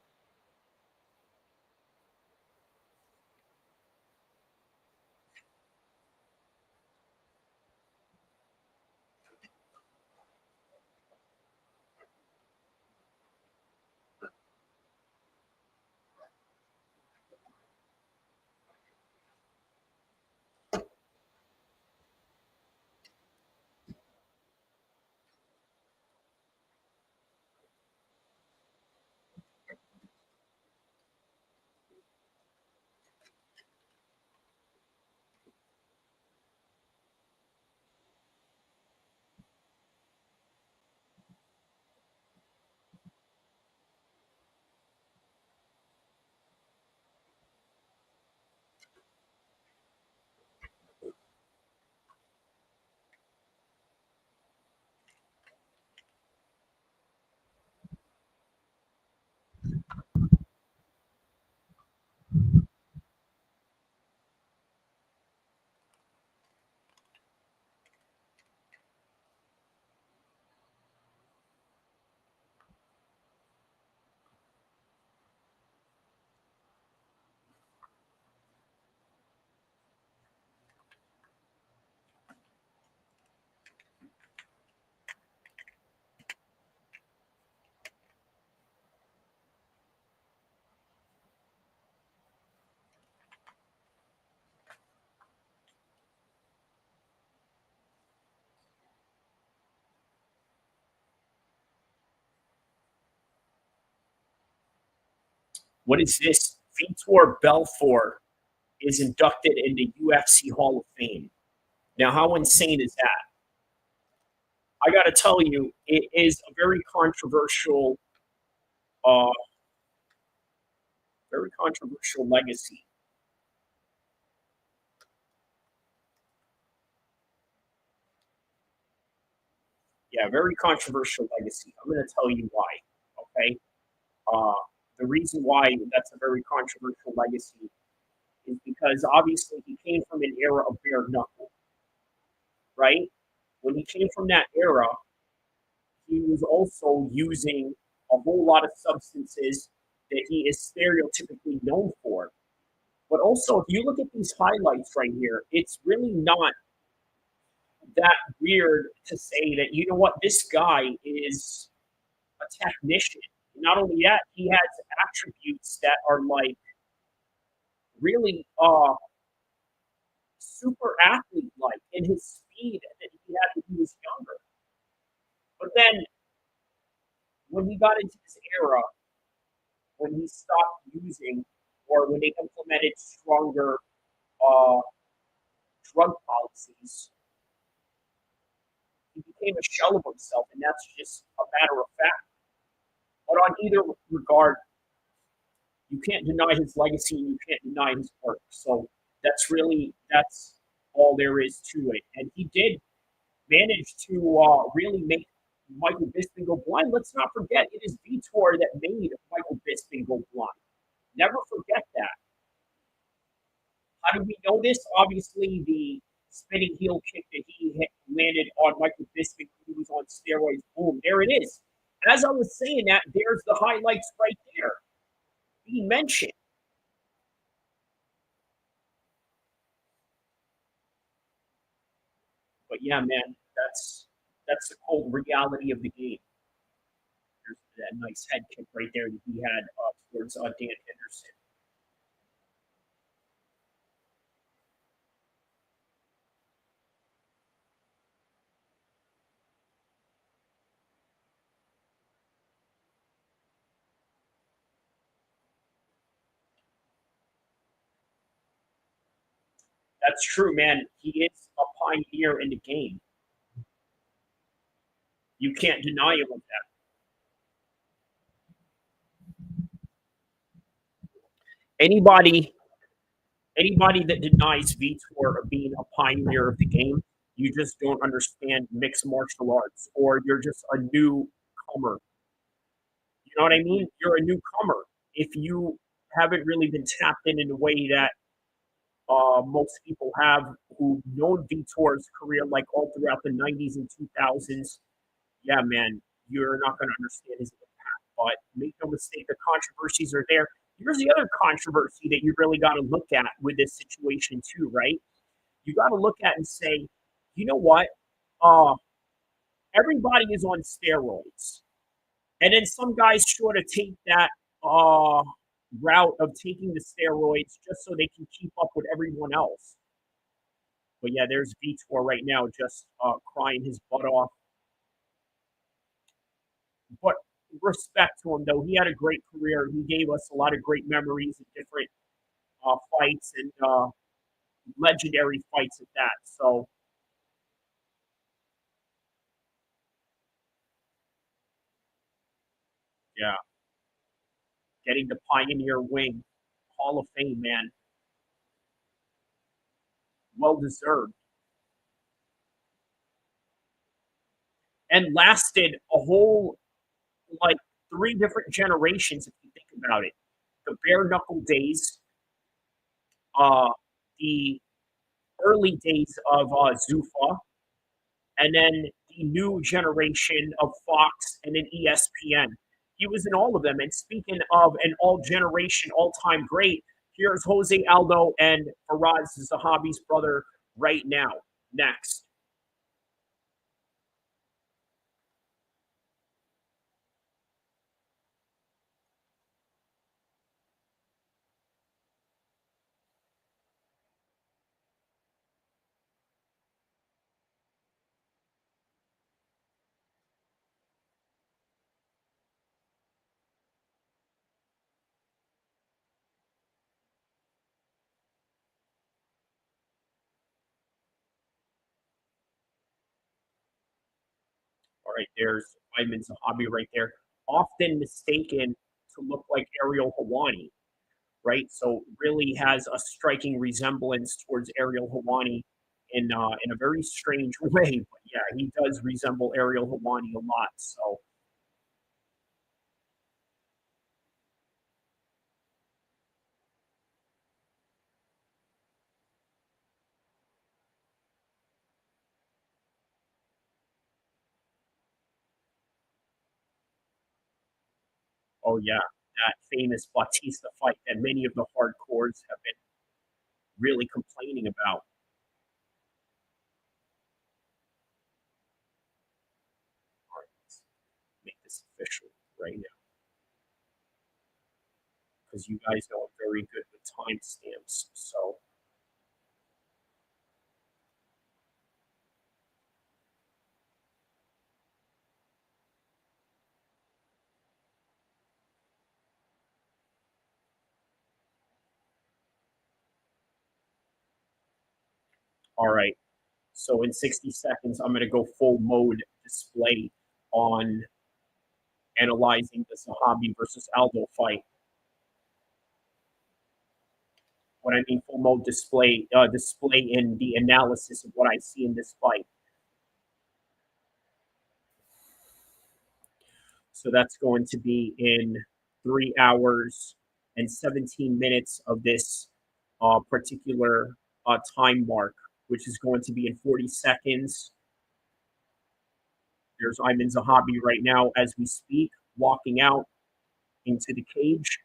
What is this? Vitor Belfort is inducted into UFC Hall of Fame. Now, how insane is that? I got to tell you, it is a uh, very controversial legacy. Yeah, very controversial legacy. I'm going to tell you why. Okay, uh, the reason why that's a very controversial legacy is because obviously he came from an era of bare knuckle, right? When he came from that era, he was also using a whole lot of substances that he is stereotypically known for. But also, if you look at these highlights right here, it's really not that weird to say that, you know what, this guy is a technician. Not only that, he has attributes that are like really super athlete like in his speed that he had when he was younger. But then when he got into this era, when he stopped using or when they implemented stronger uh, drug policies, he became a shell of himself, and that's just a matter of fact. But on either regard, you can't deny his legacy and you can't deny his work. So that's all there is to it. And he did manage to really make Michael Bisping go blind. Let's not forget, it is Vitor that made Michael Bisping go blind. Never forget that. How do we know this? Obviously, the spinning heel kick that he landed on Michael Bisping when he was on steroids. Boom, there it is. As I was saying that, there's the highlights right there being mentioned. But yeah, man, that's the cold reality of the game. There's that nice head kick right there that he had towards Dan Henderson. That's true, man. He is a pioneer in the game. You can't deny him of that. Anybody that denies Vitor of being a pioneer of the game, you just don't understand mixed martial arts, or you're just a newcomer. You know what I mean? You're a newcomer if you haven't really been tapped in a way that most people have who've known Vitor's career like all throughout the 90s and 2000s. Yeah, man, you're not going to understand his impact. But make no mistake, the controversies are there. Here's the other controversy that you really got to look at with this situation too, right? You got to look at and say, you know what? Uh, Everybody is on steroids, and then some guys sort of take that uh, route of taking the steroids just so they can keep up with everyone else. But yeah, there's Vitor right now just crying his butt off. But respect to him, though. He had a great career. He gave us a lot of great memories of different fights and legendary fights at that. So, yeah, getting the Pioneer Wing, Hall of Fame, man. Well deserved. And lasted a whole, like, three different generations, if you think about it. The bare knuckle days, uh, the early days of Zuffa, and then the new generation of Fox and then ESPN. He was in all of them. And speaking of an all generation, all time great, here's Jose Aldo and Faraz Zahabi's brother right now. Next. All right, there's Aieman Zahabi right there. Often mistaken to look like Ariel Helwani, right? So really has a striking resemblance towards Ariel Helwani in a very strange way. But yeah, he does resemble Ariel Helwani a lot. So oh yeah, that famous Bautista fight that many of the hardcores have been really complaining about. All right, let's make this official right now because you guys know I'm very good with timestamps. So all right, so in 60 seconds, I'm going to go full mode display on analyzing the Zahabi versus Aldo fight. What I mean full mode display in the analysis of what I see in this fight. So that's going to be in 3 hours and 17 minutes of this particular time mark, which is going to be in 40 seconds. There's Aieman Zahabi right now as we speak, walking out into the cage.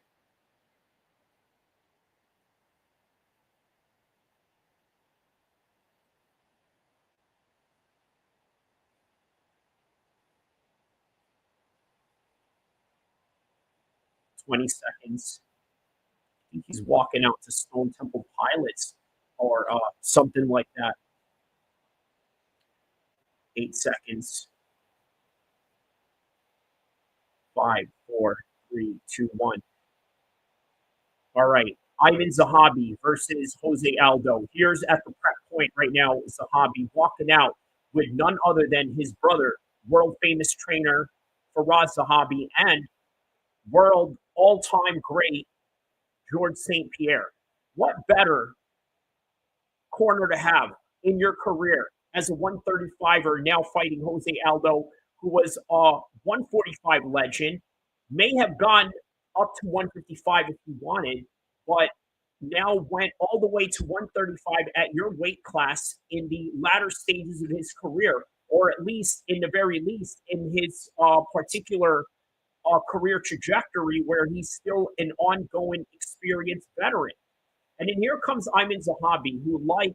20 seconds. I think he's walking out to Stone Temple Pilots or something like that. 8 seconds. 5, 4, 3, 2, 1. All right. Aieman Zahabi versus Jose Aldo. Here's at the prep point right now, Zahabi walking out with none other than his brother, world famous trainer Faraz Zahabi, and world all-time great George St. Pierre. What better corner to have in your career as a 135er now fighting Jose Aldo, who was a 145 legend, may have gone up to 155 if he wanted, but now went all the way to 135 at your weight class in the latter stages of his career, or at least, in the very least, in his particular career trajectory where he's still an ongoing experienced veteran. And then here comes Aieman Zahabi, who, like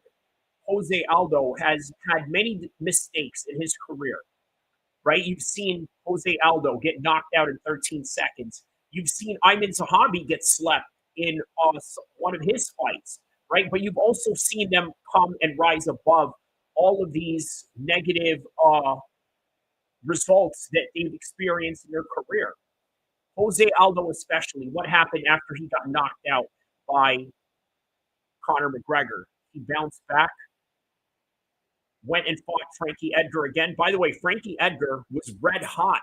Jose Aldo, has had many mistakes in his career, right? You've seen Jose Aldo get knocked out in 13 seconds. You've seen Aieman Zahabi get slept in one of his fights, right? But you've also seen them come and rise above all of these negative results that they've experienced in their career. Jose Aldo, especially, what happened after he got knocked out by Conor McGregor? He bounced back, went and fought Frankie Edgar again. By the way, Frankie Edgar was red hot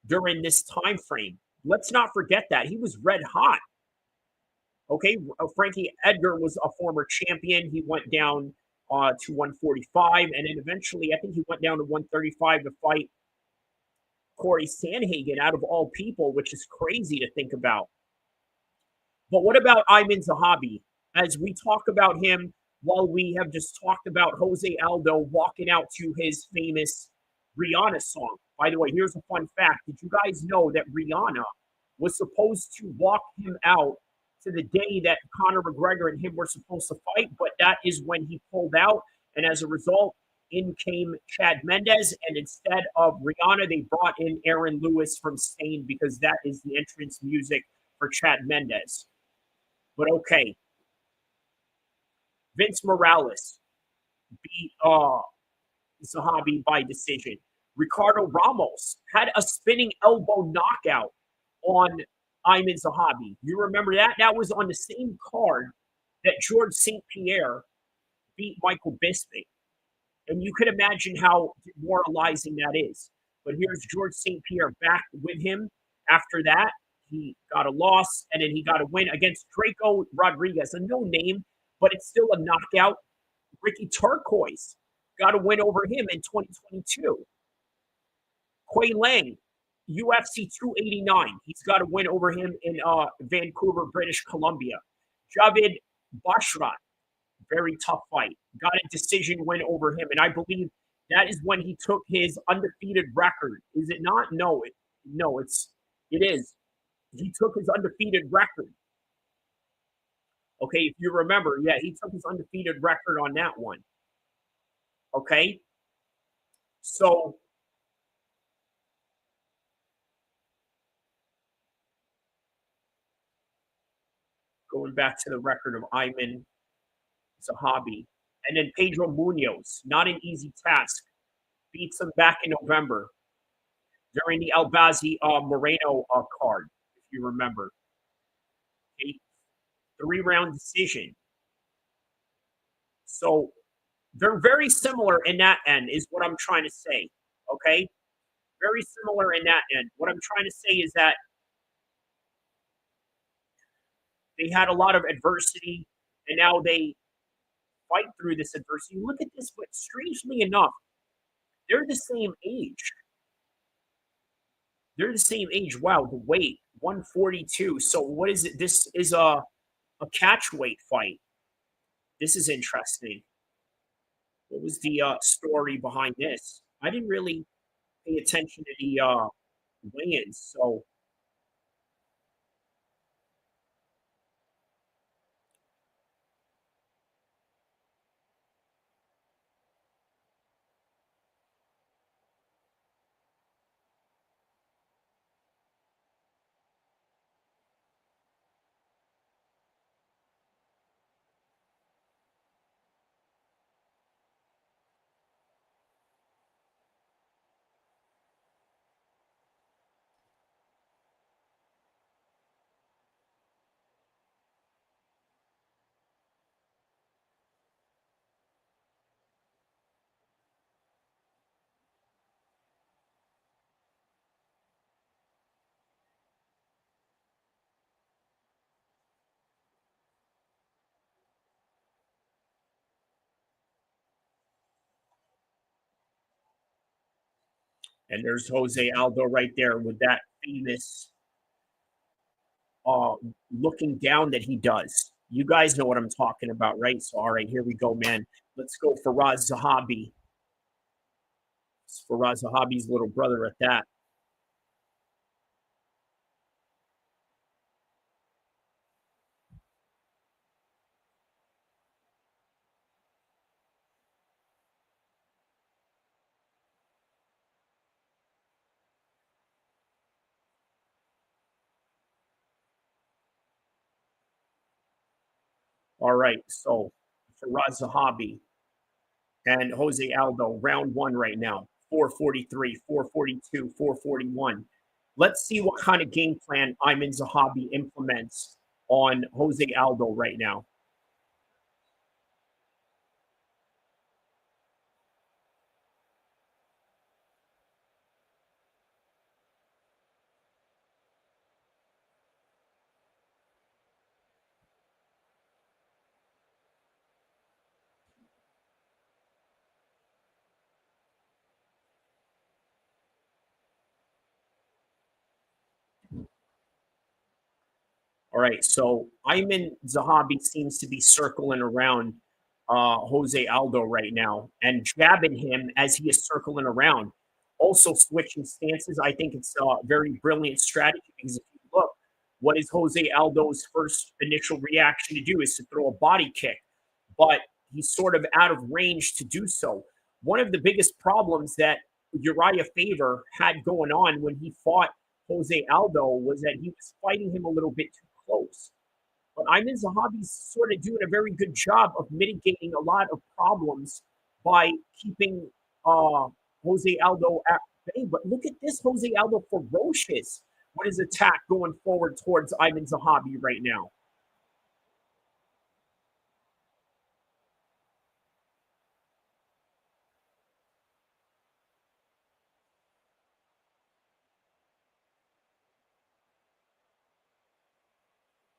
during this time frame. Let's not forget that. He was red hot. Okay, Frankie Edgar was a former champion. He went down to 145, and then eventually, I think he went down to 135 to fight Corey Sandhagen, out of all people, which is crazy to think about. But what about Aieman Zahabi? As we talk about him, while we have just talked about Jose Aldo walking out to his famous Rihanna song. By the way, here's a fun fact. Did you guys know that Rihanna was supposed to walk him out to the day that Conor McGregor and him were supposed to fight, but that is when he pulled out, and as a result, in came Chad Mendes, and instead of Rihanna, they brought in Aaron Lewis from Spain because that is the entrance music for Chad Mendes. But okay, Vince Morales beat Zahabi by decision. Ricardo Ramos had a spinning elbow knockout on Aieman Zahabi. You remember that? That was on the same card that George St. Pierre beat Michael Bisping. And you could imagine how demoralizing that is. But here's George St. Pierre back with him. After that, he got a loss, and then he got a win against Draco Rodriguez, a no name, but it's still a knockout. Ricky Turquoise got a win over him in 2022. Quay Lang, UFC 289. He's got a win over him in Vancouver, British Columbia. Javed Bashrat, very tough fight. Got a decision win over him, and I believe that is when he took his undefeated record. Is it not? No, it is. He took his undefeated record. Okay, if you remember, yeah, he took his undefeated record on that one. Okay, so going back to the record of Aieman Zahabi. And then Pedro Munoz, not an easy task. Beats him back in November during the Albazi Moreno card, if you remember. A 3-round decision. So they're very similar in that end, is what I'm trying to say. Okay? Very similar in that end. What I'm trying to say is that they had a lot of adversity, and now they fight through this adversity. Look at this, but strangely enough, they're the same age. They're the same age. Wow, the weight, 142. So what is it? This is a catch weight fight. This is interesting. What was the story behind this? I didn't really pay attention to the weigh-ins, so And there's Jose Aldo right there with that famous looking down that he does. You guys know what I'm talking about, right? So, all right, here we go, man. Let's go for Vs. Zahabi. It's Vs. Zahabi's little brother at that. All right, so Vs. Zahabi and Jose Aldo, round one right now, 443, 442, 441. Let's see what kind of game plan Aieman Zahabi implements on Jose Aldo right now. All right, so Aieman Zahabi seems to be circling around Jose Aldo right now and jabbing him as he is circling around. Also switching stances. I think it's a very brilliant strategy because if you look, what is Jose Aldo's first initial reaction to do is to throw a body kick, but he's sort of out of range to do so. One of the biggest problems that Uriah Faber had going on when he fought Jose Aldo was that he was fighting him a little bit too close. But Aieman Zahabi's sort of doing a very good job of mitigating a lot of problems by keeping Jose Aldo at bay. But look at this, Jose Aldo ferocious with his attack going forward towards Aieman Zahabi right now.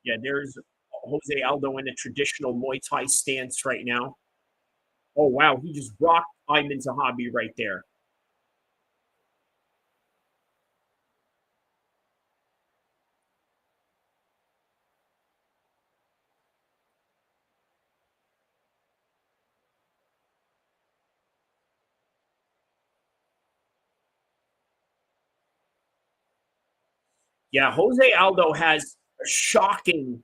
Yeah, there's Jose Aldo in a traditional Muay Thai stance right now. Oh, wow. He just rocked Aieman Zahabi right there. Yeah, Jose Aldo has a shocking,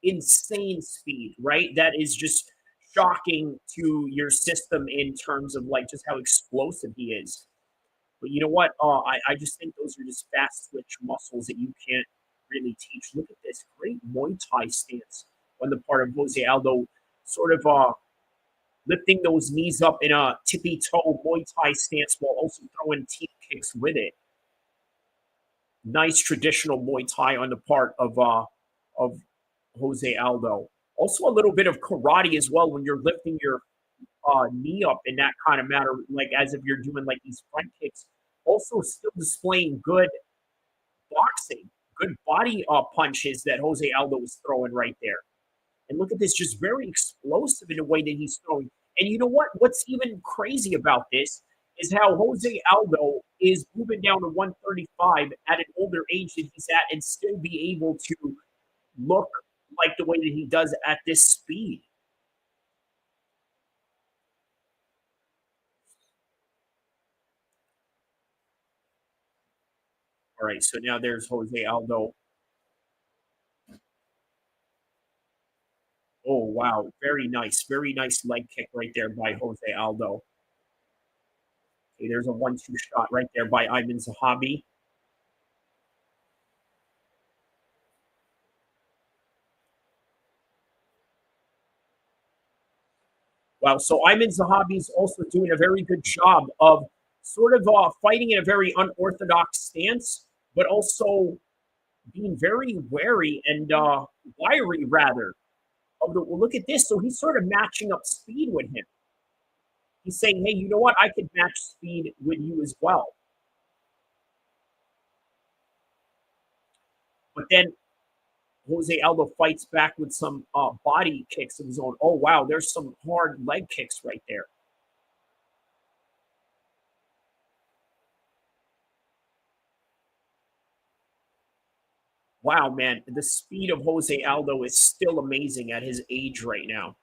insane speed, right? That is just shocking to your system in terms of like just how explosive he is. But you know what? I just think those are just fast twitch muscles that you can't really teach. Look at this great Muay Thai stance on the part of Jose Aldo, sort of lifting those knees up in a tippy toe Muay Thai stance while also throwing teep kicks with it. Nice traditional Muay Thai on the part of Jose Aldo. Also a little bit of karate as well when you're lifting your knee up in that kind of manner, like as if you're doing like these front kicks. Also still displaying good boxing, good body punches that Jose Aldo was throwing right there. And look at this, just very explosive in the way that he's throwing. And you know what? What's even crazy about this is how Jose Aldo is moving down to 135 at an older age that he's at and still be able to look like the way that he does at this speed. All right, so now there's Jose Aldo. Oh, wow. Very nice leg kick right there by Jose Aldo. Okay, there's a 1-2 shot right there by Aieman Zahabi. Wow, so Aieman Zahabi is also doing a very good job of sort of fighting in a very unorthodox stance, but also being very wary and wiry, rather. Of the, well, look at this. So he's sort of matching up speed with him. He's saying, hey, you know what? I could match speed with you as well. But then Jose Aldo fights back with some body kicks of his own. Oh, wow. There's some hard leg kicks right there. Wow, man, the speed of Jose Aldo is still amazing at his age right now.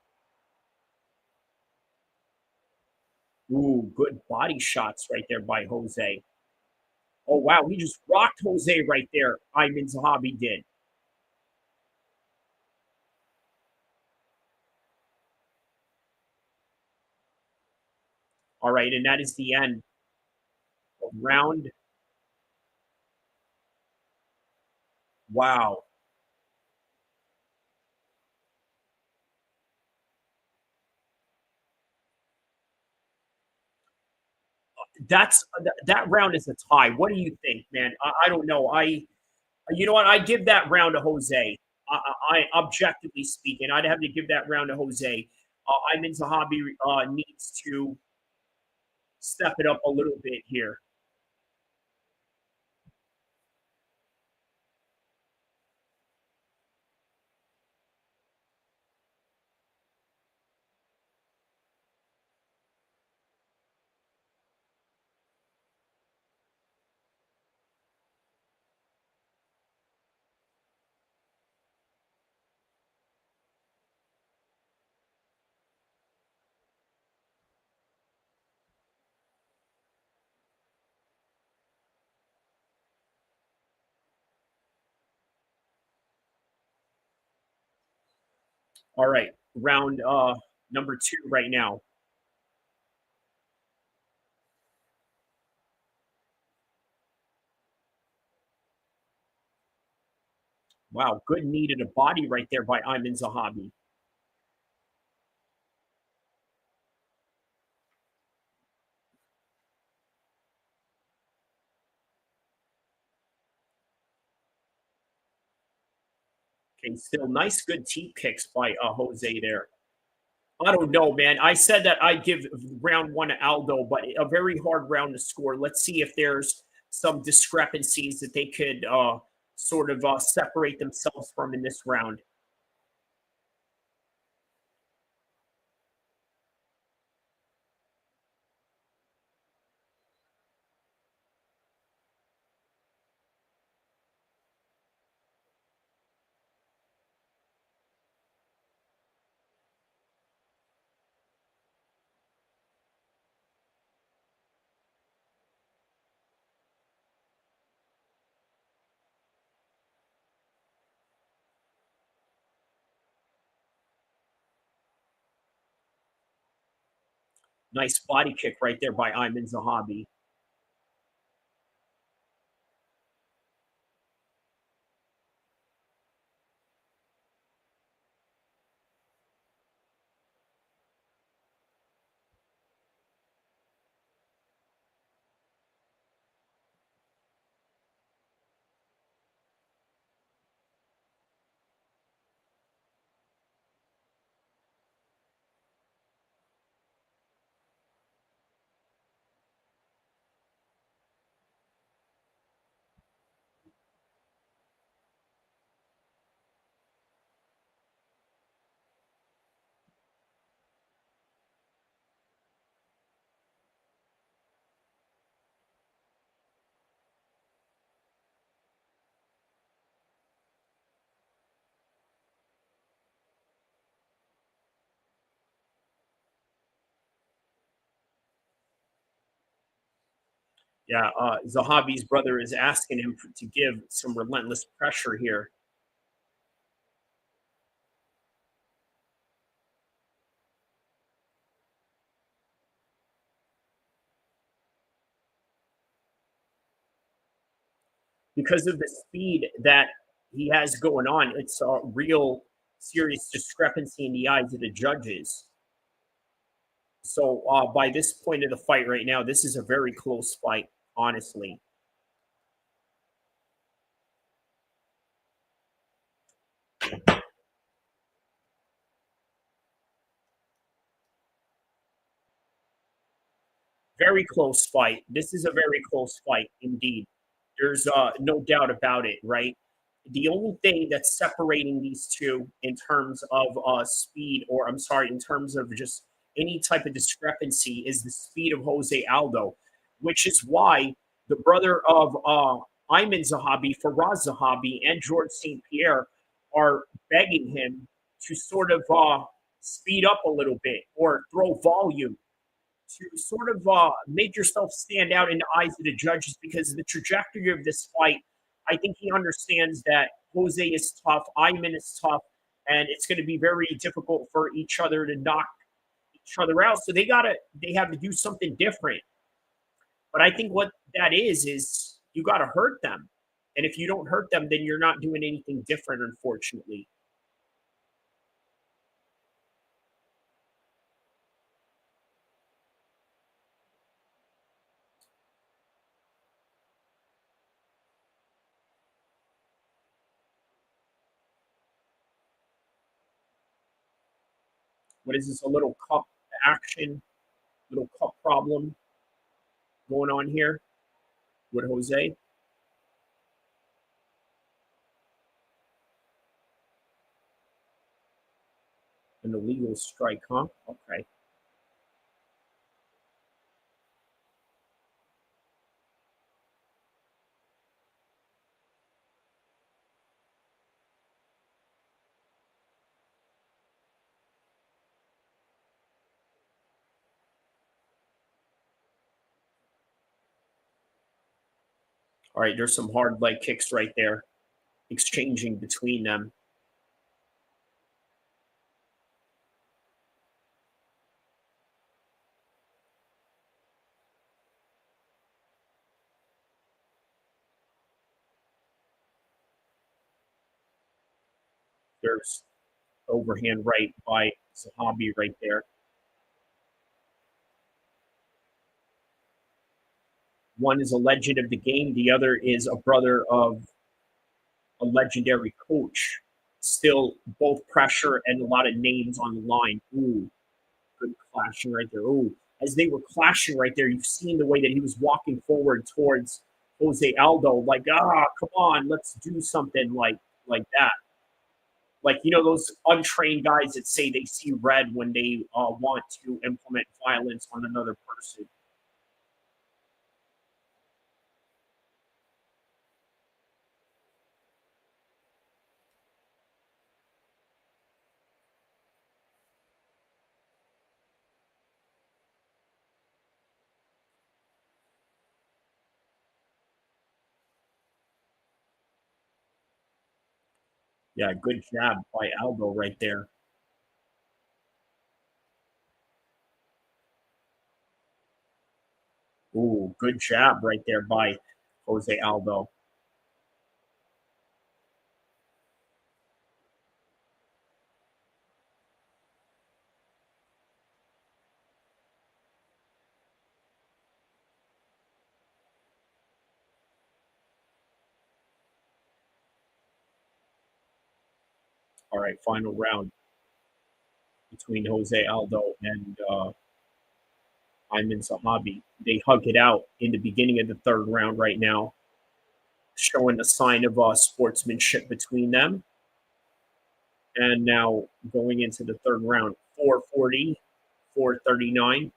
Ooh, good body shots right there by Jose. Oh, wow, he just rocked Jose right there. Aieman Zahabi did. All right, and that is the end of round. Wow. That round is a tie. What do you think, man? I don't know. You know what? I give that round to Jose. Objectively speaking, I'd have to give that round to Jose. Aieman Zahabi needs to step it up a little bit here. All right, round number 2 right now. Wow, good knee to the body right there by Aieman Zahabi. Okay, still nice, good teep kicks by Jose there. I don't know, man. I said that I'd give round 1 to Aldo, but a very hard round to score. Let's see if there's some discrepancies that they could sort of separate themselves from in this round. Nice body kick right there by Aieman Zahabi. Yeah, Zahabi's brother is asking him to give some relentless pressure here. Because of the speed that he has going on, it's a real serious discrepancy in the eyes of the judges. So by this point of the fight right now, this is a very close fight, honestly. Very close fight. This is a very close fight indeed. There's no doubt about it, right? The only thing that's separating these two in terms of speed, or I'm sorry, in terms of just any type of discrepancy, is the speed of Jose Aldo, which is why the brother of Aieman Zahabi, Vs. Zahabi, and George St. Pierre are begging him to sort of speed up a little bit or throw volume to sort of make yourself stand out in the eyes of the judges, because the trajectory of this fight, I think he understands that Jose is tough, Aieman is tough, and it's going to be very difficult for each other to knock each other out. So they have to do something different. But I think what that is you got to hurt them. And if you don't hurt them, then you're not doing anything different, unfortunately. What is this? A little cup action, little cup problem going on here with Jose. An illegal strike, huh? Okay. All right, there's some hard leg kicks right there, exchanging between them. There's overhand right by Zahabi right there. One is a legend of the game. The other is a brother of a legendary coach. Still both pressure and a lot of names on the line. Ooh, good clashing right there. Ooh, as they were clashing right there, you've seen the way that he was walking forward towards Jose Aldo, like, come on, let's do something like that. Like, those untrained guys that say they see red when they want to implement violence on another person. Yeah, good jab by Aldo right there. Ooh, good jab right there by Jose Aldo. All right, final round between Jose Aldo and Aieman Zahabi. They hug it out in the beginning of the third round right now, showing a sign of sportsmanship between them. And now going into the third round, 440, 439.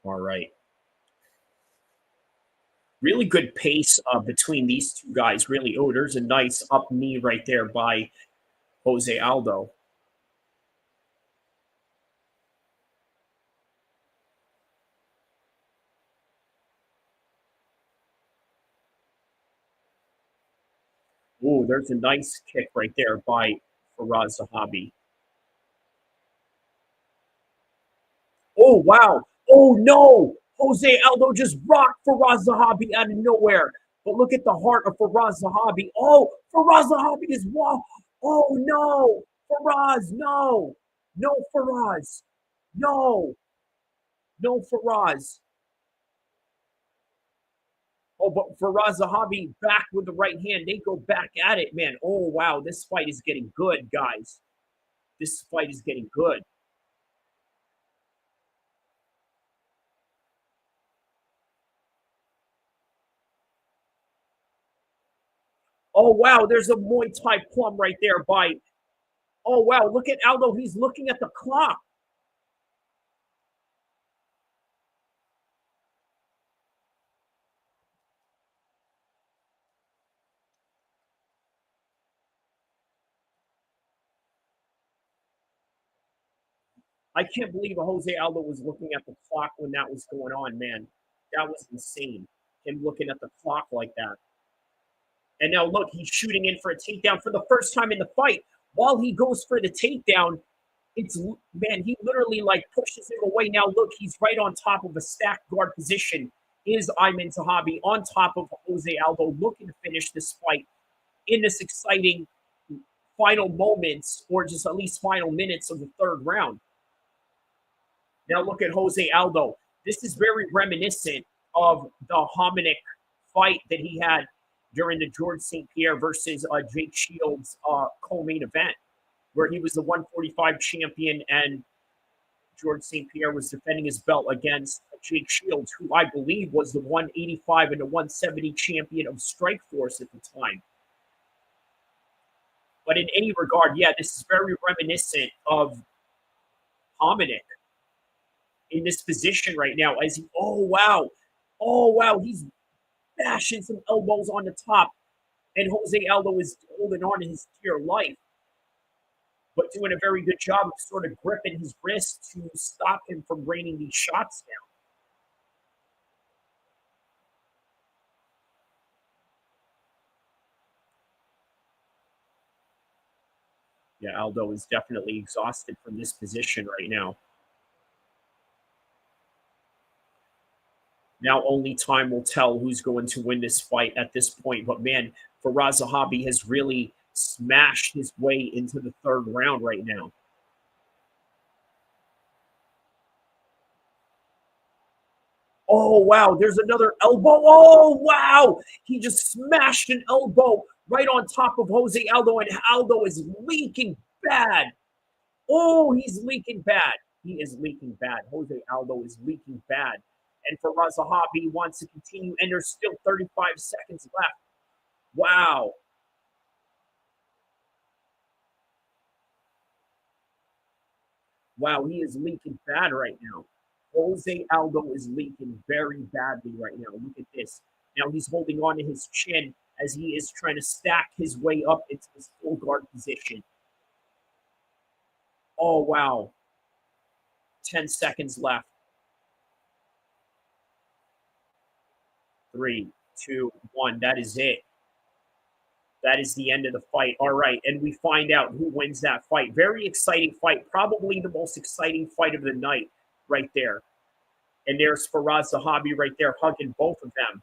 All right. Really good pace between these two guys. Really, there's a nice up knee right there by Jose Aldo. Ooh, there's a nice kick right there by Vs. Zahabi. Oh, wow. Oh, no. Jose Aldo just rocked Vs. Zahabi out of nowhere. But look at the heart of Vs. Zahabi. Oh, Vs. Zahabi is wow. Oh, no. Faraz, no. No, Faraz. No. No, Faraz. Oh, but Vs. Zahabi back with the right hand. They go back at it, man. Oh, wow. This fight is getting good, guys. This fight is getting good. Oh, wow. There's a Muay Thai plum right there by. Oh, wow. Look at Aldo. He's looking at the clock. I can't believe Jose Aldo was looking at the clock when that was going on, man. That was insane. Him looking at the clock like that. And now look, he's shooting in for a takedown for the first time in the fight. While he goes for the takedown, it's man, he literally like pushes him away. Now look, he's right on top of a stacked guard position. Is Aieman Zahabi on top of Jose Aldo, looking to finish this fight in this exciting final moments, or just at least final minutes of the third round. Now look at Jose Aldo. This is very reminiscent of the Hominick fight that he had during the George St. Pierre versus Jake Shields co-main event, where he was the 145 champion and George St. Pierre was defending his belt against Jake Shields, who I believe was the 185 and the 170 champion of Strikeforce at the time. But in any regard, yeah, this is very reminiscent of Hominick in this position right now. As he, oh wow, he's bashing some elbows on the top, and Jose Aldo is holding on to his dear life, but doing a very good job of sort of gripping his wrist to stop him from raining these shots down. Yeah, Aldo is definitely exhausted from this position right now. Now only time will tell who's going to win this fight at this point. But man, Vs. Zahabi has really smashed his way into the third round right now. Oh, wow. There's another elbow. Oh, wow. He just smashed an elbow right on top of Jose Aldo, and Aldo is leaking bad. Oh, he's leaking bad. He is leaking bad. Jose Aldo is leaking bad. And Vs. Zahabi wants to continue, and there's still 35 seconds left. Wow. Wow, he is leaking bad right now. Jose Aldo is leaking very badly right now. Look at this. Now he's holding on to his chin as he is trying to stack his way up into his full guard position. Oh, wow. 10 seconds left. 3, 2, 1. That is it. That is the end of the fight. All right. And we find out who wins that fight. Very exciting fight. Probably the most exciting fight of the night right there. And there's Vs. Zahabi right there hugging both of them.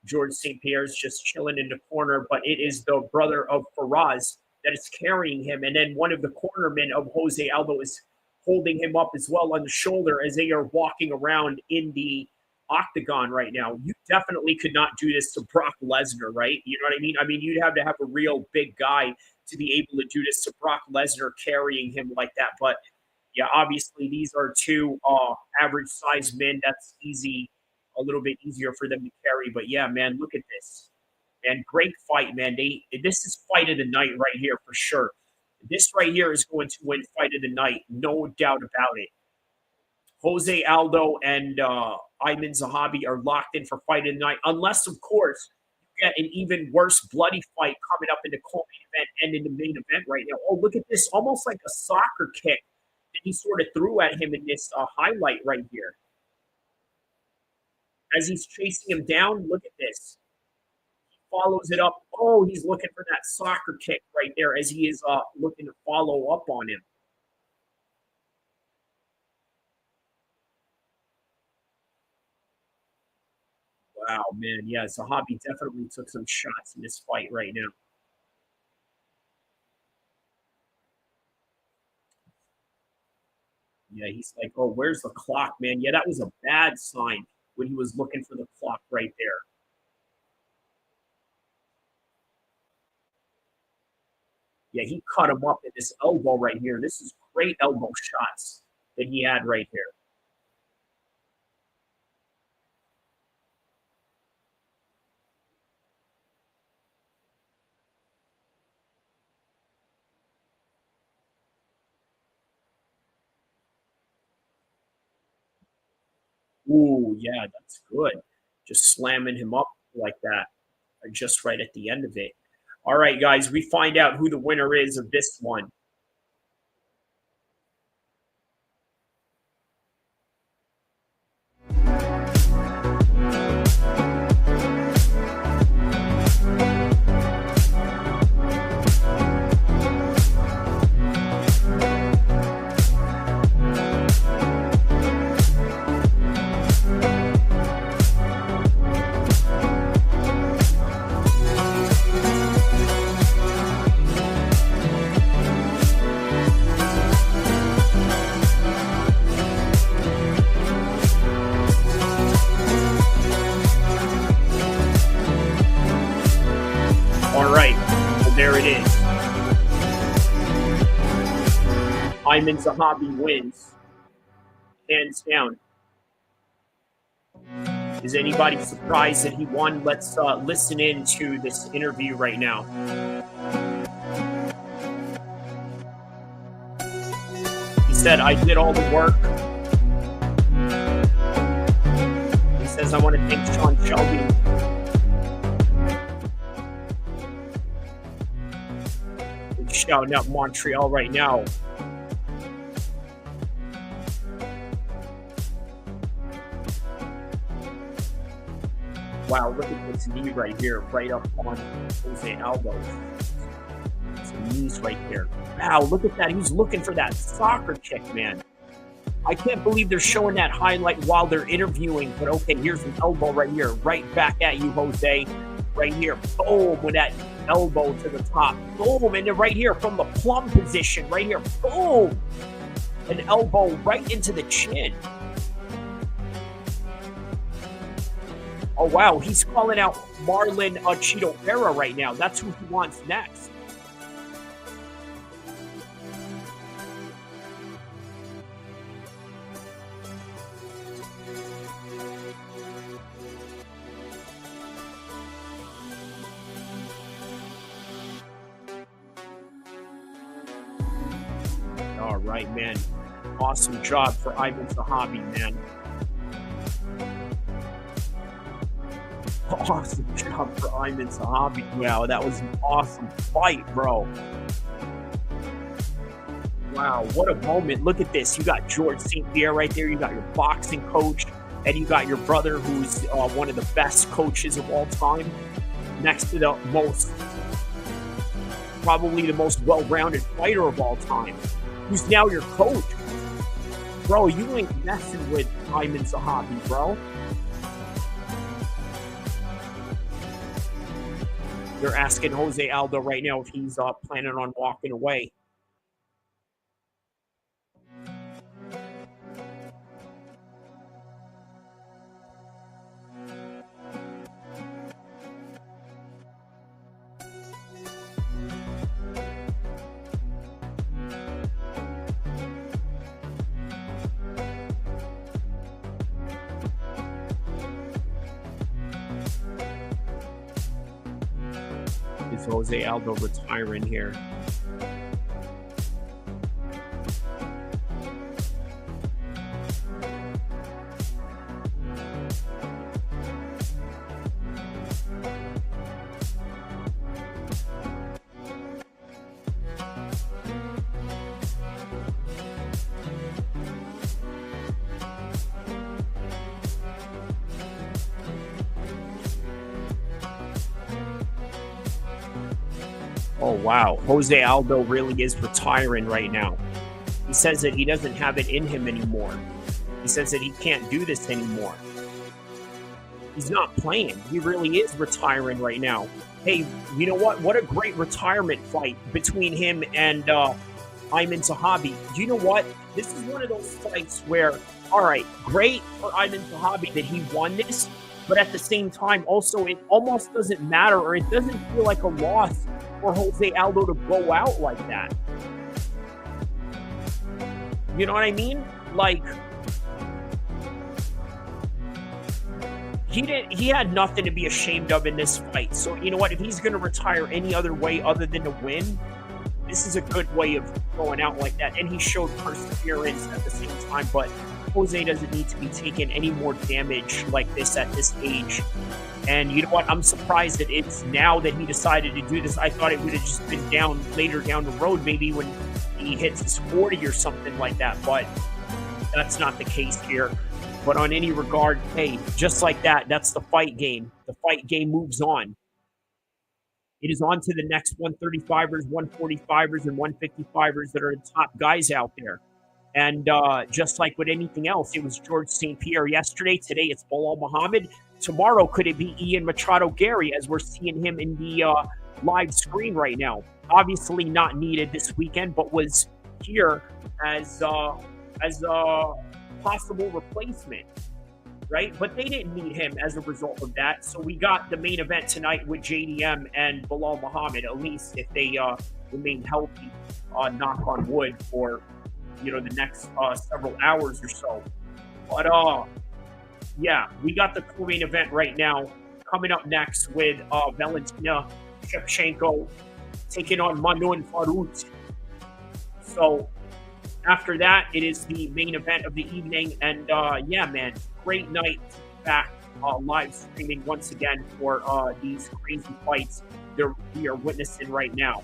George St. Pierre's just chilling in the corner, but it is the brother of Faraz that is carrying him. And then one of the cornermen of Jose Aldo is holding him up as well on the shoulder as they are walking around in the octagon right now. You definitely could not do this to Brock Lesnar, right? You know what I mean? I mean, you'd have to have a real big guy to be able to do this to Brock Lesnar, carrying him like that. But yeah, obviously these are two average size men. That's easy, a little bit easier for them to carry. But yeah, man, look at this. And great fight, man. This is fight of the night right here for sure. This right here is going to win fight of the night, no doubt about it. Jose Aldo and Aieman Zahabi are locked in for fight of the night, unless, of course, you get an even worse bloody fight coming up in the co-main event and in the main event right now. Oh, look at this, almost like a soccer kick that he sort of threw at him in this highlight right here. As he's chasing him down, look at this. He follows it up. Oh, he's looking for that soccer kick right there as he is looking to follow up on him. Wow, man. Yeah, Zahabi definitely took some shots in this fight right now. Yeah, he's like, oh, where's the clock, man? Yeah, that was a bad sign. when he was looking for the clock right there. Yeah, he cut him up in this elbow right here. This is great elbow shots that he had right here. Ooh, yeah, that's good. Just slamming him up like that, just right at the end of it. All right, guys, we find out who the winner is of this one. Aieman Zahabi wins, hands down. Is anybody surprised that he won? Let's listen in to this interview right now. He said, I did all the work. He says, I want to thank Sean Shelby. He's shouting out Montreal right now. Wow, look at this knee right here, right up on Jose Aldo. Some knees right there. Wow, look at that. He's looking for that soccer kick, man. I can't believe they're showing that highlight while they're interviewing. But okay, here's an elbow right here. Right back at you, Jose. Right here. Boom, with that elbow to the top. Boom, and then right here from the plum position. Right here. Boom. An elbow right into the chin. Oh, wow, he's calling out Marlon Chito Vera right now. That's who he wants next. All right, man. Awesome job for Aieman Zahabi, man. Awesome job for Aieman Zahabi. Wow, that was an awesome fight, bro. Wow, what a moment. Look at this. You got George St. Pierre right there. You got your boxing coach, and you got your brother, who's one of the best coaches of all time, next to the probably the most well-rounded fighter of all time, who's now your coach. Bro, you ain't messing with Aieman Zahabi, bro. They're asking Jose Aldo right now if he's planning on walking away. Is Jose Aldo retiring here? Oh, wow. Jose Aldo really is retiring right now. He says that he doesn't have it in him anymore. He says that he can't do this anymore. He's not playing. He really is retiring right now. Hey, you know what? What a great retirement fight between him and Aieman Zahabi. Do you know what? This is one of those fights where, all right, great for Aieman Zahabi that he won this, but at the same time, also, it almost doesn't matter, or it doesn't feel like a loss for Jose Aldo to go out like that. You know what I mean? Like, he had nothing to be ashamed of in this fight. So, you know what? If he's going to retire any other way other than to win, this is a good way of going out like that. And he showed perseverance at the same time. But Jose doesn't need to be taking any more damage like this at this age. And you know what? I'm surprised that it's now that he decided to do this. I thought it would have just been down later down the road, maybe when he hits his 40 or something like that. But that's not the case here. But on any regard, hey, just like that, that's the fight game. The fight game moves on. It is on to the next 135ers, 145ers, and 155ers that are the top guys out there. And just like with anything else, it was George St. Pierre yesterday. Today it's Belal Muhammad. Tomorrow, could it be Ian Machado Gary, as we're seeing him in the live screen right now? Obviously not needed this weekend, but was here as a possible replacement, right? But they didn't need him as a result of that. So we got the main event tonight with JDM and Belal Muhammad, at least if they remain healthy, knock on wood, for the next several hours or so. But yeah, we got the co-main event right now coming up next with Valentina Shevchenko taking on Manon Walks. So after that, it is the main event of the evening. And yeah, man, great night back live streaming once again for these crazy fights that we are witnessing right now.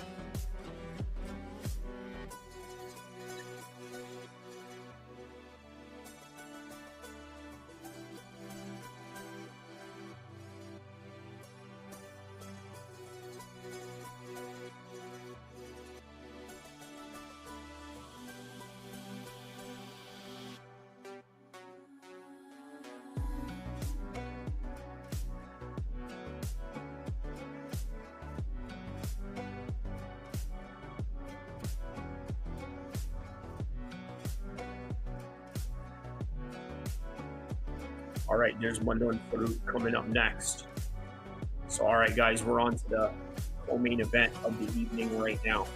All right, there's Manon Walks coming up next. So, all right, guys, we're on to the co-main event of the evening right now.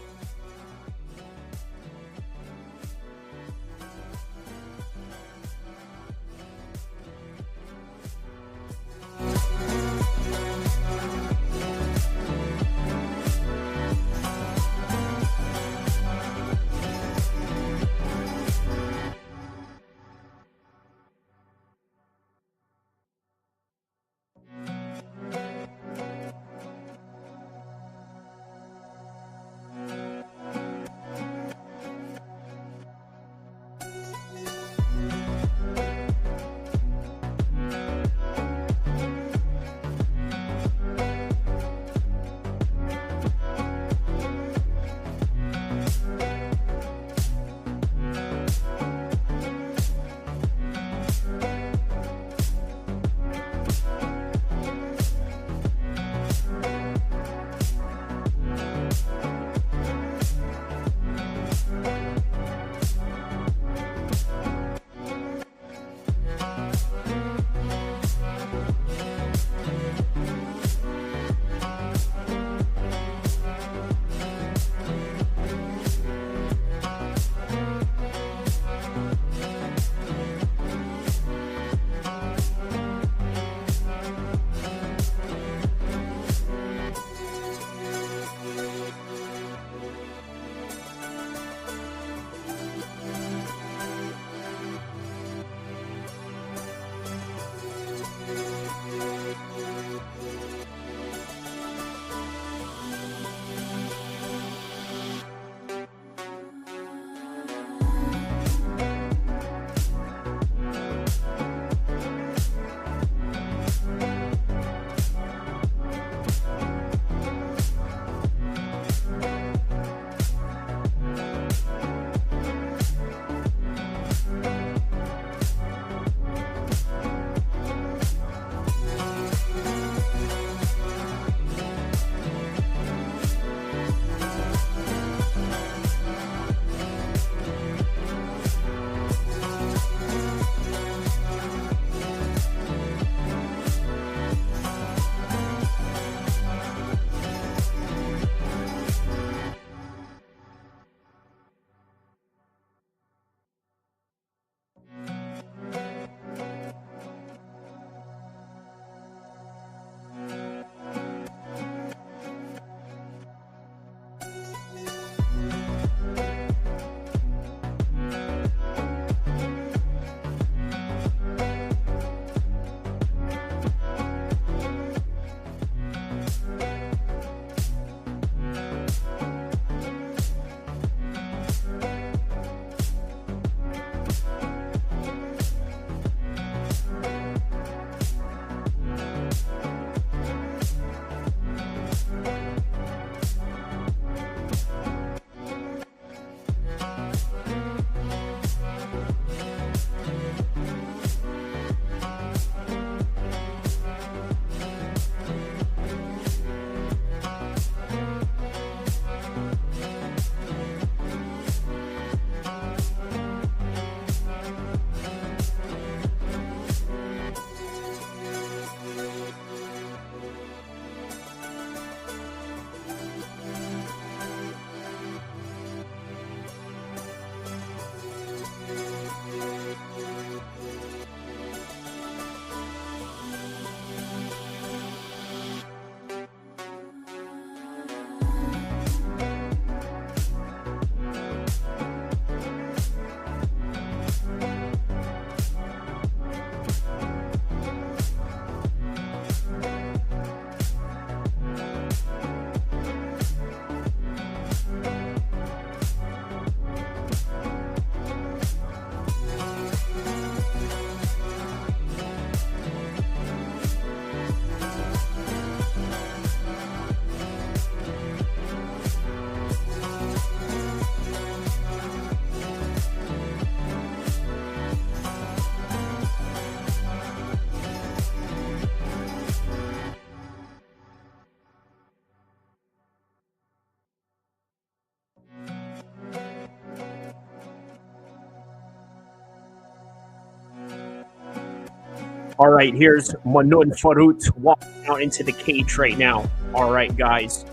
All right, here's Manon Walks walking out into the cage right now. All right, guys,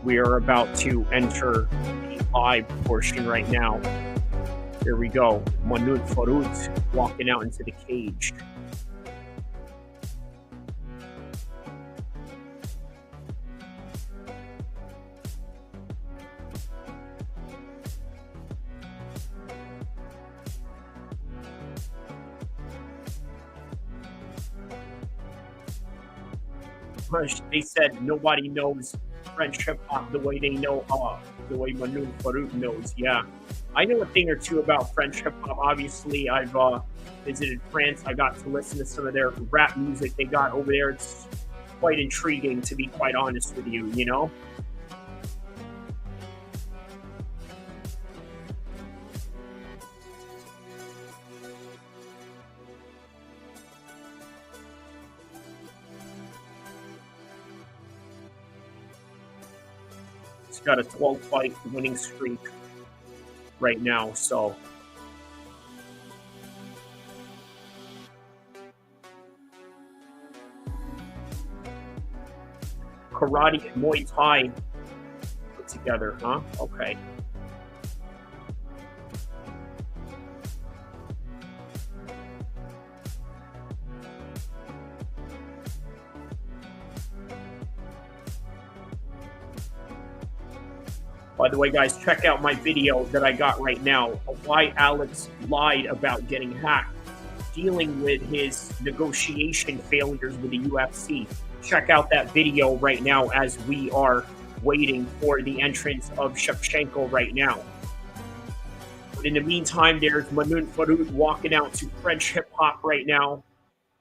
we are about to enter the live portion right now. Here we go. Manon Walks walking out into the cage. They said nobody knows French hip hop the way they know the way Manon Walks knows. Yeah, I know a thing or two about French hip hop. Obviously, I've visited France. I got to listen to some of their rap music they got over there. It's quite intriguing, to be quite honest with you. You know. Got a 12-fight winning streak right now, so karate and Muay Thai put together, huh? Okay. By the way, guys, check out my video that I got right now of why Alex lied about getting hacked, dealing with his negotiation failures with the UFC. Check out that video right now as we are waiting for the entrance of Shevchenko right now. But in the meantime, there's Manon Walks walking out to French hip-hop right now.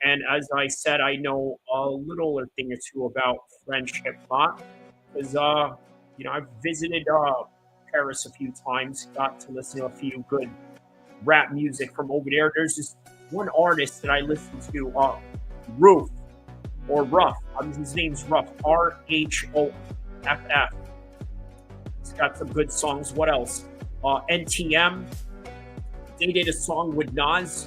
And as I said, I know a little or thing or two about French hip-hop because, you know, I've visited Paris a few times, got to listen to a few good rap music from over there. There's this one artist that I listen to, Ruff. His name's Ruff, Rhoff. He's got some good songs. What else? NTM. They did a song with Nas,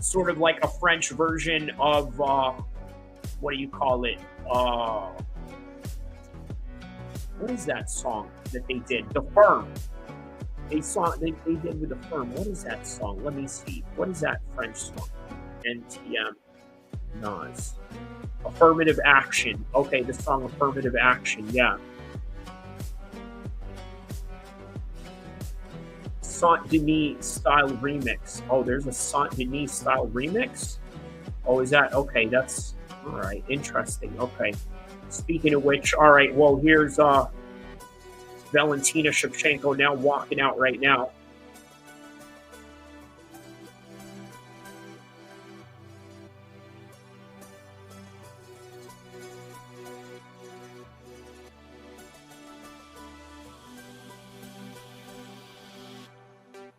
sort of like a French version of, what do you call it? What is that song that they did? The Firm. They did with The Firm. What is that song? Let me see. What is that French song? NTM. Nas. Affirmative Action. Okay, the song Affirmative Action. Yeah. Saint Denis style remix. Oh, there's a Saint Denis style remix? Oh, is that? Okay, that's all right. Interesting. Okay. Speaking of which, all right, well, here's Valentina Shevchenko now walking out right now.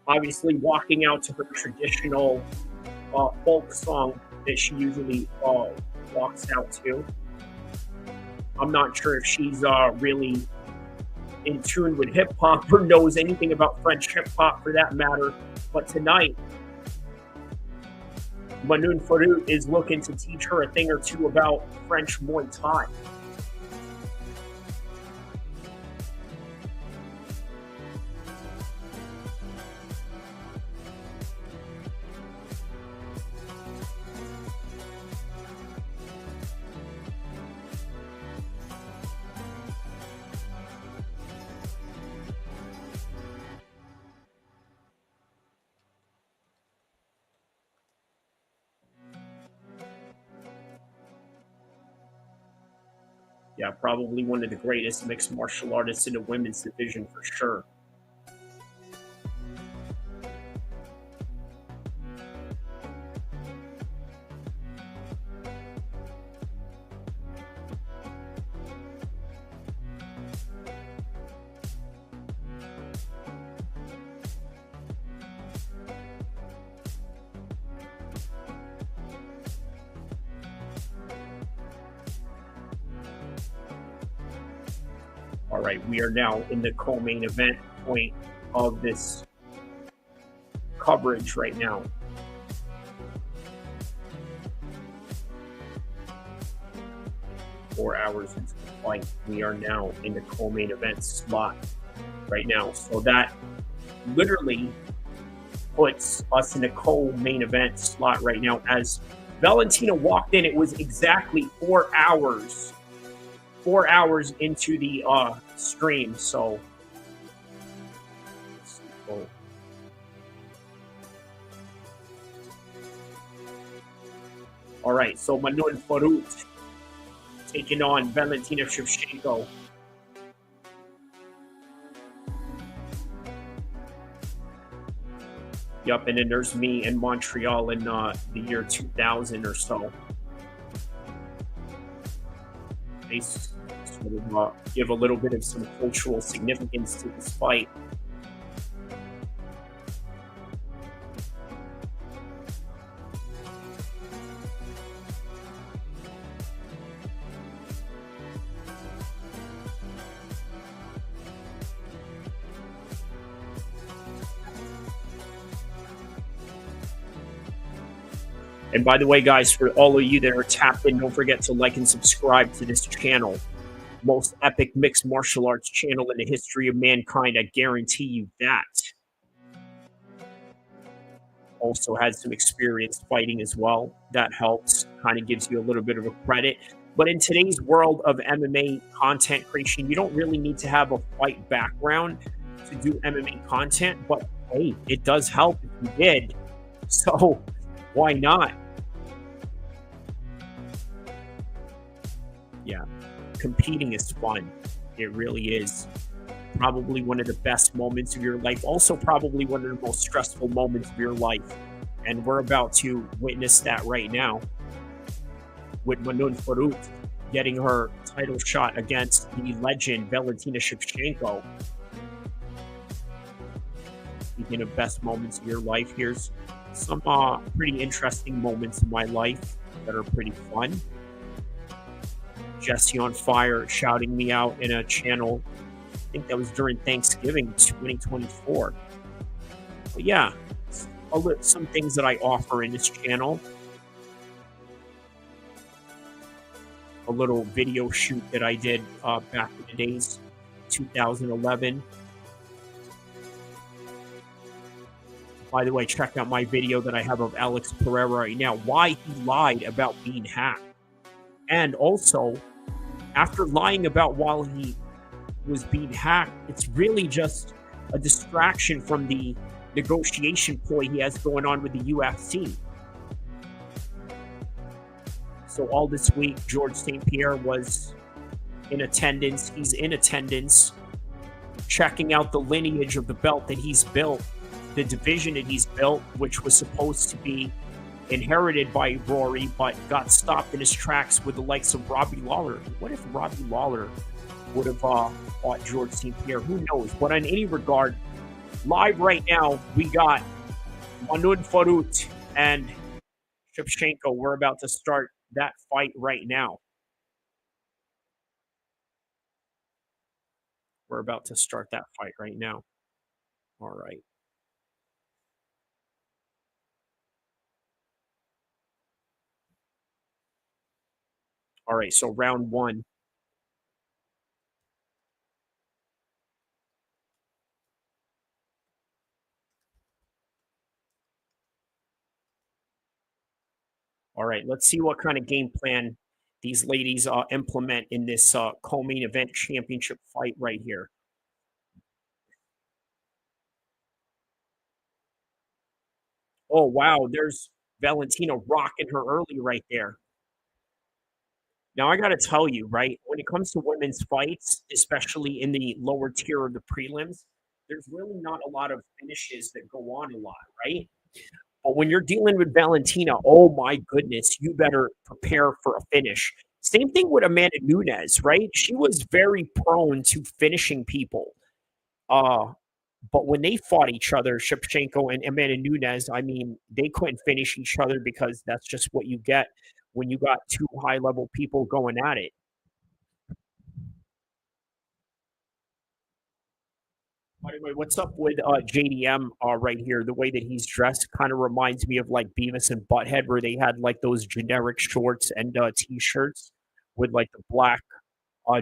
Obviously walking out to her traditional folk song that she usually walks out to. I'm not sure if she's really in tune with hip hop or knows anything about French hip hop for that matter. But tonight, Manon Walks is looking to teach her a thing or two about French Muay Thai. Yeah, probably one of the greatest mixed martial artists in the women's division for sure. All right, we are now in the co-main event point of this coverage right now. 4 hours into the fight. We are now in the co-main event slot right now. So that literally puts us in the co-main event slot right now. As Valentina walked in, it was exactly 4 hours. 4 hours into the stream. So all right, so Manon Walks taking on Valentina Shevchenko. Yup, and then there's me in Montreal in the year 2000 or so. They sort of give a little bit of some cultural significance to this fight. And by the way, guys, for all of you that are tapped in, don't forget to like and subscribe to this channel. Most epic mixed martial arts channel in the history of mankind. I guarantee you that. Also has some experience fighting as well. That helps. Kind of gives you a little bit of a credit. But in today's world of MMA content creation, you don't really need to have a fight background to do MMA content. But hey, it does help if you did. So why not? Yeah, competing is fun. It really is. Probably one of the best moments of your life. Also probably one of the most stressful moments of your life. And we're about to witness that right now with Manon Walks getting her title shot against the legend Valentina Shevchenko. Speaking of best moments of your life, here's some pretty interesting moments in my life that are pretty fun. Jesse on Fire shouting me out in a channel, I think that was during Thanksgiving 2024. But yeah, some things that I offer in this channel. A little video shoot that I did back in the days, 2011. By the way, check out my video that I have of Alex Pereira right now, why he lied about being hacked. And also, after lying about while he was being hacked, it's really just a distraction from the negotiation ploy he has going on with the UFC. So all this week, George St. Pierre was in attendance. He's in attendance, checking out the lineage of the belt that he's built, the division that he's built, which was supposed to be inherited by Rory, but got stopped in his tracks with the likes of Robbie Lawler. What if Robbie Lawler would have fought George St. Pierre? Who knows? But in any regard, live right now, we got Manon Walks and Shevchenko. We're about to start that fight right now. We're about to start that fight right now. All right. All right, so round one. All right, let's see what kind of game plan these ladies implement in this co-main event championship fight right here. Oh, wow, there's Valentina rocking her early right there. Now, I got to tell you, right, when it comes to women's fights, especially in the lower tier of the prelims, there's really not a lot of finishes that go on a lot, right? But when you're dealing with Valentina, oh my goodness, you better prepare for a finish. Same thing with Amanda Nunes, right? She was very prone to finishing people. But when they fought each other, Shevchenko and Amanda Nunes, I mean, they couldn't finish each other because that's just what you get when you got two high-level people going at it. By the way, what's up with JDM right here? The way that he's dressed kind of reminds me of like Beavis and Butthead, where they had like those generic shorts and t-shirts with like the black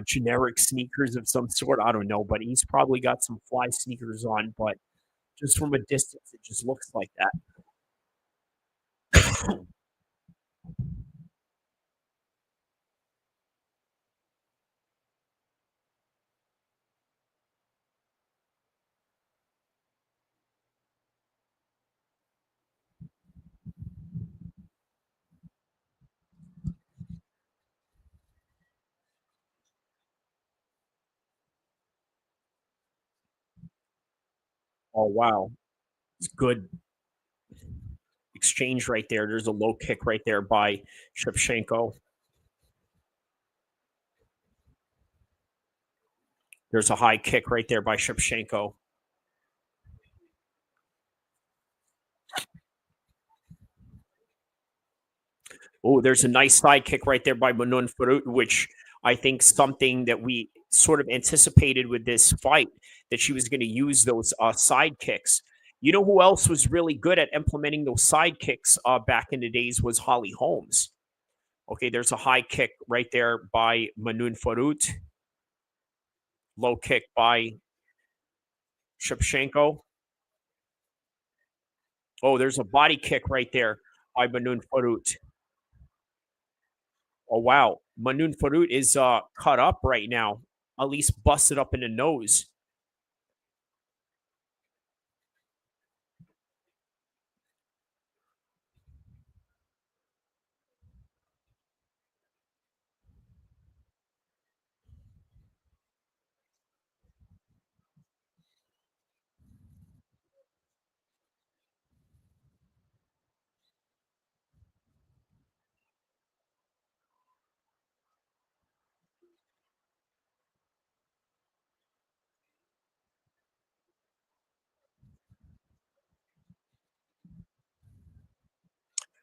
generic sneakers of some sort. I don't know, but he's probably got some fly sneakers on, but just from a distance, it just looks like that. Oh, wow. It's good exchange right there. There's a low kick right there by Shevchenko. There's a high kick right there by Shevchenko. Oh, there's a nice side kick right there by Manon Walks, which I think something that we sort of anticipated with this fight, that she was going to use those side kicks. You know who else was really good at implementing those side kicks back in the days was Holly Holmes. Okay, there's a high kick right there by Manon Walks. Low kick by Shevchenko. Oh, there's a body kick right there by Manon Walks. Oh, wow. Manon Walks is cut up right now, at least busted up in the nose.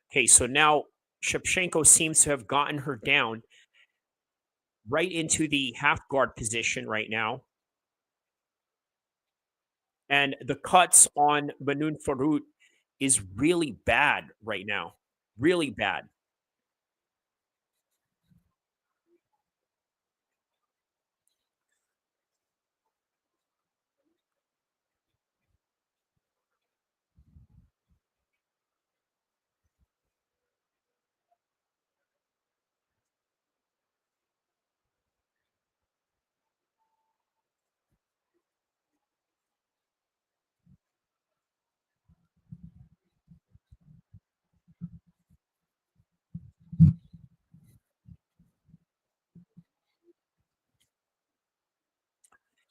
Okay, so now Shevchenko seems to have gotten her down right into the half guard position right now. And the cuts on Manon Walks is really bad right now. Really bad.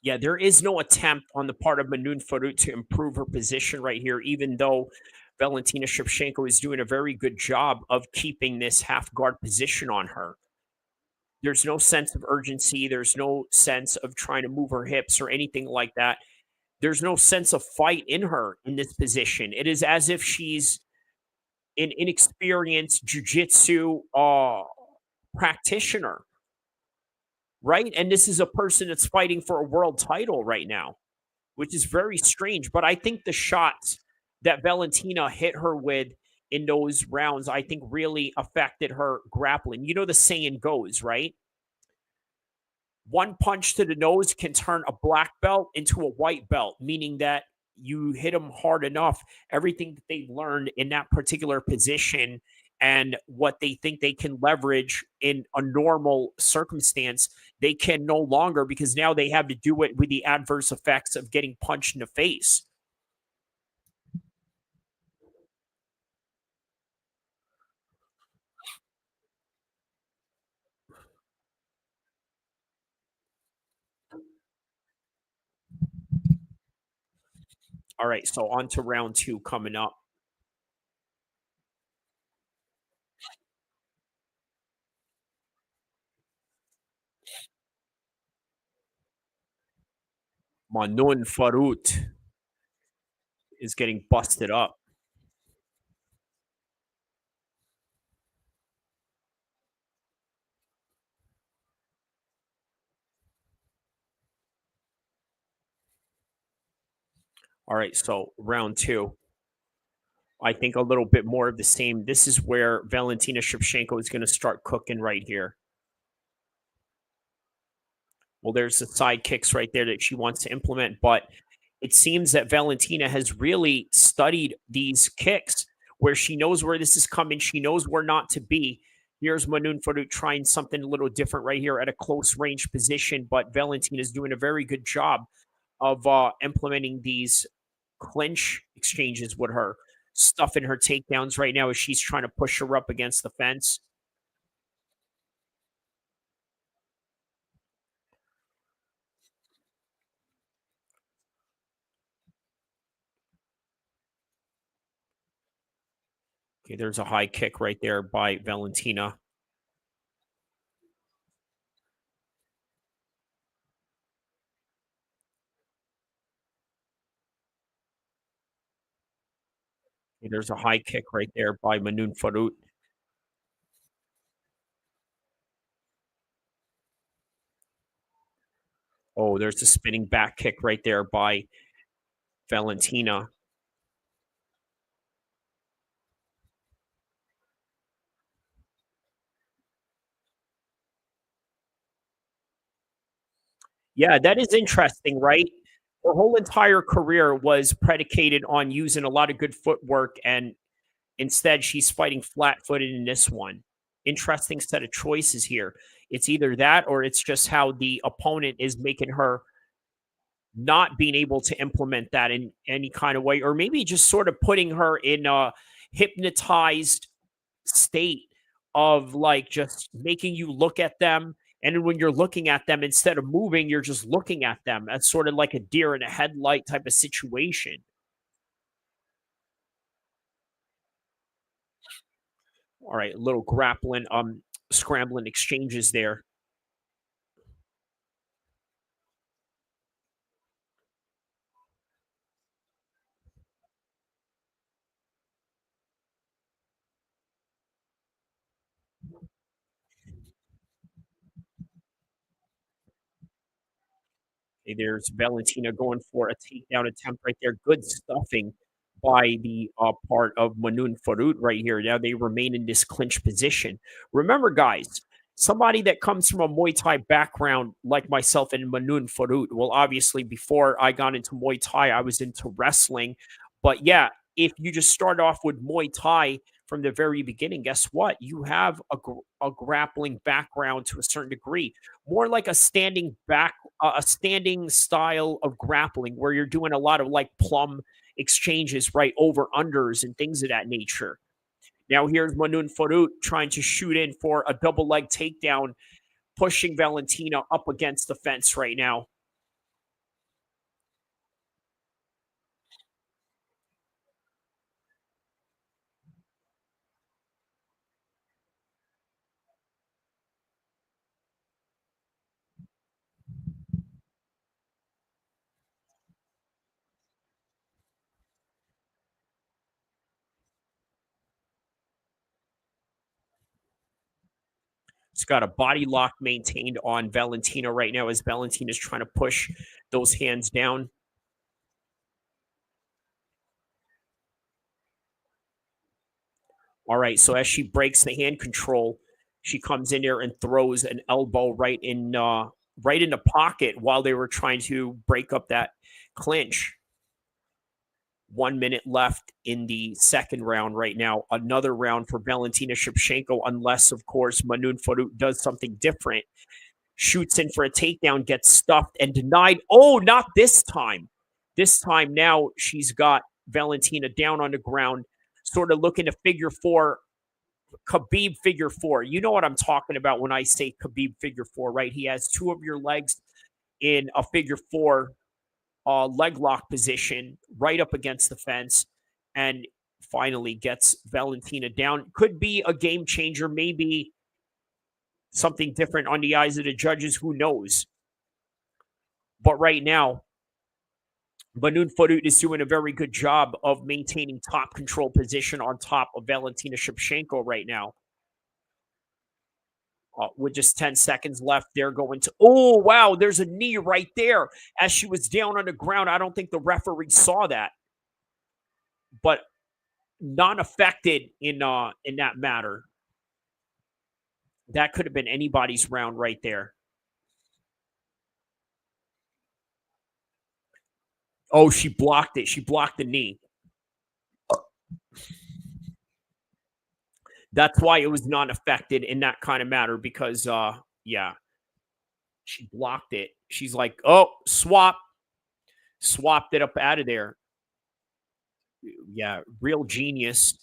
Yeah, there is no attempt on the part of Manon Walks to improve her position right here, even though Valentina Shevchenko is doing a very good job of keeping this half guard position on her. There's no sense of urgency. There's no sense of trying to move her hips or anything like that. There's no sense of fight in her in this position. It is as if she's an inexperienced jujitsu practitioner, right? And this is a person that's fighting for a world title right now, which is very strange. But I think the shots that Valentina hit her with in those rounds, I think really affected her grappling. You know, the saying goes, right? One punch to the nose can turn a black belt into a white belt, meaning that you hit them hard enough, everything that they've learned in that particular position and what they think they can leverage in a normal circumstance, they can no longer, because now they have to do it with the adverse effects of getting punched in the face. All right, so on to round two coming up. Manon Walks is getting busted up. All right, so round two. I think a little bit more of the same. This is where Valentina Shevchenko is going to start cooking right here. Well, there's the side kicks right there that she wants to implement, but it seems that Valentina has really studied these kicks where she knows where this is coming. She knows where not to be. Here's Manon Farut trying something a little different right here at a close range position, but Valentina is doing a very good job of implementing these clinch exchanges with her, stuffing her takedowns right now as she's trying to push her up against the fence. Okay, there's a high kick right there by Valentina. Okay, there's a high kick right there by Manon Farut. Oh, there's the spinning back kick right there by Valentina. Yeah, that is interesting, right? Her whole entire career was predicated on using a lot of good footwork, and instead she's fighting flat-footed in this one. Interesting set of choices here. It's either that or it's just how the opponent is making her not being able to implement that in any kind of way, or maybe just sort of putting her in a hypnotized state of like just making you look at them. And then when you're looking at them, instead of moving, you're just looking at them. That's sort of like a deer in a headlight type of situation. All right, a little grappling, scrambling exchanges there. Okay, there's Valentina going for a takedown attempt right there. Good stuffing by the part of Manon Farut right here. Now they remain in this clinch position. Remember, guys, somebody that comes from a Muay Thai background like myself and Manon Farut. Well, obviously, before I got into Muay Thai, I was into wrestling. But yeah, if you just start off with Muay Thai from the very beginning, guess what? You have a grappling background to a certain degree, more like a standing back, a standing style of grappling where you're doing a lot of like plum exchanges, right? Over unders and things of that nature. Now here's Manon Farut trying to shoot in for a double leg takedown, pushing Valentina up against the fence right now. It's got a body lock maintained on Valentina right now as Valentina's trying to push those hands down. All right, so as she breaks the hand control, she comes in there and throws an elbow right in the pocket while they were trying to break up that clinch. 1 minute left in the second round right now. Another round for Valentina Shevchenko, unless, of course, Manon Farut does something different. Shoots in for a takedown, gets stuffed and denied. Oh, not this time. This time now she's got Valentina down on the ground, sort of looking to figure four, Khabib figure four. You know what I'm talking about when I say Khabib figure four, right? He has two of your legs in a figure four leg lock position right up against the fence and finally gets Valentina down. Could be a game changer, maybe something different on the eyes of the judges. Who knows? But right now, Manon Farut is doing a very good job of maintaining top control position on top of Valentina Shevchenko right now. With just 10 seconds left, they're going to. Oh, wow. There's a knee right there as she was down on the ground. I don't think the referee saw that, but not affected in that matter. That could have been anybody's round right there. Oh, she blocked it. She blocked the knee. That's why it was not affected in that kind of matter because, yeah, she blocked it. She's like, oh, swapped it up out of there. Yeah, real genius.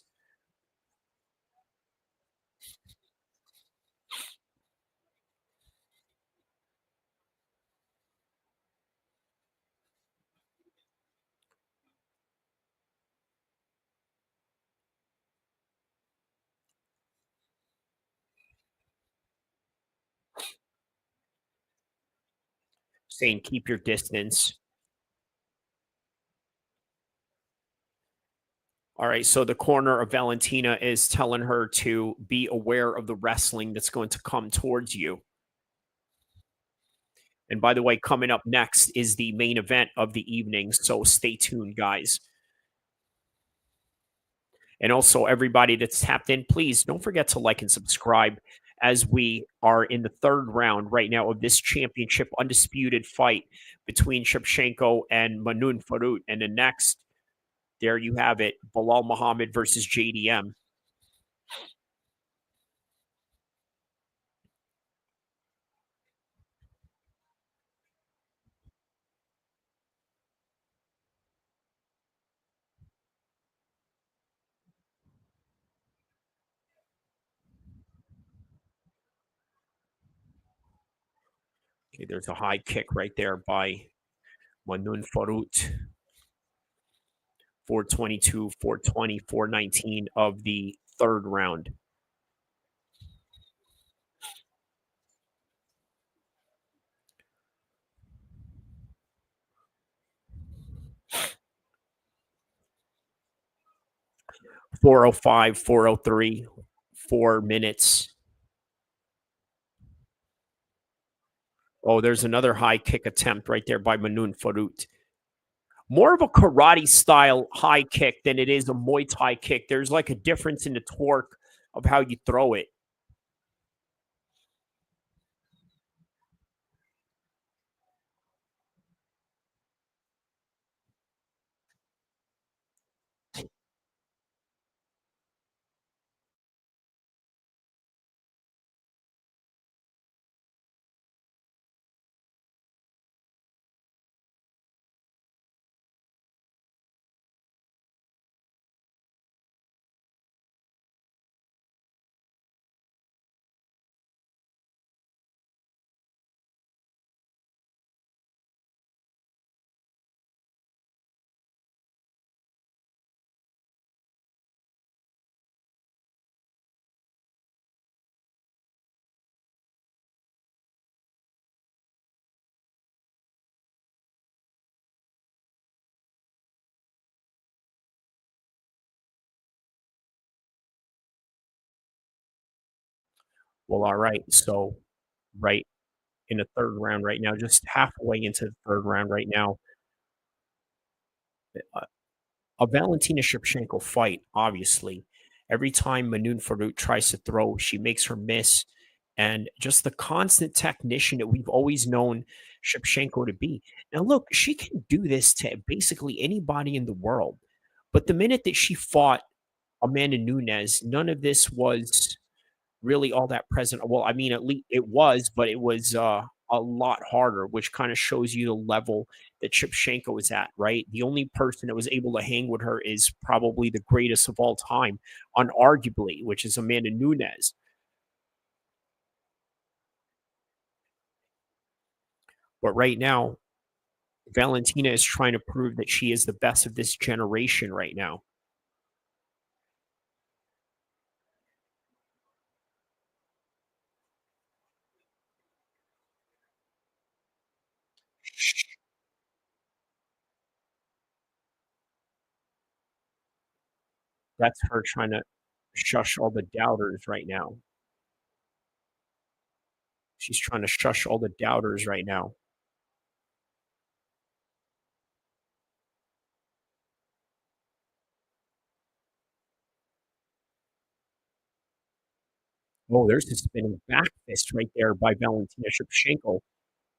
Saying keep your distance. All right, so the corner of Valentina is telling her to be aware of the wrestling that's going to come towards you. And by the way, coming up next is the main event of the evening, so stay tuned, guys. And also, everybody that's tapped in, please don't forget to like and subscribe as we are in the third round right now of this championship undisputed fight between Shevchenko and Manon Farut. And the next, there you have it, Bilal Muhammad versus JDM. Okay, there's a high kick right there by Manon Farut. 422, 420, 419 of the third round. .405, 403, 4 minutes. Oh, there's another high kick attempt right there by Manon Farut. More of a karate style high kick than it is a Muay Thai kick. There's like a difference in the torque of how you throw it. Well, all right. So, right in the third round right now, just halfway into the third round right now, a Valentina Shevchenko fight, obviously. Every time Manon Farut tries to throw, she makes her miss. And just the constant technician that we've always known Shevchenko to be. Now, look, she can do this to basically anybody in the world. But the minute that she fought Amanda Nunes, none of this was really all that present. Well, I mean, at least it was, but it was a lot harder, which kind of shows you the level that Shevchenko is at, right? The only person that was able to hang with her is probably the greatest of all time, unarguably, which is Amanda Nunes. But right now, Valentina is trying to prove that she is the best of this generation right now. That's her trying to shush all the doubters right now. She's trying to shush all the doubters right now. Oh, there's a spinning back fist right there by Valentina Shevchenko.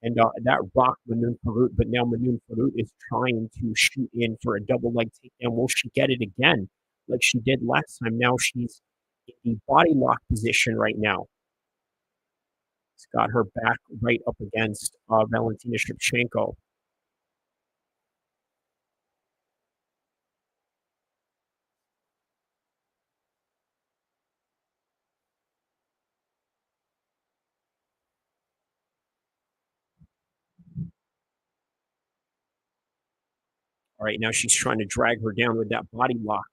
And that rocked Manon Farut, but now Manon Farut is trying to shoot in for a double leg takedown. Will she get it again like she did last time? Now she's in the body lock position right now. It's got her back right up against Valentina Shevchenko. All right, now she's trying to drag her down with that body lock.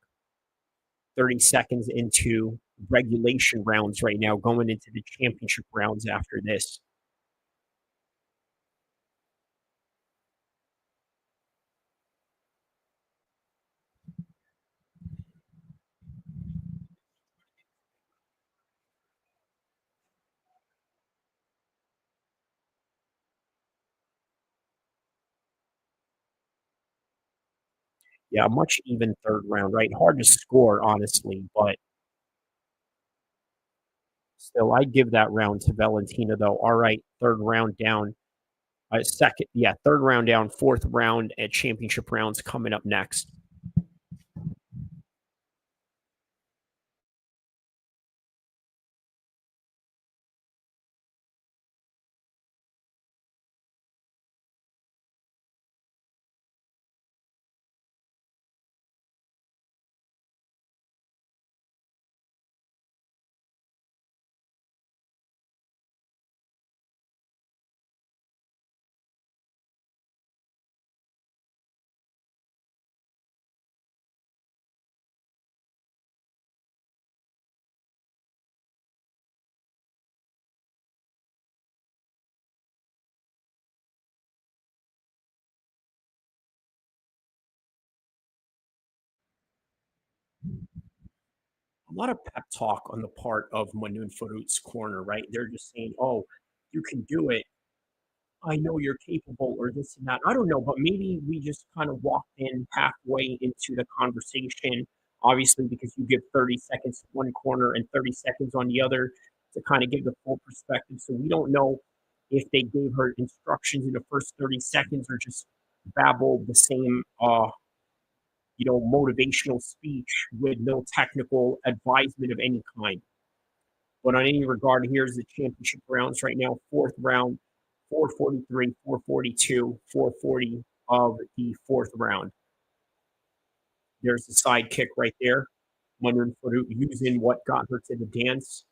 30 seconds into regulation rounds right now, going into the championship rounds after this. Yeah, much even third round, right? Hard to score, honestly, but still, I'd give that round to Valentina, though. All right, third round down. Third round down, fourth round at championship rounds coming up next. A lot of pep talk on the part of Manon Farut's corner, right? They're just saying, "Oh, you can do it. I know you're capable," or this and that. I don't know, but maybe we just kind of walked in halfway into the conversation. Obviously, because you give 30 seconds to one corner and 30 seconds on the other to kind of give the full perspective. So we don't know if they gave her instructions in the first 30 seconds or just babbled the same motivational speech with no technical advisement of any kind. But on any regard, here's the championship rounds right now. Fourth round, 443, 442, 440 of the fourth round. There's the side kick right there. Manon Farut using what got her to the dance.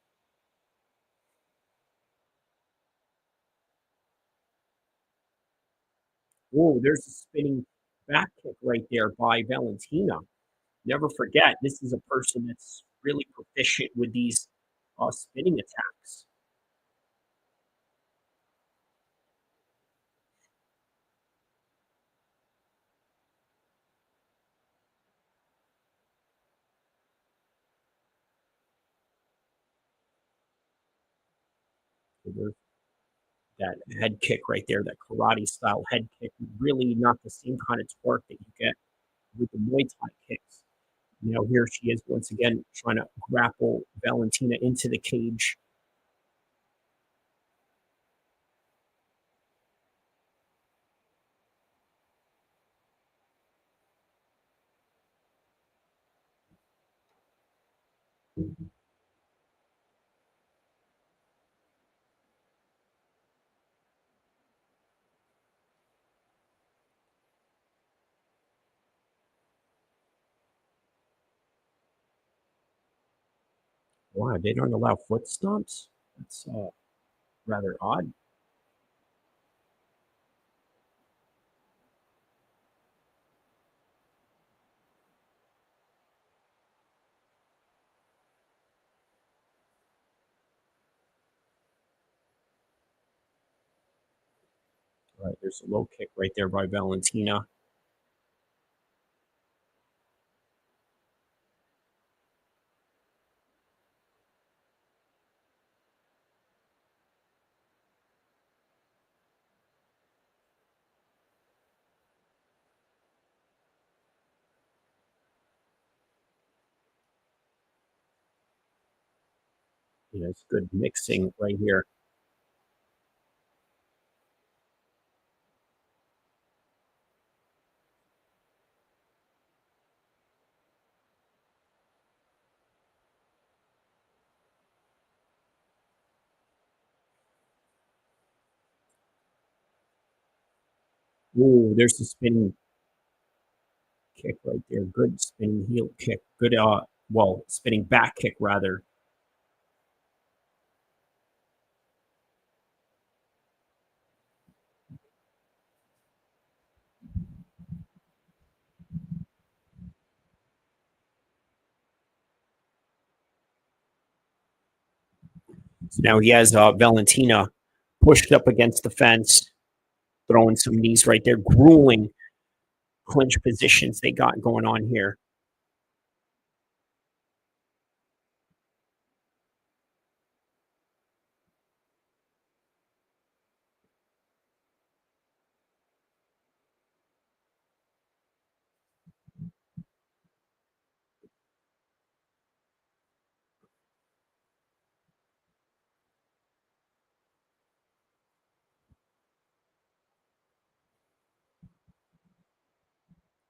Whoa, there's a spinning back kick right there by Valentina. Never forget, this is a person that's really proficient with these spinning attacks. So there's that head kick right there, that karate style head kick, really not the same kind of torque that you get with the Muay Thai kicks. Here she is once again trying to grapple Valentina into the cage. Wow, they don't allow foot stomps? That's rather odd. All right, there's a low kick right there by Valentina. It's good mixing right here. Ooh, there's the spinning kick right there. Good spinning heel kick. Good, well, spinning back kick rather. So now he has Valentina pushed up against the fence, throwing some knees right there. Grueling clinch positions they got going on here.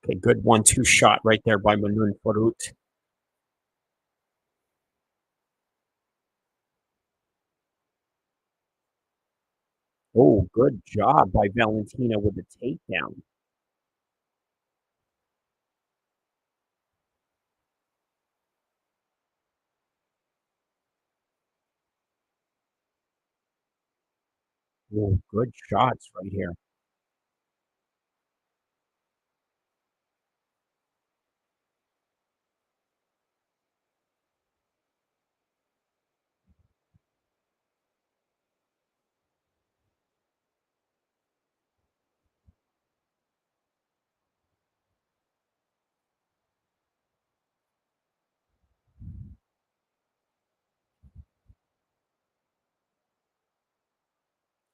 Okay, good 1-2 shot right there by Manon Walks. Oh, good job by Valentina with the takedown. Oh, good shots right here.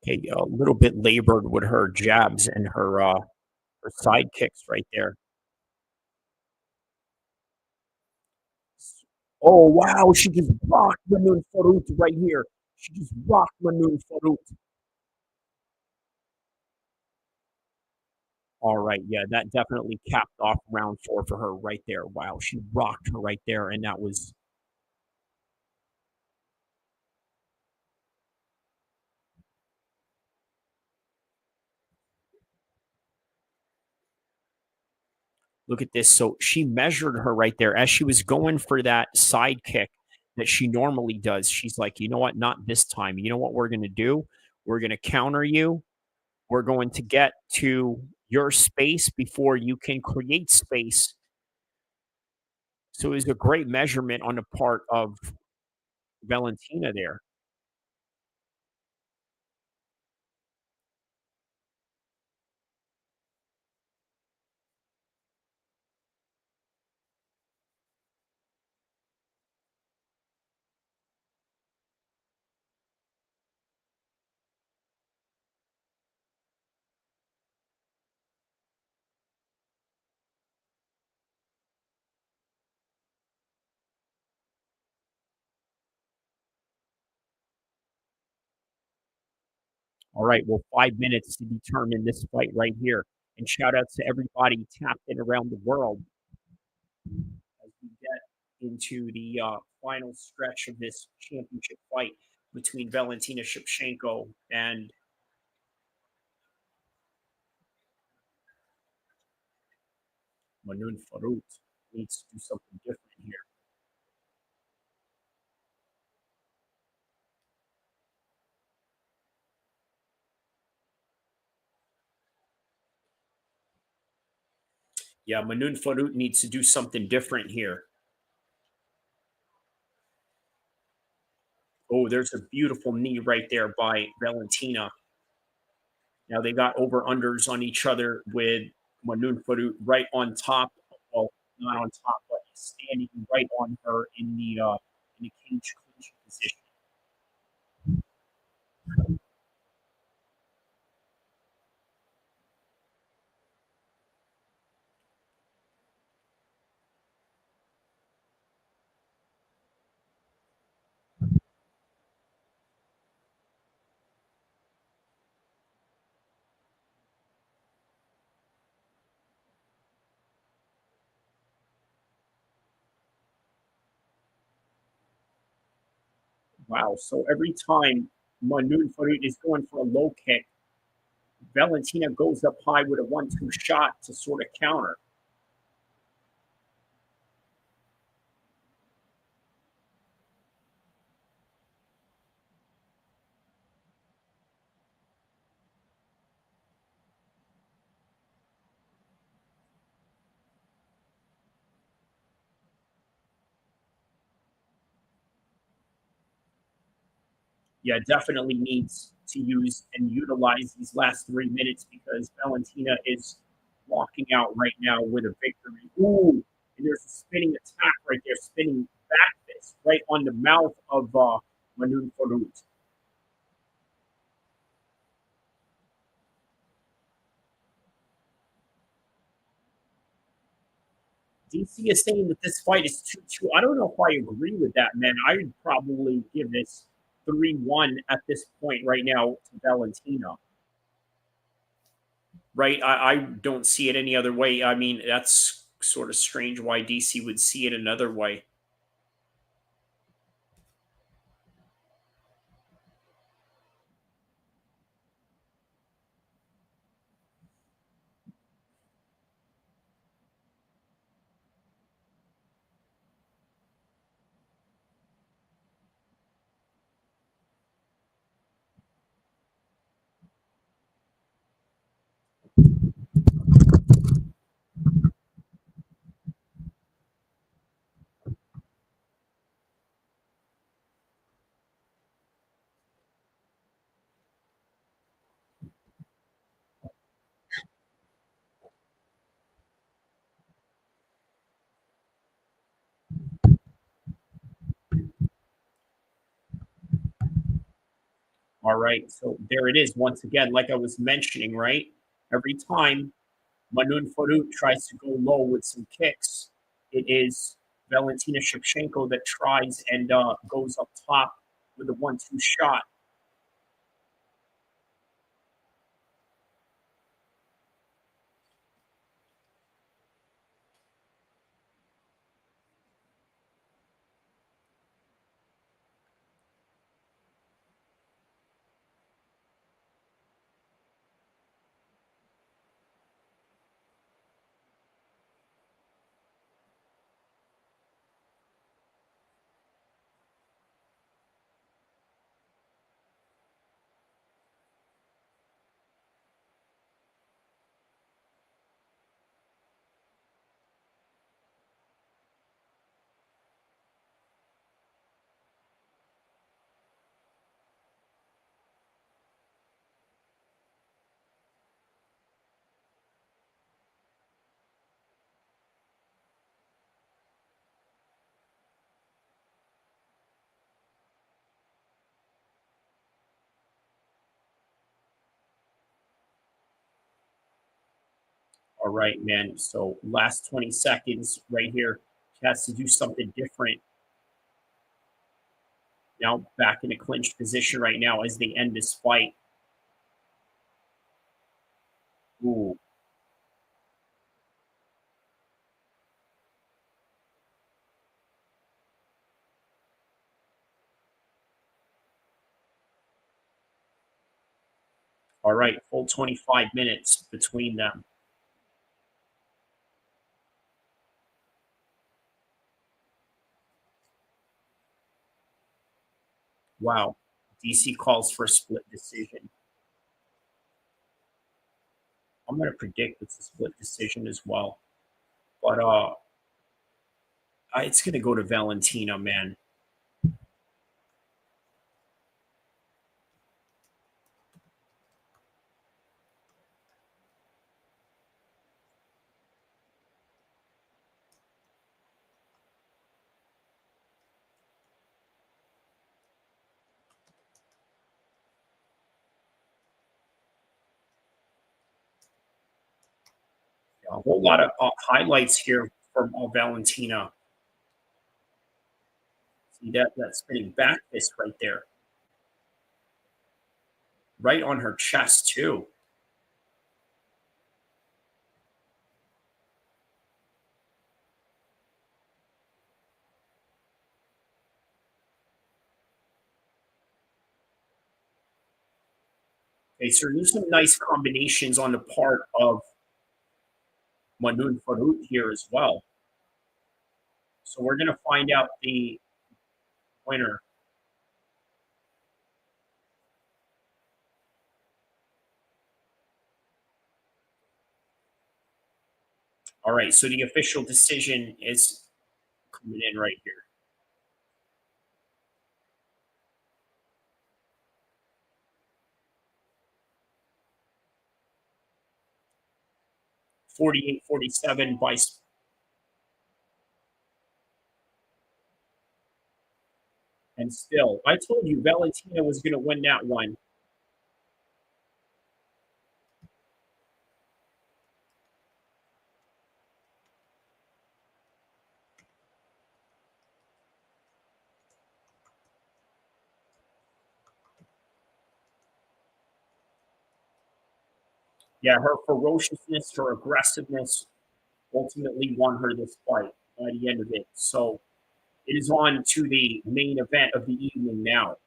Okay, a little bit labored with her jabs and her side kicks right there. Oh wow, she just rocked Manon Walks right here. She just rocked Manon Walks. All right, yeah, that definitely capped off round 4 for her right there. Wow, she rocked her right there, and that was look at this. So she measured her right there as she was going for that side kick that she normally does. She's like, you know what? Not this time. You know what we're going to do? We're going to counter you. We're going to get to your space before you can create space. So it was a great measurement on the part of Valentina there. All right, well, 5 minutes to determine this fight right here. And shout outs to everybody tapped in around the world as we get into the final stretch of this championship fight between Valentina Shevchenko and Manon Walks. Needs to do something different here. Yeah, Manon Walks needs to do something different here. Oh, there's a beautiful knee right there by Valentina. Now they got over unders on each other with Manon Walks right on top. Well, not on top, but standing right on her in the cage clinch position. Wow. So every time Manon Walks is going for a low kick, Valentina goes up high with a 1-2 shot to sort of counter. Yeah, definitely needs to use and utilize these last 3 minutes because Valentina is walking out right now with a victory. Ooh, and there's a spinning attack right there, spinning back fist right on the mouth of Manon Walks. DC is saying that this fight is 2-2. I don't know if I agree with that, man. I would probably give this 3-1 at this point right now to Valentina. Right? I don't see it any other way. I mean, that's sort of strange why DC would see it another way. All right, so there it is once again, like I was mentioning, right? Every time Manon Walks tries to go low with some kicks, it is Valentina Shevchenko that tries and goes up top with a 1-2 shot. All right, man. So last 20 seconds right here. She has to do something different. Now back in a clinched position right now as they end this fight. Ooh. All right, full 25 minutes between them. Wow. DC calls for a split decision. I'm going to predict it's a split decision as well. But it's going to go to Valentina, man. A whole lot of highlights here from Valentina. See that spinning back fist right there. Right on her chest, too. Okay, so there's some nice combinations on the part of Manon Walks here as well. So we're going to find out the winner. All right, so the official decision is coming in right here. (48-47) by. And still, I told you Valentina was going to win that one. Yeah, her ferociousness, her aggressiveness ultimately won her this fight by the end of it. So it is on to the main event of the evening now.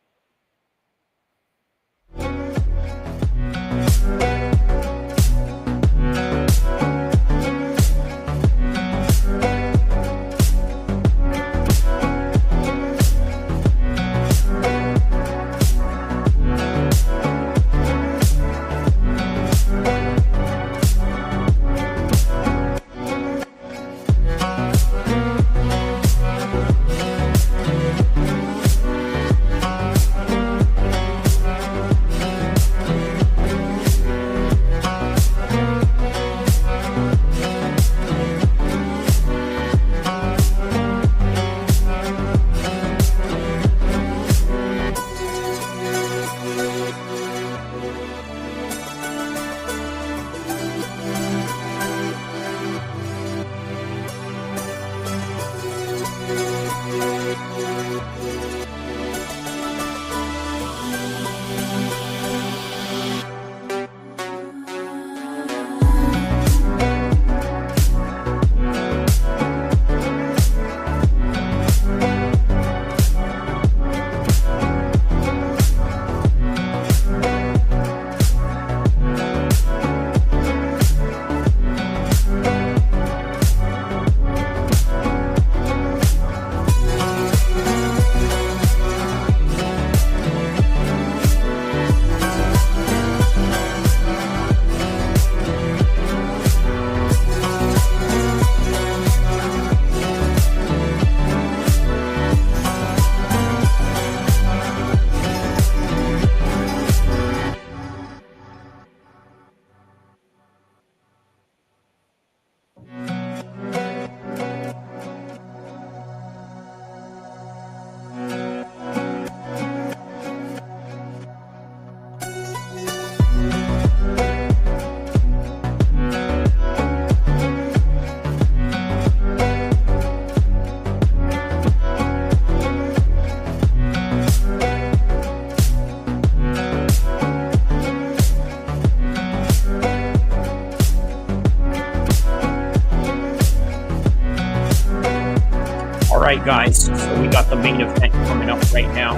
right, guys, so we got the main event coming up right now.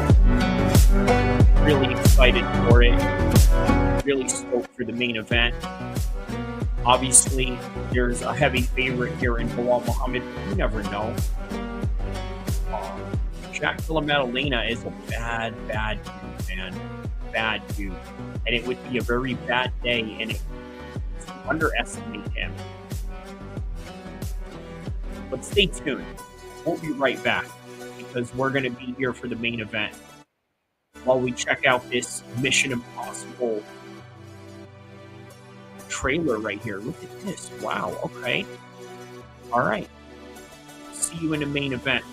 Really excited for it. Really stoked for the main event. Obviously, there's a heavy favorite here in Belal Muhammad. You never know. Jack Della Maddalena is a bad dude, man. Bad dude. And it would be a very bad day and it to underestimate him. But stay tuned. We'll be right back because we're going to be here for the main event while we check out this Mission Impossible trailer right here. Look at this. Wow. Okay. All right. See you in the main event.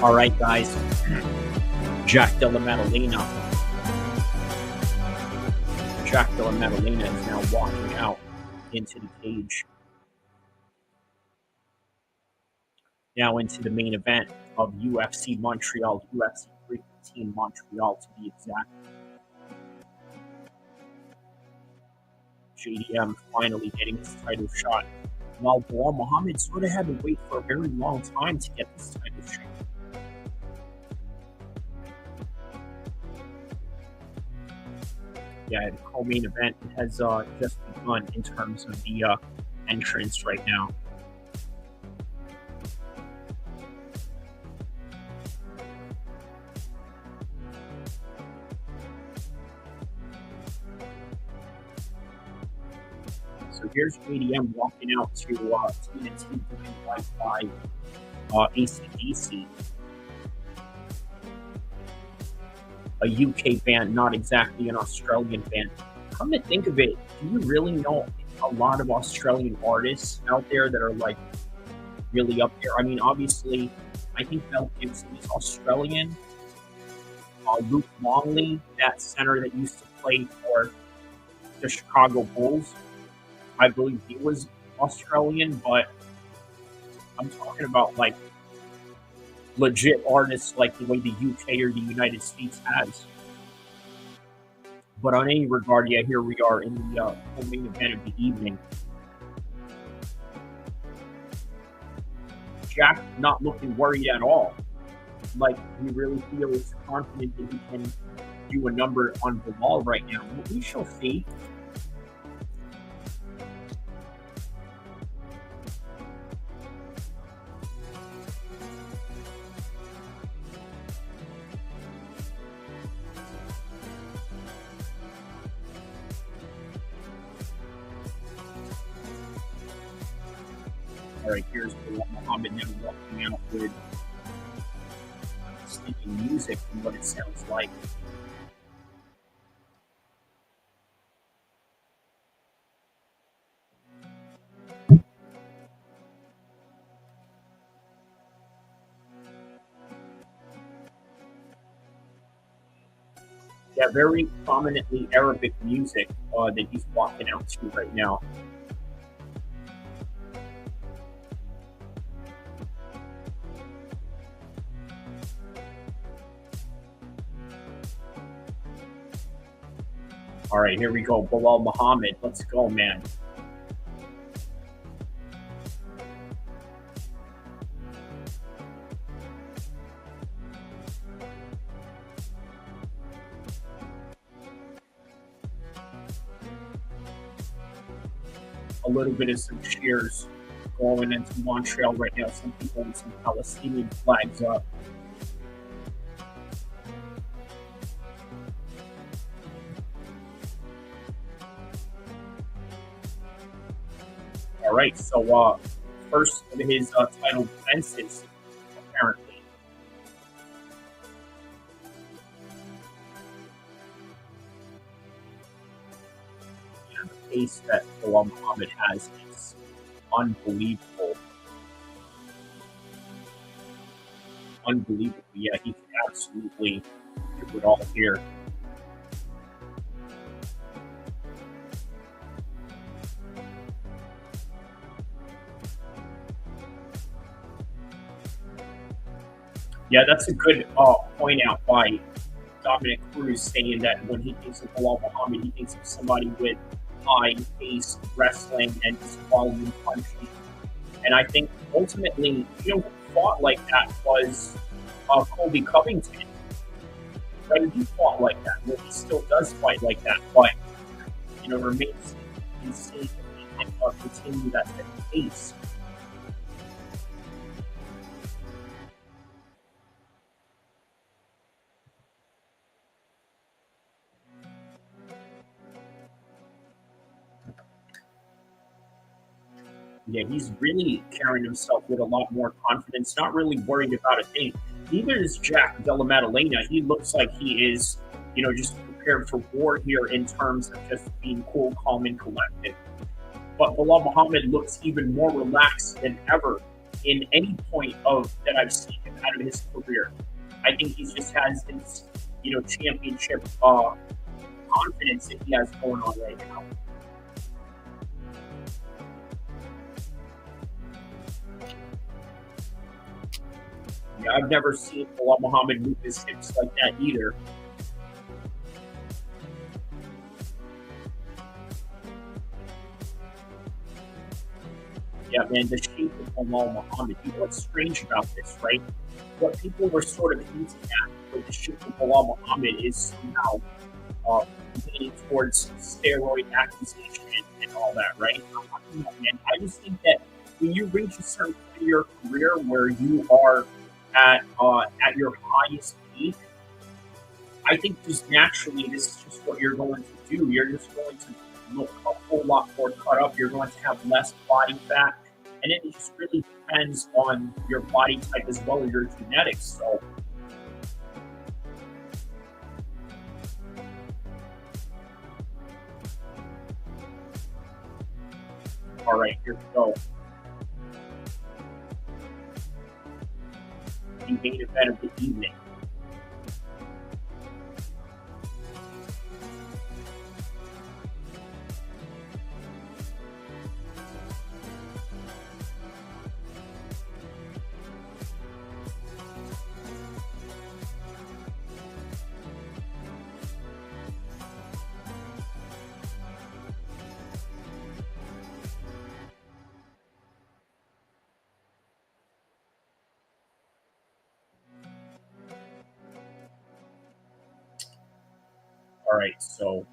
All right, guys. Jack Della Maddalena. Jack Della Maddalena is now walking out into the cage. Now into the main event of UFC Montreal, UFC 315 Montreal to be exact. JDM finally getting his title shot, while Belal Muhammad sort of had to wait for a very long time to get this title shot. Yeah, the co-main event has just begun in terms of the entrance right now. So here's JDM walking out to TNT being right by ACDC. A UK band, not exactly an Australian band. Come to think of it, do you really know a lot of Australian artists out there that are like really up there? I mean, obviously, I think Mel Gibson is Australian. Luke Longley, that center that used to play for the Chicago Bulls, I believe he was Australian, but I'm talking about like legit artists like the way the UK or the United States has. But on any regard, yeah, here we are in the main event of the evening. Jack not looking worried at all. Like, he really feels confident that he can do a number on Belal right now. We shall see. All right, here's Belal Muhammad now walking out with sneaking music from what it sounds like. Yeah, very prominently Arabic music that he's walking out to right now. All right, here we go. Belal Muhammad. Let's go, man. A little bit of some cheers going into Montreal right now. Some people with some Palestinian flags up. All right, so first of his title defenses, apparently. Yeah, the pace that Belal Muhammad has is unbelievable. Unbelievable. Yeah, he can absolutely do it all here. Yeah, that's a good point out by Dominic Cruz, saying that when he thinks of Belal Muhammad, he thinks of somebody with high pace wrestling and volume punching. And I think ultimately, who fought like that was Colby Covington. Right? He fought like that. Well, he still does fight like that, but remains to be seen if he can continue that type of pace. Yeah, he's really carrying himself with a lot more confidence, not really worried about a thing. Neither is Jack Della Maddalena. He looks like he is, just prepared for war here in terms of just being cool, calm, and collected. But Belal Muhammad looks even more relaxed than ever in any point of that I've seen him out of his career. I think he just has this, championship confidence that he has going on right now. Yeah, I've never seen Bilal Muhammad move his hips like that either. Yeah, man, the shape of Bilal Muhammad. You know what's strange about this, right? What people were sort of hinting at with the shape of Bilal Muhammad is somehow leaning towards steroid accusation and all that, right? Man, I just think that when you reach a certain point in your career where you are at your highest peak, I think just naturally this is just what you're going to do. You're just going to look a whole lot more cut up. You're going to have less body fat, and it just really depends on your body type as well as your genetics. So, all right, here we go. The main event of the evening. All right, so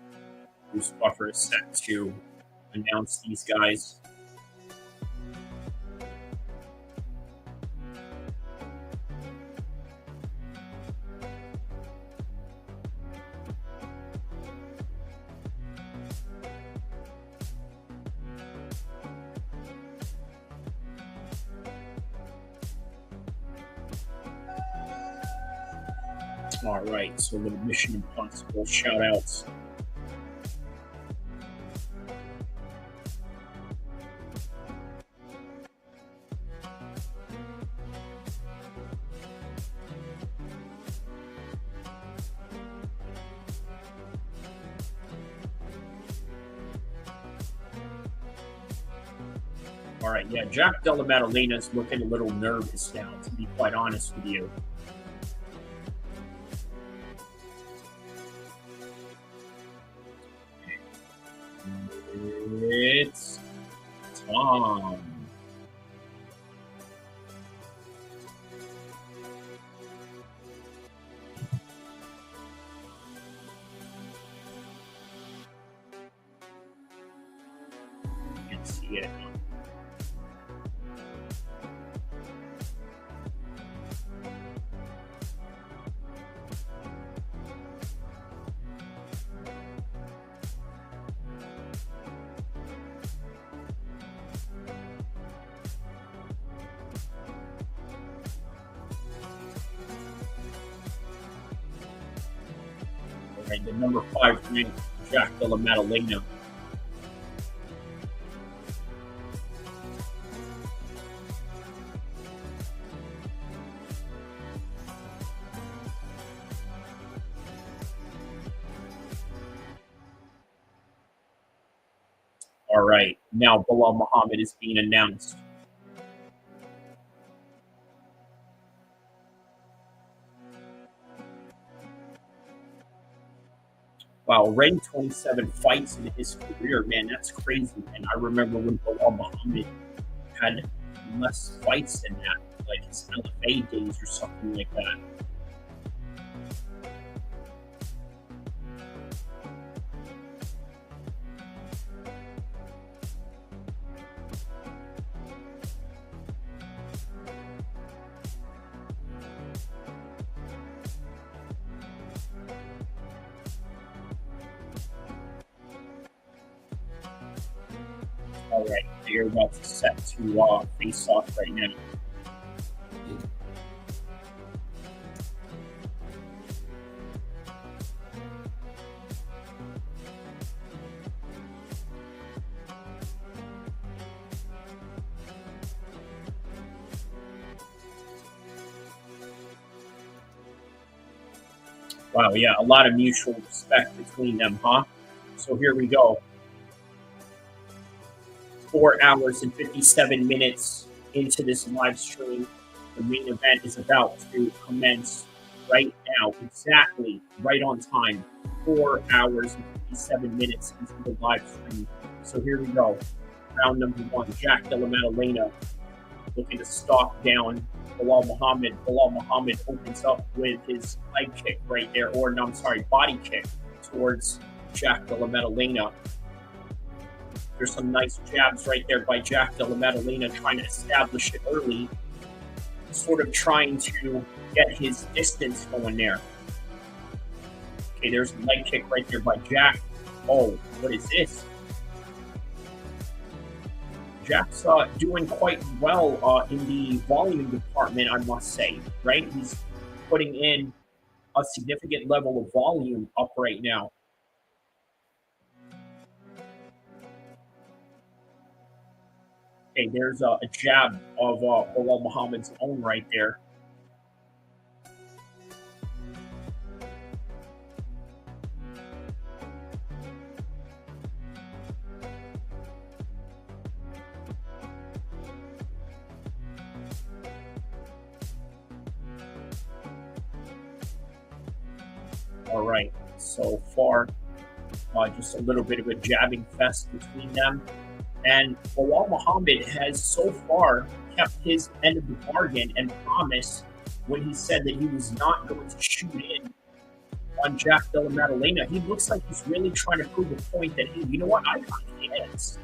Bruce Buffer is set to announce these guys. All right, so little Mission Impossible shout outs. All right, yeah, Jack Della Maddalena is looking a little nervous now, to be quite honest with you. It's Tom. You can see it. And the number 5 ranked Jack Della Maddalena. All right, now Bilal Muhammad is being announced. Wow, ranked 27 fights in his career, man, that's crazy. And I remember when Bilal Muhammad had less fights than that, like his LFA days or something like that. All right, they're about to set to face off right now. Wow, yeah, a lot of mutual respect between them, huh? So here we go. 4 hours and 57 minutes into this live stream. The main event is about to commence right now, exactly right on time. 4 hours and 57 minutes into the live stream. So here we go. Round number 1, Jack Della Maddalena looking to stalk down Belal Muhammad. Belal Muhammad opens up with his leg kick right there, or no, I'm sorry, body kick towards Jack Della Maddalena. There's some nice jabs right there by Jack Della Maddalena, trying to establish it early, sort of trying to get his distance going there. Okay, there's a leg kick right there by Jack. Oh, what is this? Jack's doing quite well in the volume department, I must say, right? He's putting in a significant level of volume up right now. Okay, there's a jab of Belal Muhammad's own right there. All right, so far, just a little bit of a jabbing fest between them. And Belal Muhammad has so far kept his end of the bargain and promise when he said that he was not going to shoot in on Jack Della Maddalena. He looks like he's really trying to prove a point that, hey, you know what, I got hands.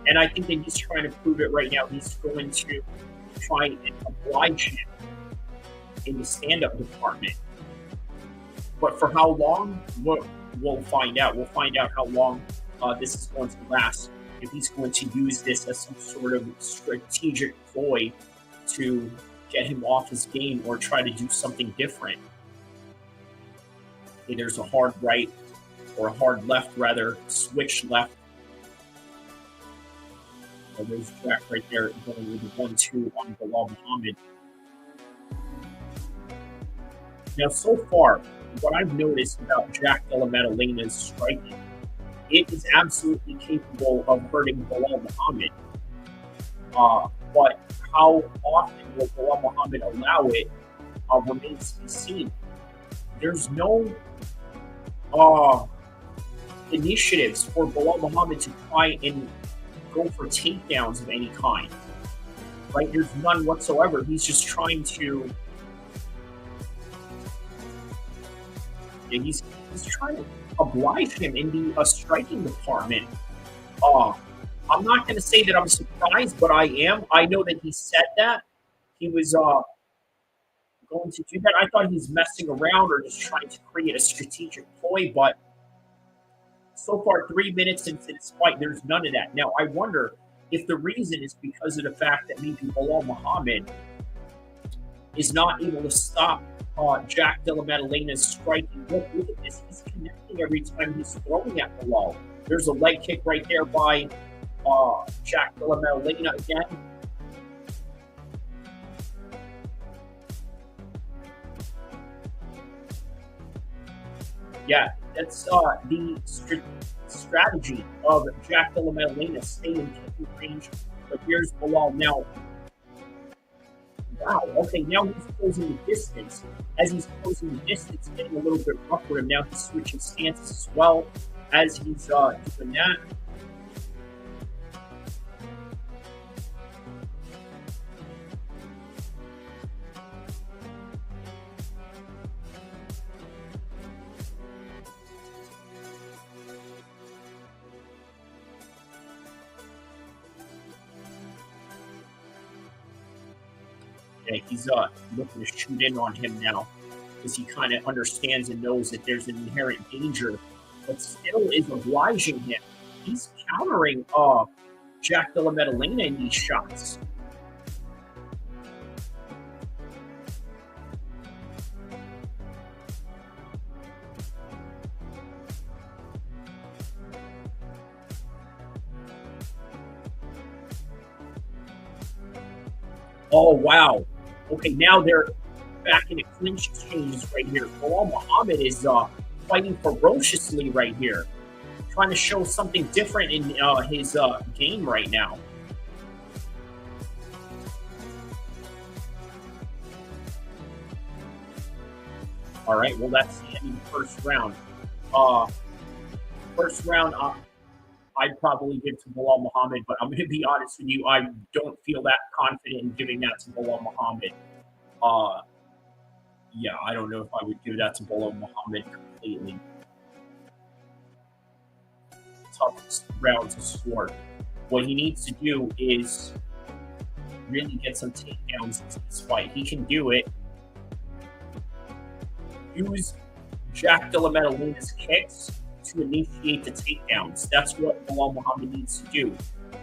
And I think that he's trying to prove it right now. He's going to try and oblige him in the stand-up department. But for how long, we'll find out. We'll find out how long this is going to last. If he's going to use this as some sort of strategic ploy to get him off his game or try to do something different. Okay, there's a hard right, or a hard left rather, switch left. Oh, there's Jack right there going with the 1-2 on Belal Muhammad. Now, so far, what I've noticed about Jack Della Maddalena's striking, it is absolutely capable of hurting Belal Muhammad. But how often will Belal Muhammad allow it remains to be seen. There's no initiatives for Belal Muhammad to try and go for takedowns of any kind. Right? There's none whatsoever. He's just trying to... He's trying to oblige him in the striking department. I'm not going to say that I'm surprised, but I am. I know that he said that. He was going to do that. I thought he was messing around or just trying to create a strategic ploy, but so far, 3 minutes into this fight, there's none of that. Now, I wonder if the reason is because of the fact that maybe Belal Muhammad is not able to stop Jack Della Maddalena's striking. Look at this. He's connecting every time he's throwing at Belal. There's a leg kick right there by Jack Della Maddalena again. Yeah, that's the strategy of Jack Della Maddalena, staying in kicking range. But here's Belal now. Wow, okay, now he's closing the distance. As he's closing the distance, getting a little bit rougher, and now he's switching stances as well as he's doing that. Yeah, he's looking to shoot in on him now because he kind of understands and knows that there's an inherent danger, but still is obliging him. He's countering Jack Della Maddalena in these shots. Oh, wow. Okay, now they're back into clinch exchanges right here. Bilal Muhammad is fighting ferociously right here, trying to show something different in his game right now. All right, well, that's the end of the first round. First round, I'd probably give to Bilal Muhammad, but I'm going to be honest with you, I don't feel that confident in giving that to Bilal Muhammad. Yeah, I don't know if I would give that to Bilal Muhammad completely. Toughest round to score. What he needs to do is really get some takedowns into this fight. He can do it. Use Jack Della Maddalena's kicks to initiate the takedowns. That's what Bilal Muhammad needs to do.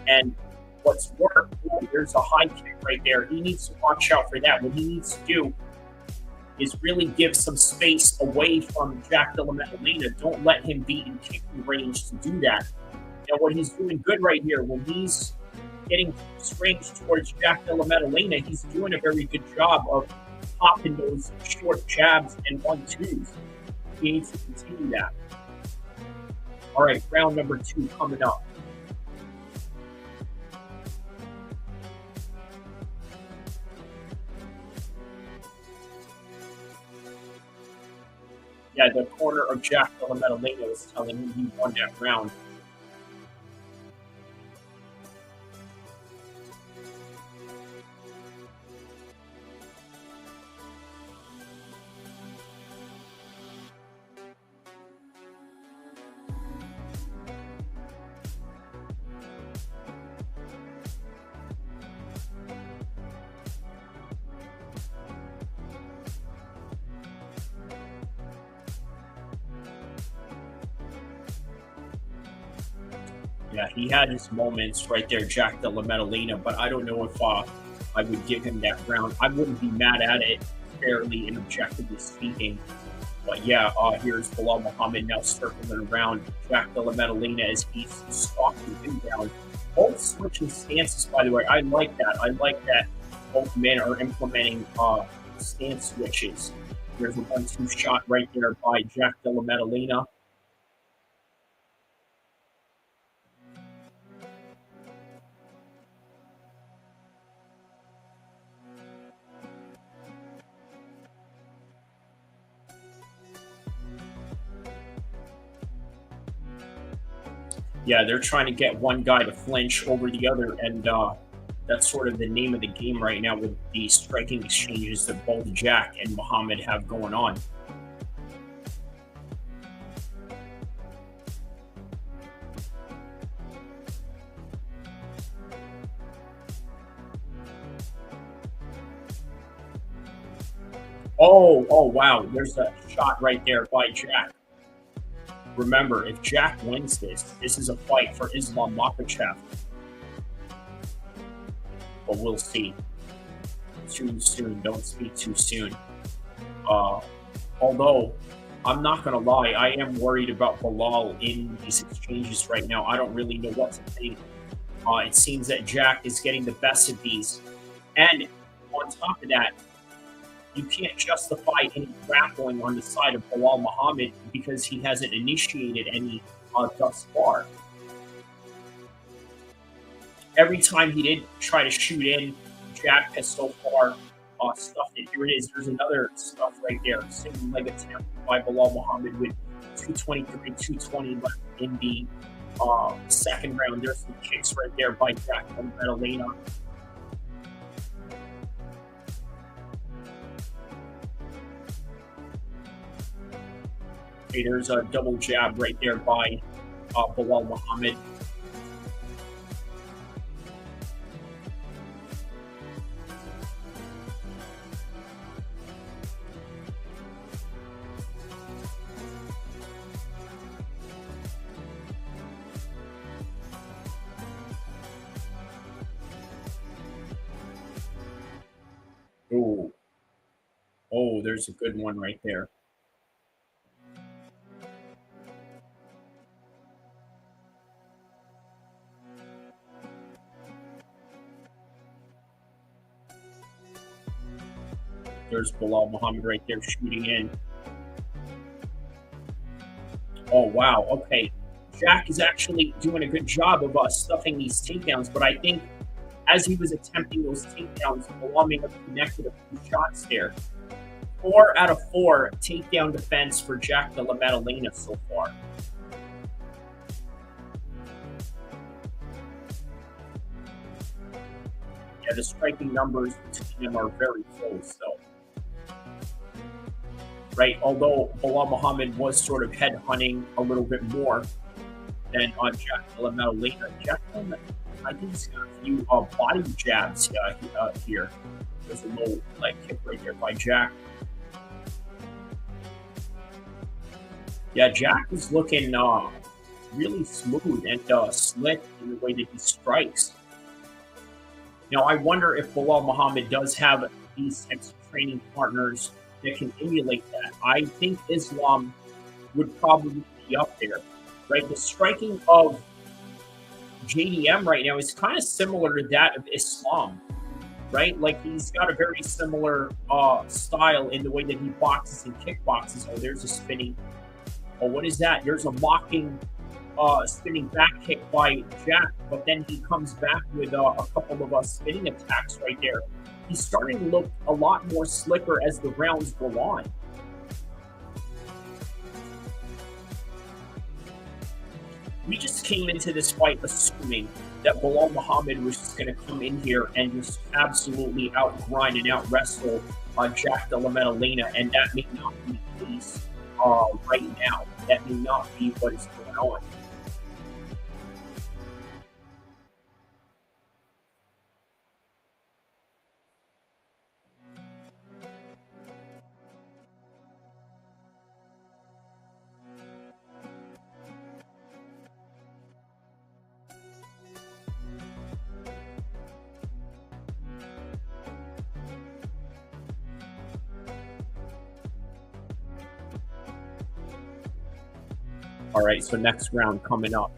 And what's worked, there's a high kick right there. He needs to watch out for that. What he needs to do is really give some space away from Jack Della Maddalena. Don't let him be in kicking range to do that. And what he's doing good right here, when he's getting range towards Jack Della Maddalena, he's doing a very good job of popping those short jabs and 1-2s. He needs to continue that. All right, round number 2 coming up. Yeah, the corner of Jack Della Maddalena was telling him he won that round. Yeah, he had his moments right there, Jack Della Maddalena, but I don't know if I would give him that round. I wouldn't be mad at it, fairly and objectively speaking. But yeah, here's Bilal Muhammad now circling around Jack Della Maddalena as he's stalking him down. Both switching stances, by the way. I like that. I like that both men are implementing stance switches. There's a 1-2 shot right there by Jack Della Maddalena. Yeah, they're trying to get one guy to flinch over the other, and that's sort of the name of the game right now with the striking exchanges that both Jack and Muhammad have going on. Oh, wow, there's a shot right there by Jack. Remember, if Jack wins this is a fight for Islam Makhachev. But we'll see. Too soon. Don't speak too soon. Although, I'm not going to lie, I am worried about Bilal in these exchanges right now. I don't really know what to think. It seems that Jack is getting the best of these. And on top of that, you can't justify any grappling on the side of Bilal Muhammad because he hasn't initiated any thus far. Every time he did try to shoot in, Jack has so far stuffed it. Here it is. There's another stuff right there. Single leg attempt by Bilal Muhammad with 223, 220 left in the second round. There's some kicks right there by Jack and Maddalena. Okay, there's a double jab right there by Bilal Muhammad. Oh, there's a good one right there. There's Belal Muhammad right there shooting in. Oh, wow. Okay. Jack is actually doing a good job of stuffing these takedowns, but I think as he was attempting those takedowns, Belal may have connected a few shots there. 4 out of 4 takedown defense for Jack Della Maddalena so far. Yeah, the striking numbers between them are very close, though. Right, although Belal Muhammad was sort of headhunting a little bit more than on Jack Della Maddalena. Jack Della, I think he's got a few body jabs here. There's a low leg kick right there by Jack. Yeah, Jack is looking really smooth and slick in the way that he strikes. Now, I wonder if Belal Muhammad does have these types of training partners that can emulate that. I think Islam would probably be up there, right? The striking of JDM right now is kind of similar to that of Islam, right? Like he's got a very similar style in the way that he boxes and kickboxes. Oh, there's a spinning. Oh, what is that? There's a mocking spinning back kick by Jack, but then he comes back with a couple of spinning attacks right there. He's starting to look a lot more slicker as the rounds go on. We just came into this fight assuming that Belal Muhammad was just going to come in here and just absolutely outgrind and out-wrestle Jack Della Maddalena, and that may not be the case right now. That may not be what is going on. All right, so next round coming up.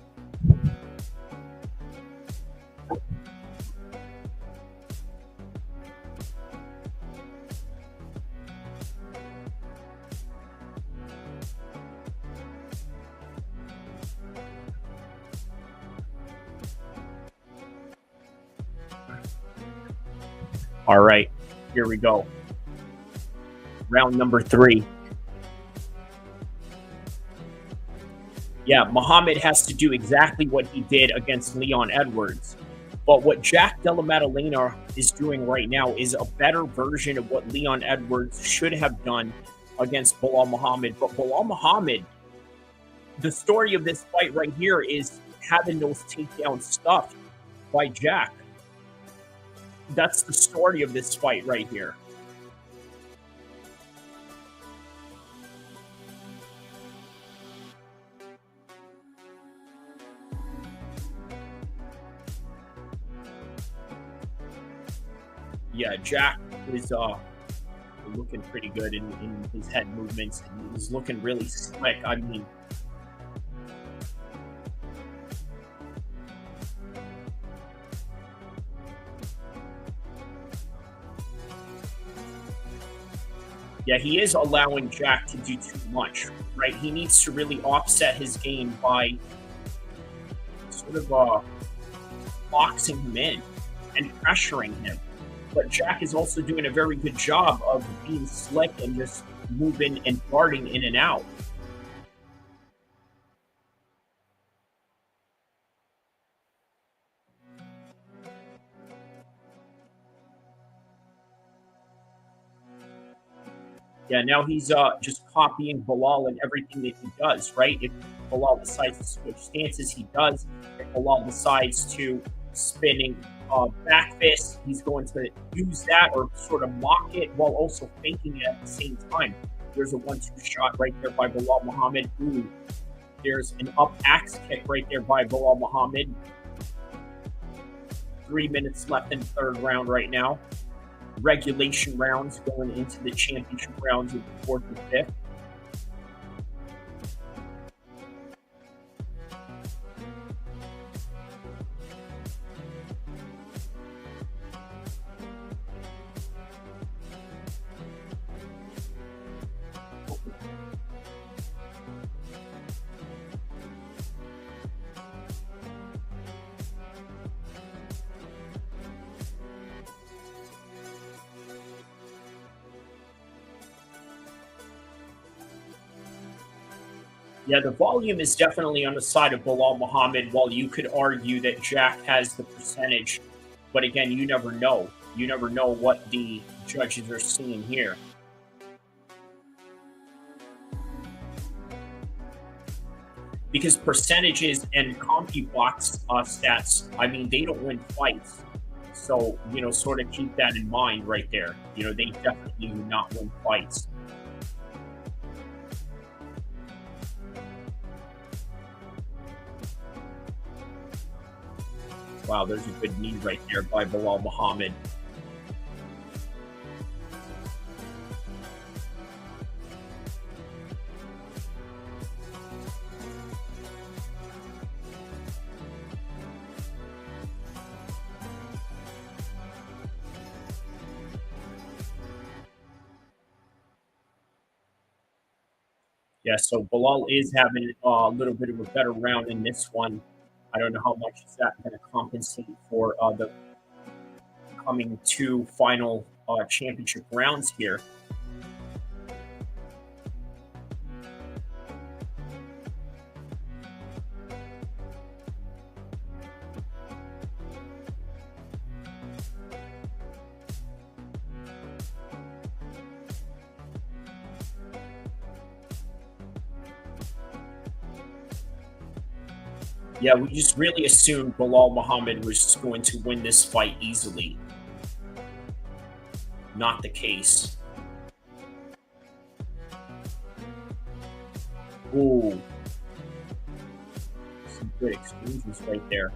All right, here we go. Round number 3. Yeah, Muhammad has to do exactly what he did against Leon Edwards. But what Jack Della Maddalena is doing right now is a better version of what Leon Edwards should have done against Belal Muhammad. But Belal Muhammad, the story of this fight right here is having those takedowns stuffed by Jack. That's the story of this fight right here. Yeah, Jack is looking pretty good in his head movements. He's looking really slick. I mean, yeah, he is allowing Jack to do too much, right? He needs to really offset his game by sort of boxing him in and pressuring him. But Jack is also doing a very good job of being slick and just moving and darting in and out. Yeah, now he's just copying Belal and everything that he does, right? If Belal decides to switch stances, he does. If Belal decides to spinning back fist, he's going to use that or sort of mock it while also faking it at the same time. There's a 1-2 shot right there by Belal Muhammad. Ooh, there's an up axe kick right there by Belal Muhammad. 3 minutes left in the third round right now. Regulation rounds going into the championship rounds of the 4th and 5th. Yeah, the volume is definitely on the side of Bilal Muhammad, while you could argue that Jack has the percentage. But again, you never know. You never know what the judges are seeing here. Because percentages and CompuBox stats, I mean, they don't win fights. So, sort of keep that in mind right there. They definitely do not win fights. Wow, there's a good knee right there by Bilal Muhammad. Yeah, so Bilal is having a little bit of a better round in this one. I don't know how much is that going to compensate for the coming two final championship rounds here. Yeah, we just really assumed Bilal Muhammad was just going to win this fight easily. Not the case. Ooh. Some good exchanges right there.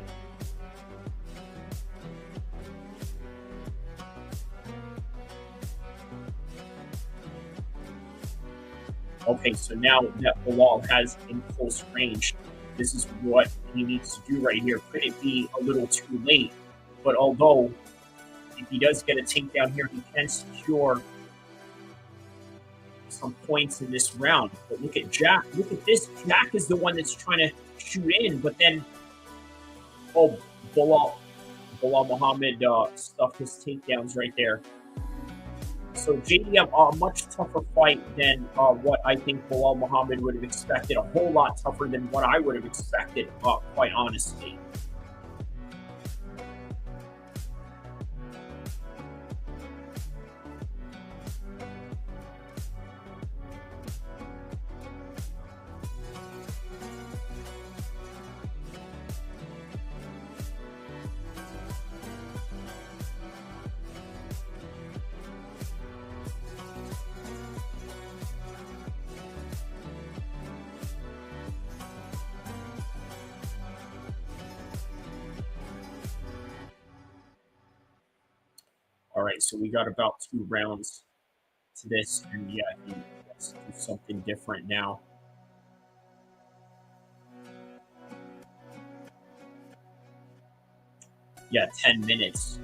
Okay, so now that Bilal has in close range, this is what he needs to do right here. Could it be a little too late? But although, if he does get a takedown here, he can secure some points in this round. But look at Jack. Look at this. Jack is the one that's trying to shoot in, but then, Bilal Muhammad stuffed his takedowns right there. So JDM, a much tougher fight than what I think Bilal Muhammad would have expected. A whole lot tougher than what I would have expected, quite honestly. All right, so we got about 2 rounds to this, and yeah, he has to do something different now. Yeah, 10 minutes.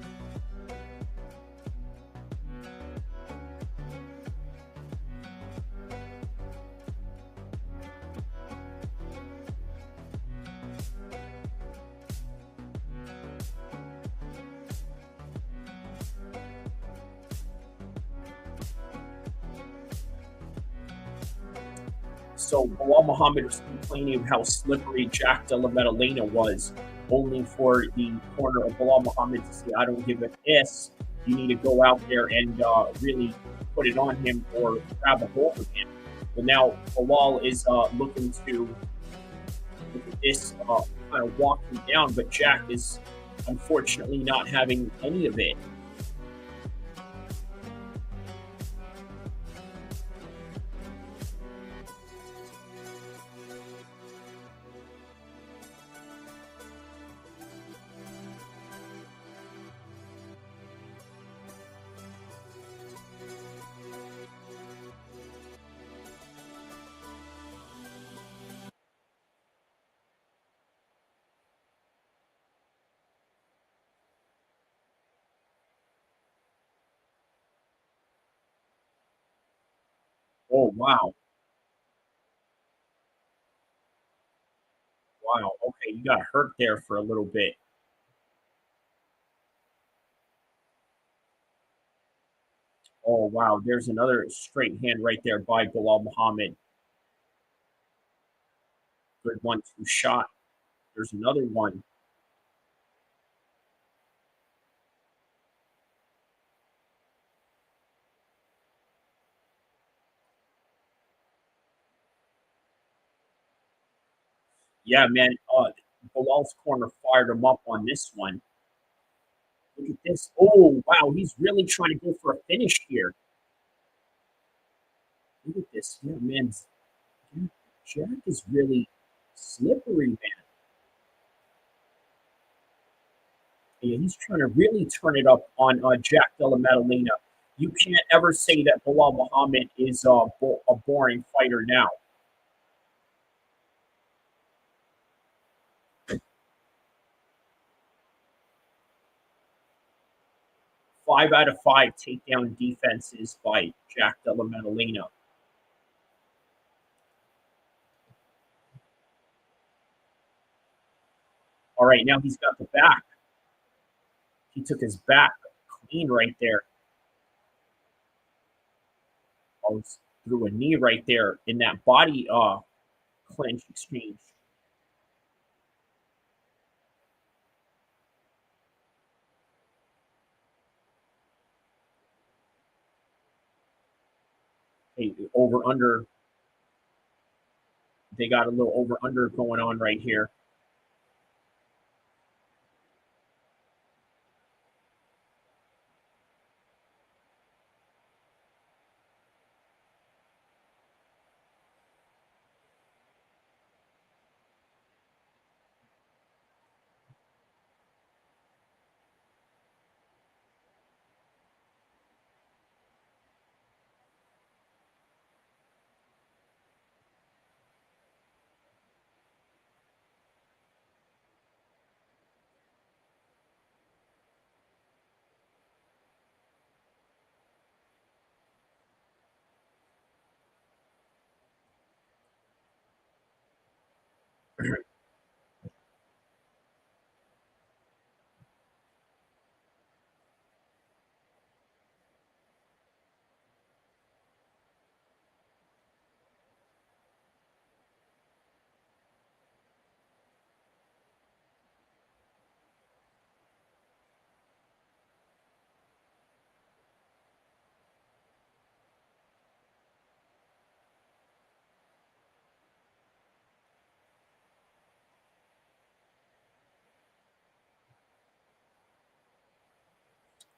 So Bilal Muhammad was complaining of how slippery Jack Della Maddalena was, only for the corner of Bilal Muhammad to say, I don't give a piss. You need to go out there and really put it on him or grab a hold of him. Well, now Bilal is looking to look at this, kind of walk him down, but Jack is unfortunately not having any of it. Oh, wow. Wow. Okay, you got hurt there for a little bit. Oh, wow. There's another straight hand right there by Bilal Muhammad. Good 1-2 shot. There's another one. Yeah, man. Bilal's corner fired him up on this one. Look at this. Oh, wow. He's really trying to go for a finish here. Look at this. Yeah, man. Jack is really slippery, man. Yeah, he's trying to really turn it up on Jack Della Maddalena. You can't ever say that Belal Muhammad is a boring fighter now. Five out of 5 takedown defenses by Jack Della Maddalena. All right, now he's got the back. He took his back clean right there. Oh, threw a knee right there in that body clinch exchange. Hey, over under. They got a little over under going on right here.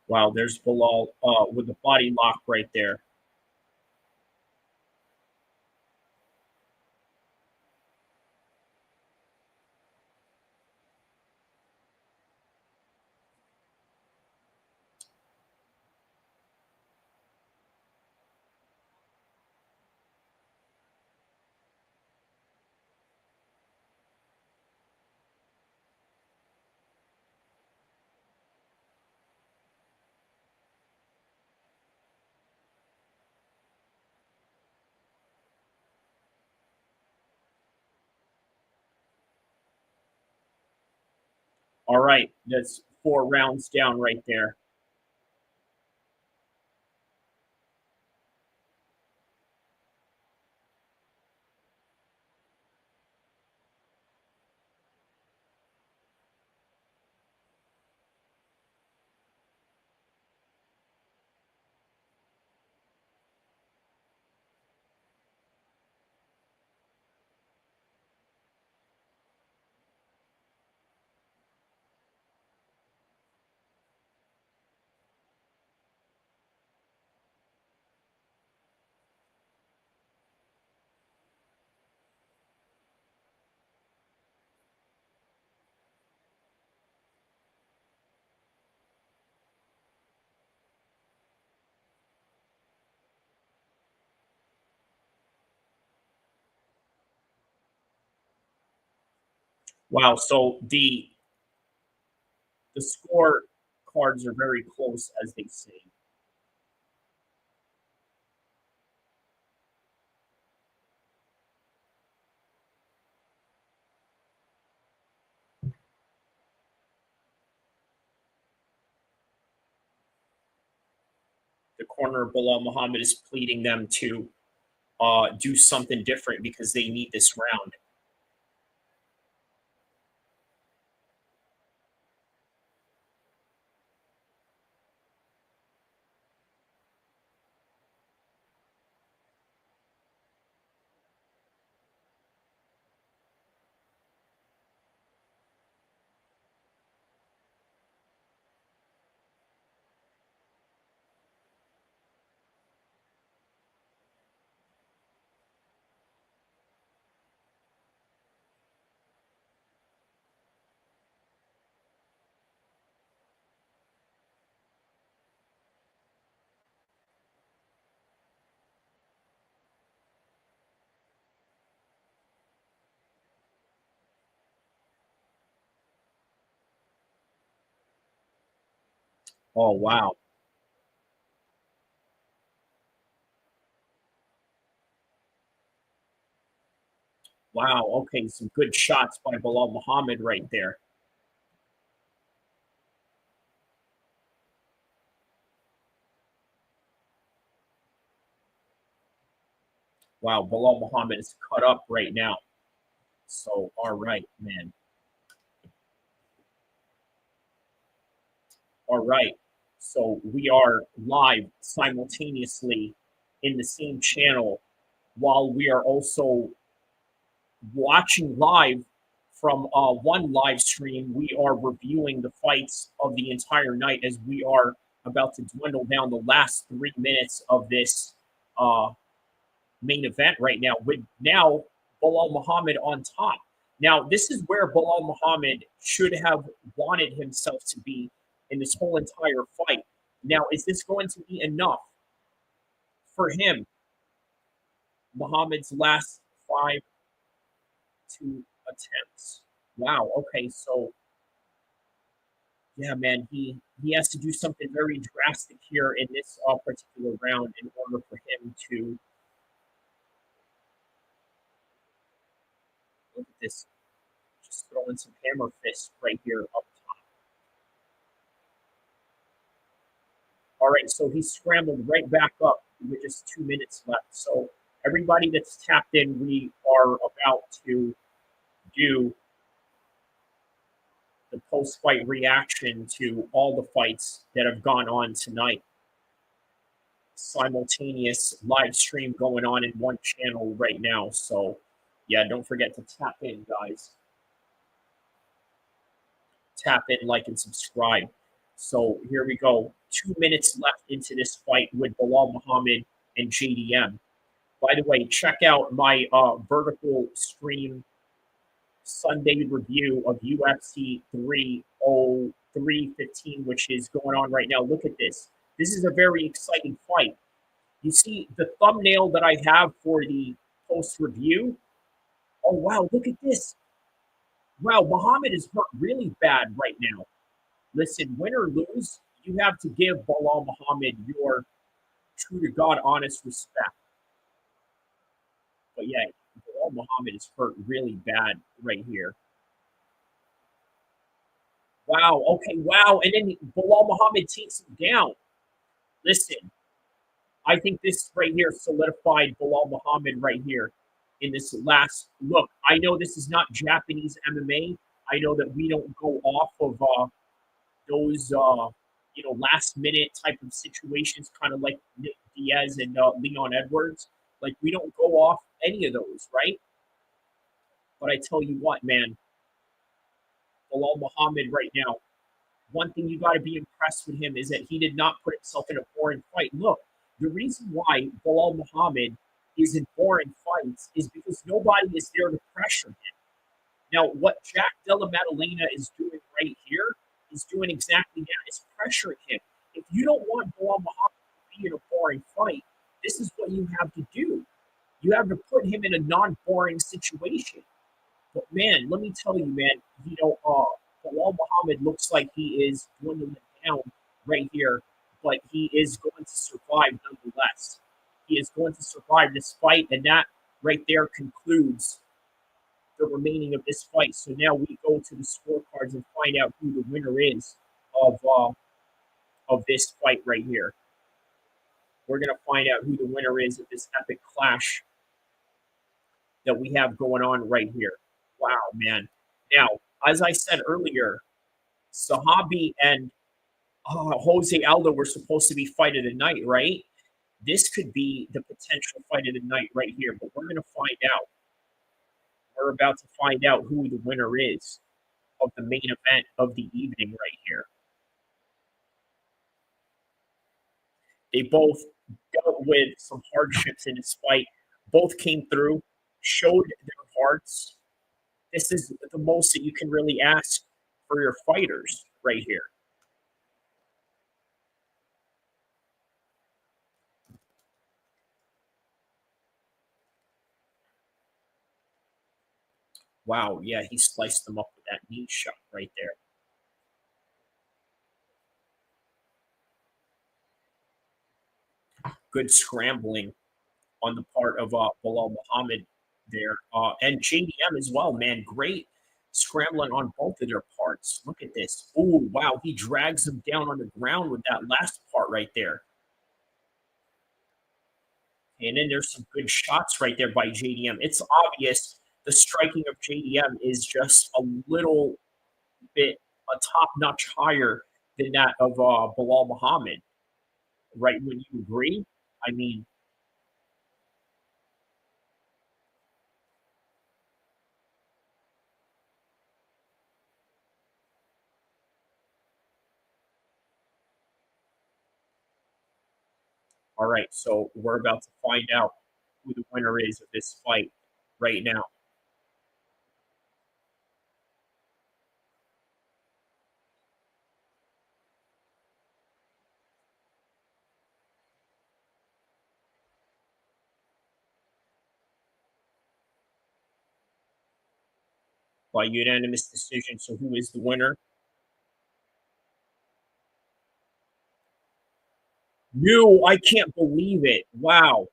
Wow, there's Belal with the body lock right there. All right, that's 4 rounds down right there. Wow, so the score cards are very close, as they say. The corner below Muhammad is pleading them to do something different because they need this round. Oh, wow. Wow. Okay, some good shots by Bilal Muhammad right there. Wow, Bilal Muhammad is cut up right now. So, all right, man. All right. So we are live simultaneously in the same channel while we are also watching live from one live stream. We are reviewing the fights of the entire night as we are about to dwindle down the last 3 minutes of this uh, main event right now, with now Bilal Muhammad on top. Now, this is where Bilal Muhammad should have wanted himself to be in this whole entire fight. Now, is this going to be enough for him? Muhammad's last 5 attempts. Wow. Okay. So, yeah, man, he has to do something very drastic here in this particular round in order for him to look at this. Just throwing some hammer fists right here up top. All right, so he scrambled right back up with just 2 minutes left. So everybody that's tapped in, we are about to do the post-fight reaction to all the fights that have gone on tonight. Simultaneous live stream going on in one channel right now. So yeah, don't forget to tap in, guys. Tap in, like, and subscribe. So here we go. 2 minutes left into this fight with Bilal Muhammad and JDM. By the way, check out my vertical stream Sunday review of UFC 30315, which is going on right now. Look at this. This is a very exciting fight. You see the thumbnail that I have for the post review. Oh, wow. Look at this. Wow. Muhammad is hurt really bad right now. Listen, win or lose, you have to give Bilal Muhammad your true to God honest respect. But yeah, Bilal Muhammad is hurt really bad right here. Wow. Okay. Wow. And then Bilal Muhammad takes him down. Listen, I think this right here solidified Bilal Muhammad right here in this last look. I know this is not Japanese MMA. I know that we don't go off of those last minute type of situations, kind of like Nick Diaz and Leon Edwards. Like, we don't go off any of those, right? But I tell you what, man, Bilal Muhammad right now, one thing you got to be impressed with him is that he did not put himself in a boring fight. Look, the reason why Bilal Muhammad is in boring fights is because nobody is there to pressure him. Now, what Jack Della Maddalena is doing right here is doing exactly that, is pressuring him. If you don't want Bilal Muhammad to be in a boring fight, this is what you have to do. You have to put him in a non-boring situation. But man, let me tell you, man, Bilal Muhammad looks like he is dwindling down right here, but he is going to survive nonetheless. He is going to survive this fight, and that right there concludes the remaining of this fight. So now we go to the scorecards and find out who the winner is of this fight right here. We're gonna find out who the winner is of this epic clash that we have going on right here. Wow, man. Now, as I said earlier, Zahabi and Jose Aldo were supposed to be fight of the night, right? This could be the potential fight of the night right here, but we're going to find out. We're about to find out who the winner is of the main event of the evening right here. They both dealt with some hardships in this fight. Both came through, showed their hearts. This is the most that you can really ask for your fighters right here. Wow, yeah, he sliced them up with that knee shot right there. good scrambling on the part of Bilal Muhammad there. And JDM as well, man. Great scrambling on both of their parts. Look at this. Oh, wow. He drags him down on the ground with that last part right there. And then there's some good shots right there by JDM. It's obvious the striking of JDM is just a little bit a top notch higher than that of Bilal Muhammad. Right? When you agree? I mean, all right. So we're about to find out who the winner is of this fight right now. By unanimous decision. So who is the winner? No, I can't believe it. Wow.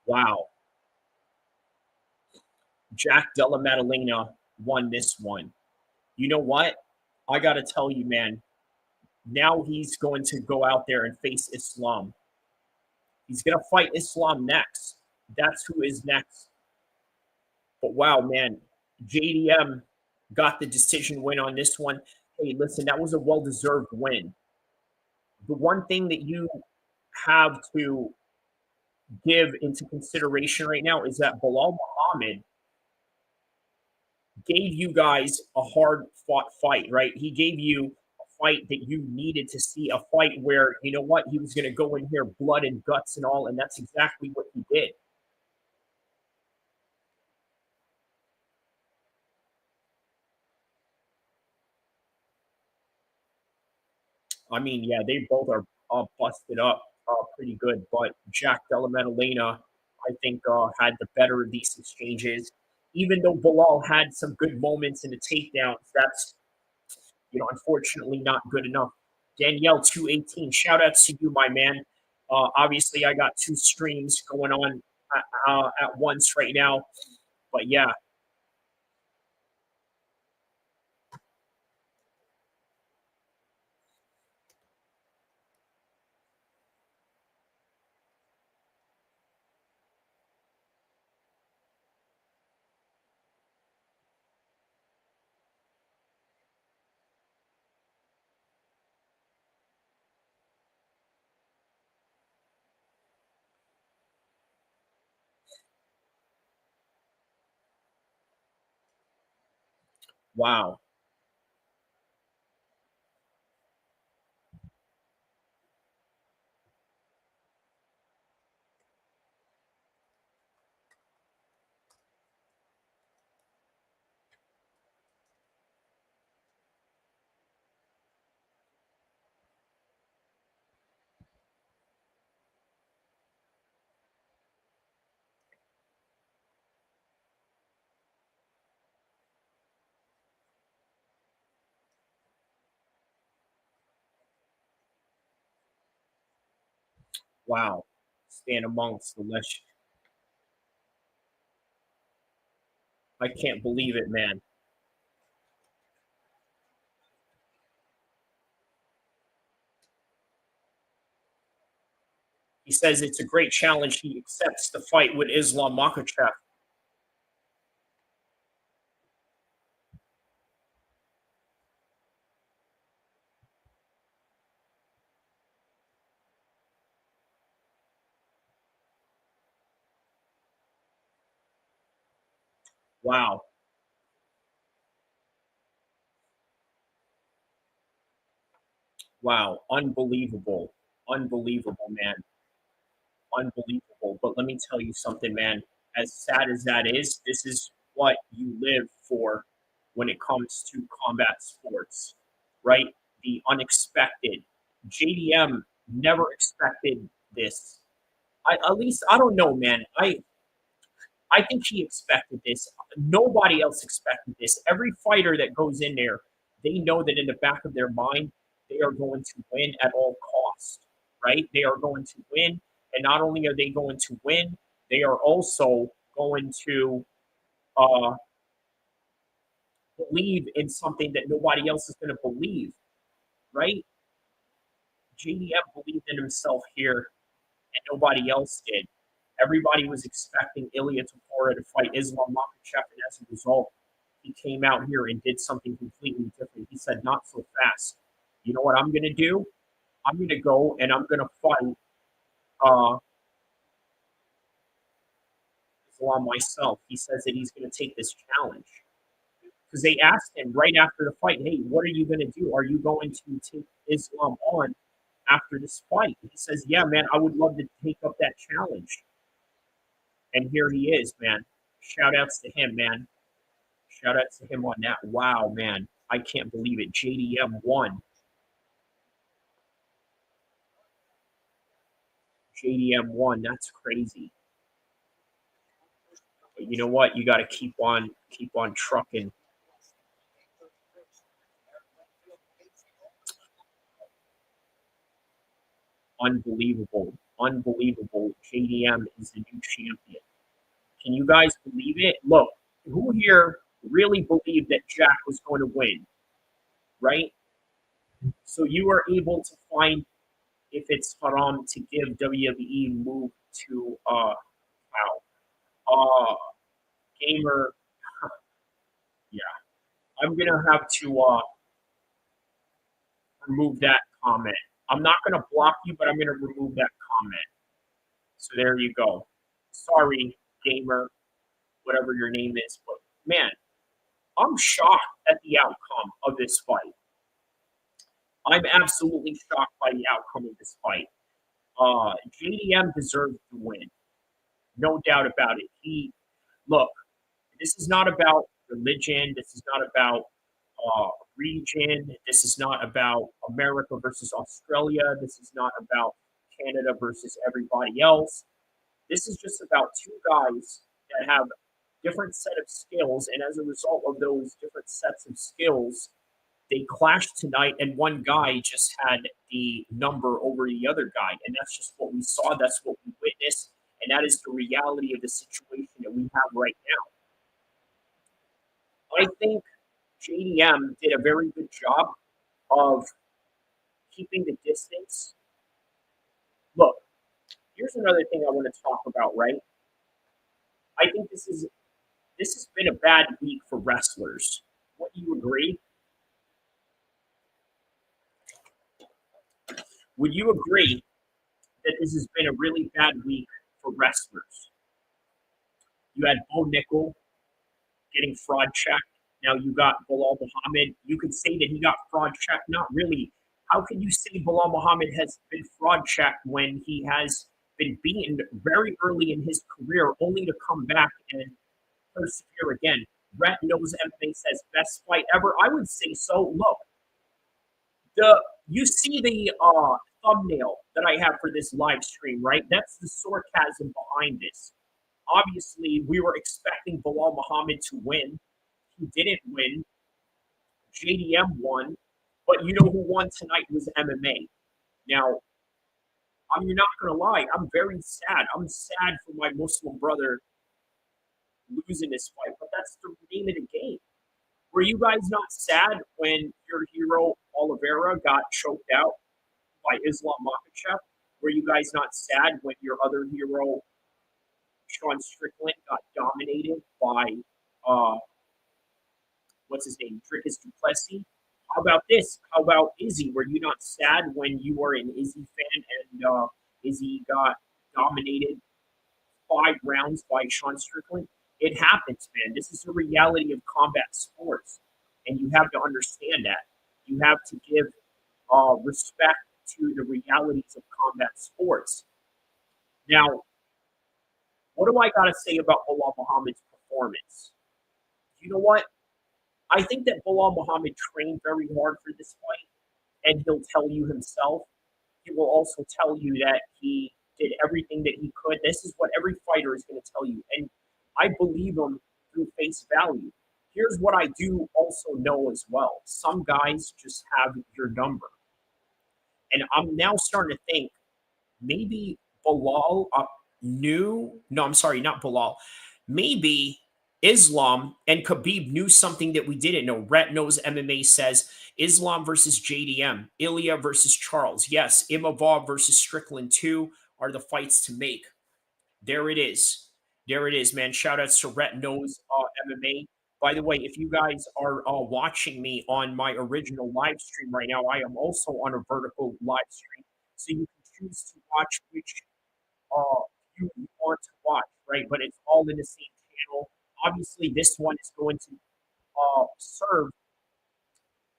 Wow. Jack Della Maddalena won this one. You know what? I got to tell you, man, now he's going to go out there and face Islam. He's going to fight Islam next. That's who is next. But wow, man, JDM got the decision win on this one. Hey, listen, that was a well deserved win. The one thing that you have to give into consideration right now is that Bilal Muhammad gave you guys a hard fought fight, right? He gave you a fight that you needed to see, a fight where, you know what, he was going to go in here blood and guts and all, and that's exactly what he did. I mean, yeah, they both are busted up pretty good, but Jack Della Maddalena, I think, had the better of these exchanges. Even though Bilal had some good moments in the takedowns, that's, unfortunately not good enough. Danielle 218, shout out to you, my man. Obviously, I got two streams going on at once right now, but yeah, wow, wow. Stand amongst the less. I can't believe it, man. He says it's a great challenge. He accepts the fight with Islam Makhachev. Wow. Wow. Unbelievable. Unbelievable, man. Unbelievable. But let me tell you something, man. As sad as that is, this is what you live for when it comes to combat sports, right? The unexpected. JDM never expected this. At least I don't know, man. I think he expected this. Nobody else expected this. Every fighter that goes in there, they know that in the back of their mind, they are going to win at all costs, right? They are going to win. And not only are they going to win, they are also going to uh, believe in something that nobody else is going to believe, right? JDM believed in himself here, and nobody else did. Everybody was expecting Ilia Topuria to fight Islam Makhachev, and as a result, he came out here and did something completely different. He said, "Not so fast. You know what I'm going to do? I'm going to go and I'm going to fight uh, Islam myself." He says that he's going to take this challenge because they asked him right after the fight, "Hey, what are you going to do? Are you going to take Islam on after this fight?" He says, "Yeah, man, I would love to take up that challenge." And here he is, man. Shout outs to him, man. Shout outs to him on that. Wow, man. I can't believe it. JDM won. JDM won. That's crazy. But you know what? You got to keep on trucking. Unbelievable. Unbelievable. JDM is the new champion. Can you guys believe it? Look, who here really believed that Jack was going to win, right? So you are able to find if it's haram to give WWE move to gamer. Yeah, I'm gonna have to remove that comment. I'm not gonna block you, but I'm gonna remove that comment. So there you go. Sorry, gamer, whatever your name is, but man, I'm shocked at the outcome of this fight. I'm absolutely shocked by the outcome of this fight. JDM deserves to win, no doubt about it. Look, this is not about religion. This is not about region. This is not about America versus Australia. This is not about Canada versus everybody else. This is just about two guys that have different set of skills, and as a result of those different sets of skills, they clashed tonight, and one guy just had the number over the other guy, and that's just what we saw. That's what we witnessed, and that is the reality of the situation that we have right now. I think JDM did a very good job of keeping the distance. Look, here's another thing I want to talk about, right? I think this has been a bad week for wrestlers. Would you agree? Would you agree that this has been a really bad week for wrestlers? You had Bo Nickel getting fraud checked. Now you got Bilal Muhammad. You could say that he got fraud checked. Not really. How can you say Bilal Muhammad has been fraud checked when he has been beaten very early in his career, only to come back and persevere again? Rhett Knows MMA says best fight ever. I would say so. Look, you see the thumbnail that I have for this live stream, right? That's the sarcasm behind this. Obviously, we were expecting Bilal Muhammad to win. He didn't win. JDM won. But you know who won tonight was MMA. Now, I'm not going to lie. I'm very sad. I'm sad for my Muslim brother losing this fight. But that's the name of the game. Were you guys not sad when your hero Oliveira got choked out by Islam Makhachev? Were you guys not sad when your other hero Sean Strickland got dominated by what's his name, Dricus Duplessis? How about this? How about Izzy? Were you not sad when you were an Izzy fan and Izzy got dominated 5 rounds by Sean Strickland? It happens, man. This is the reality of combat sports, and you have to understand that. You have to give respect to the realities of combat sports. Now, what do I got to say about Bilal Muhammad's performance? You know what? I think that Bilal Muhammad trained very hard for this fight, and he'll tell you himself. He will also tell you that he did everything that he could. This is what every fighter is going to tell you. And I believe him through face value. Here's what I do also know as well. Some guys just have your number. And I'm now starting to think maybe Bilal knew, no, I'm sorry, not Bilal. Maybe Islam and Khabib knew something that we didn't know. Rhett Knows MMA says Islam versus JDM, Ilya versus Charles. Yes, Imavov versus Strickland 2 are the fights to make. There it is. There it is, man. Shout outs to Rhett Knows MMA. By the way, if you guys are watching me on my original live stream right now, I am also on a vertical live stream. So you can choose to watch which you want to watch, right? But it's all in the same channel. Obviously, this one is going to serve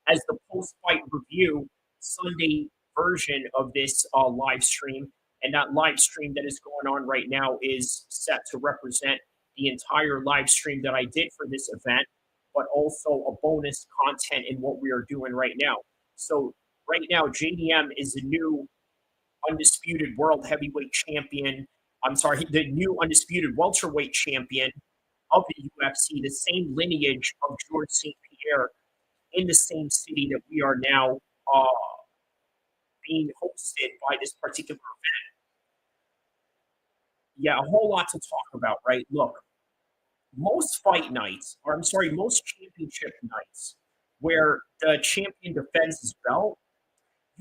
as the post-fight review Sunday version of this live stream. And that live stream that is going on right now is set to represent the entire live stream that I did for this event, but also a bonus content in what we are doing right now. So right now, JDM is the new undisputed world heavyweight champion. I'm sorry, the new undisputed welterweight champion of the UFC, the same lineage of George St. Pierre in the same city that we are now being hosted by this particular event. Yeah, a whole lot to talk about, right? Look, most fight nights, or I'm sorry, most championship nights where the champion defends his belt,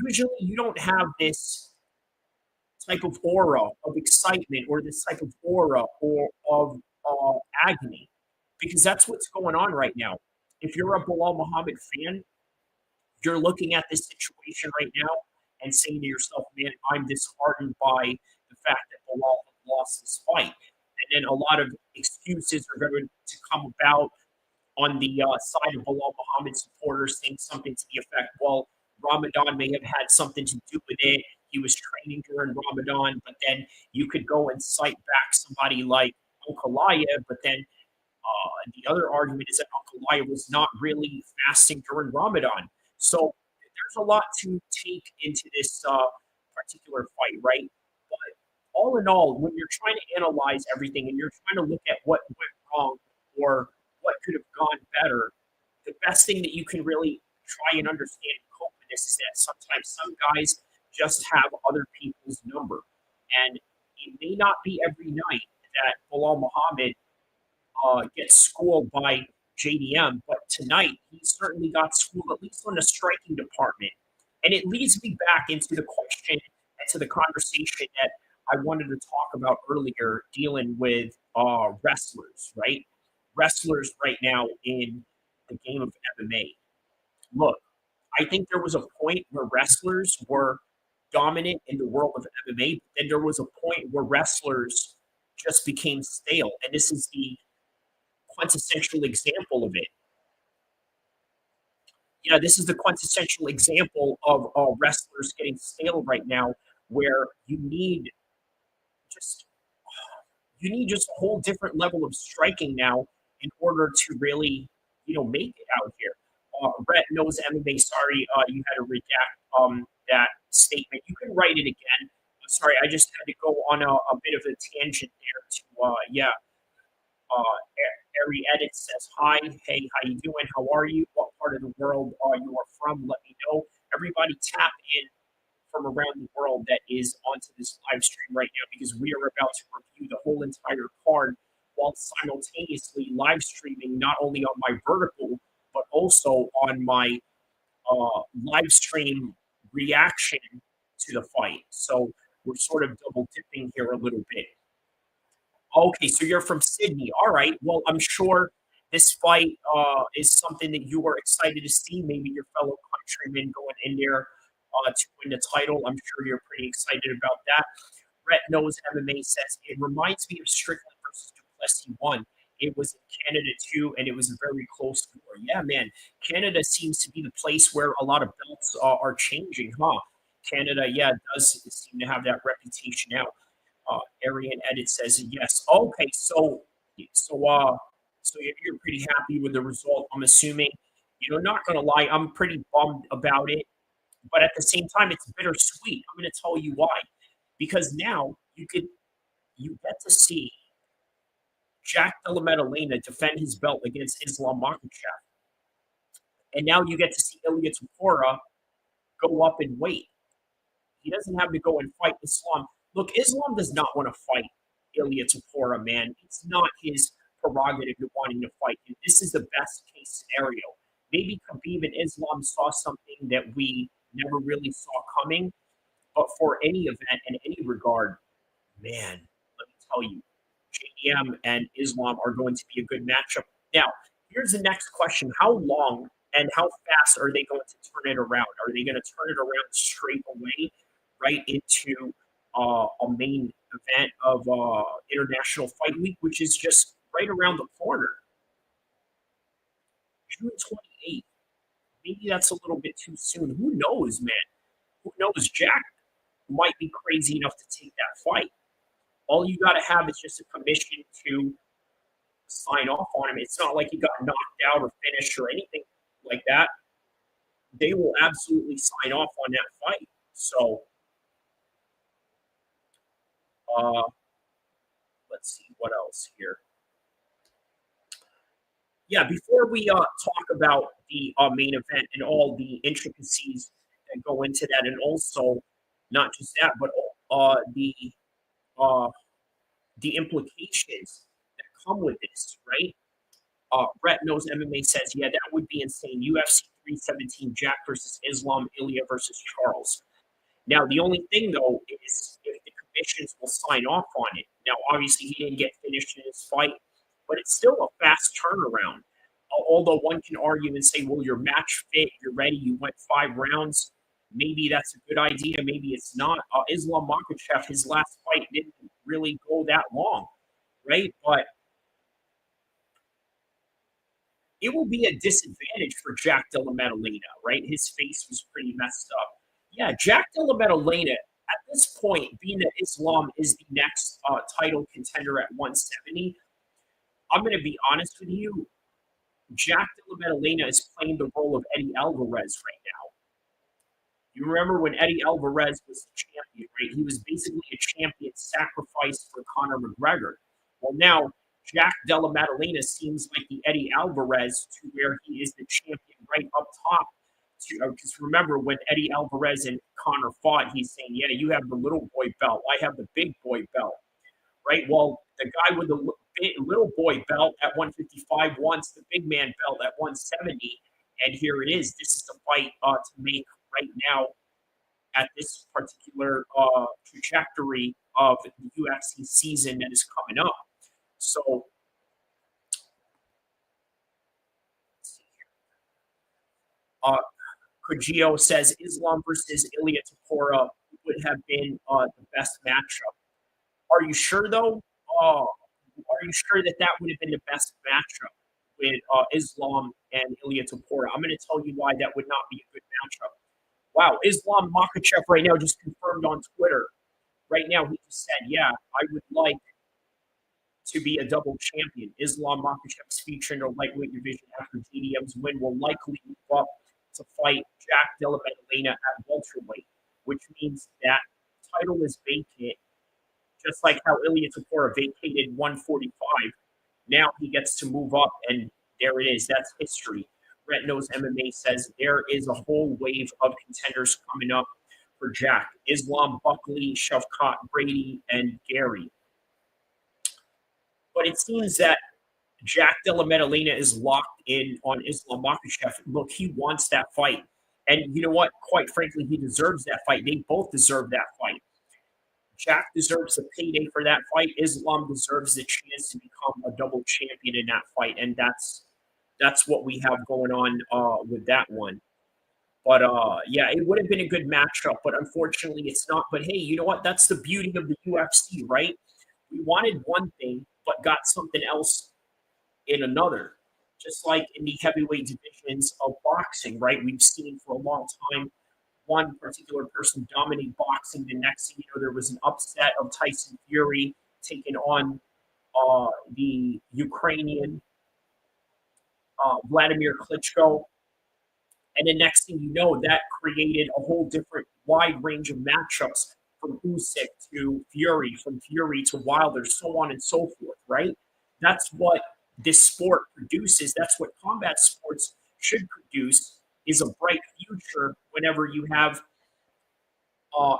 usually you don't have this type of aura of excitement or this type of aura or of agony, because that's what's going on right now. If you're a Bilal Muhammad fan, you're looking at this situation right now and saying to yourself, man, I'm disheartened by the fact that Bilal lost this fight. And then a lot of excuses are going to come about on the side of Bilal Muhammad supporters, saying something to the effect, well, Ramadan may have had something to do with it. He was training during Ramadan, but then you could go and cite back somebody like Al-Kheer, but then the other argument is that Al-Kheer was not really fasting during Ramadan. So there's a lot to take into this particular fight, right? But all in all, when you're trying to analyze everything and you're trying to look at what went wrong or what could have gone better, the best thing that you can really try and understand and cope with this is that sometimes some guys just have other people's number. And it may not be every night that Bilal Muhammad gets schooled by JDM, but tonight he certainly got schooled, at least on the striking department. And it leads me back into the question and to the conversation that I wanted to talk about earlier, dealing with wrestlers, right? Wrestlers right now in the game of MMA. Look, I think there was a point where wrestlers were dominant in the world of MMA, but then there was a point where wrestlers just became stale. And this is the quintessential example of it. Yeah, this is the quintessential example of wrestlers getting stale right now, where just you need just a whole different level of striking now in order to really, make it out here. Rhett Knows MMA, sorry, you had to redact that statement. You can write it again. Sorry, I just had to go on a bit of a tangent there to, Ari Edit says, hi, hey, how you doing? How are you? What part of the world you are from? Let me know. Everybody tap in from around the world that is onto this live stream right now, because we are about to review the whole entire card while simultaneously live streaming not only on my vertical, but also on my live stream reaction to the fight. So we're sort of double dipping here a little bit. Okay, so you're from Sydney. All right. Well, I'm sure this fight is something that you are excited to see. Maybe your fellow countrymen going in there to win the title. I'm sure you're pretty excited about that. Rhett Knows MMA says, it reminds me of Strickland versus Duplessis 1. It was in Canada too, and it was a very close war. Yeah, man. Canada seems to be the place where a lot of belts are changing, huh? Canada, yeah, does seem to have that reputation now. Arian Edit says yes. Okay, so you're pretty happy with the result, I'm assuming. Not gonna lie, I'm pretty bummed about it, but at the same time, it's bittersweet. I'm gonna tell you why. Because now you get to see Jack Della Maddalena defend his belt against Islam Makhachev. And now you get to see Ilia Topuria go up and wait. He doesn't have to go and fight Islam. Look, Islam does not want to fight Ilia Topuria, man. It's not his prerogative of wanting to fight him. This is the best case scenario. Maybe Khabib and Islam saw something that we never really saw coming. But for any event in any regard, man, let me tell you, JDM and Islam are going to be a good matchup. Now, here's the next question. How long and how fast are they going to turn it around? Are they going to turn it around straight away, right into a main event of International Fight Week, which is just right around the corner? June 28th. Maybe that's a little bit too soon. Who knows, man? Who knows? Jack might be crazy enough to take that fight. All you got to have is just a commission to sign off on him. It's not like he got knocked out or finished or anything like that. They will absolutely sign off on that fight. So, let's see what else here. Yeah, before we talk about the main event and all the intricacies that go into that, and also not just that, but the implications that come with this, right? Brett Knows MMA says, yeah, that would be insane. UFC 317, Jack versus Islam, Ilia versus Charles. Now, the only thing, though, is if the commissions will sign off on it. Now, obviously, he didn't get finished in his fight, but it's still a fast turnaround. Although one can argue and say, well, you're match fit, you're ready, you went 5 rounds. Maybe that's a good idea. Maybe it's not. Islam Makhachev, his last fight didn't really go that long, right? But it will be a disadvantage for Jack Della Maddalena, right? His face was pretty messed up. Yeah, Jack Della Maddalena, at this point, being that Islam is the next title contender at 170, I'm going to be honest with you. Jack Della Maddalena is playing the role of Eddie Alvarez right now. You remember when Eddie Alvarez was the champion, right? He was basically a champion sacrificed for Conor McGregor. Well, now Jack Della Maddalena seems like the Eddie Alvarez to where he is the champion right up top. Because remember, when Eddie Alvarez and Conor fought, he's saying, yeah, you have the little boy belt. I have the big boy belt, right? Well, the guy with the little boy belt at 155 wants the big man belt at 170. And here it is. This is the fight to make right now at this particular trajectory of the UFC season that is coming up. So, let's see here. Kojio says Islam versus Ilia Topuria would have been the best matchup. Are you sure, though? Are you sure that would have been the best matchup with Islam and Ilia Topuria? I'm going to tell you why that would not be a good matchup. Wow, Islam Makhachev right now just confirmed on Twitter. Right now, he just said, yeah, I would like to be a double champion. Islam Makhachev's feature in the lightweight division after JDM's win will likely move up to fight Jack Della Maddalena at welterweight, which means that title is vacant, just like how Ilia Topuria vacated 145. Now he gets to move up, and there it is. That's history. Brett Knows MMA says there is a whole wave of contenders coming up for Jack. Islam, Buckley, Shavkat, Brady, and Gary. But it seems that Jack Della Maddalena is locked in on Islam Makhachev. Look, he wants that fight. And you know what? Quite frankly, he deserves that fight. They both deserve that fight. Jack deserves a payday for that fight. Islam deserves the chance to become a double champion in that fight. And that's what we have going on with that one. But, yeah, it would have been a good matchup. But unfortunately, it's not. But, hey, you know what? That's the beauty of the UFC, right? We wanted one thing, but got something else in another. Just like in the heavyweight divisions of boxing, right? We've seen for a long time one particular person dominate boxing. The next thing you know, there was an upset of Tyson Fury taking on the Ukrainian Vladimir Klitschko. And the next thing you know, that created a whole different wide range of matchups from Usyk to Fury, from Fury to Wilder, so on and so forth, right? That's what this sport produces. That's what combat sports should produce, is a bright future whenever you have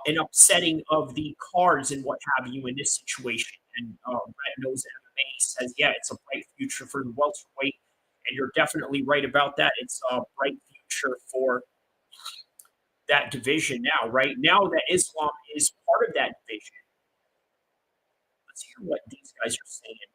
an upsetting of the cards and what have you in this situation. And Red Nose MMA says, yeah, it's a bright future for the welterweight. And you're definitely right about that. It's a bright future for that division now, right? Now that Islam is part of that division. Let's hear what these guys are saying. In,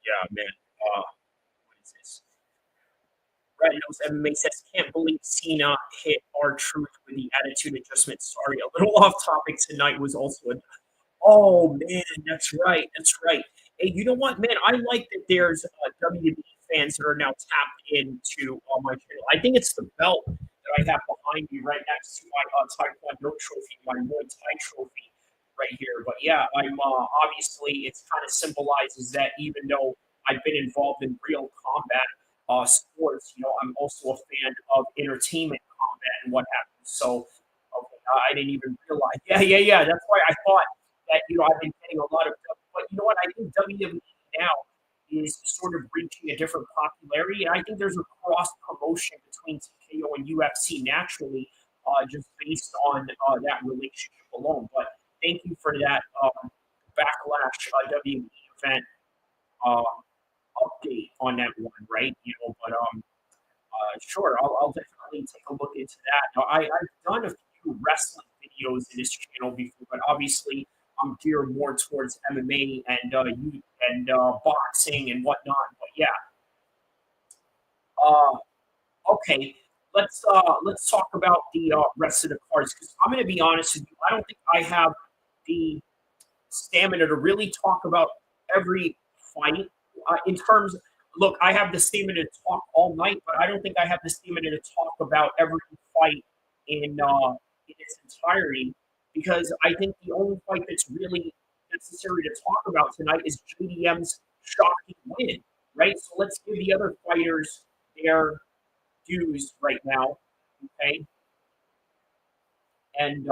yeah, man. What is this? Red Nose MMA says, can't believe Cena hit R-Truth with the attitude adjustment. Sorry, a little off topic tonight was also a. Oh man, that's right. That's right. Hey, you know what, man? I like that there's WWE fans that are now tapped into my channel. I think it's the belt that I have behind me right next to my Taekwondo trophy, my Muay Thai trophy right here. But yeah, I'm obviously it's kind of symbolizes that even though I've been involved in real combat sports, I'm also a fan of entertainment combat and what happens. So okay, I didn't even realize. Yeah. That's why I thought that I've been getting a lot of, but you know what? I think WWE now is sort of reaching a different popularity, and I think there's a cross promotion between TKO and UFC naturally, just based on that relationship alone. But thank you for that backlash WWE event uh, update on that one, right? But sure, I'll definitely take a look into that. Now, I've done a few wrestling videos in this channel before, but obviously I'm geared more towards MMA and boxing and whatnot. But yeah, uh, okay, let's talk about the rest of the cards because I'm going to be honest with you. I don't think I have the stamina to really talk about every fight in terms. Look, I have the stamina to talk all night, but I don't think I have the stamina to talk about every fight in its entirety because I think the only fight that's really necessary to talk about tonight is JDM's shocking win, right? So let's give the other fighters their dues right now, okay? And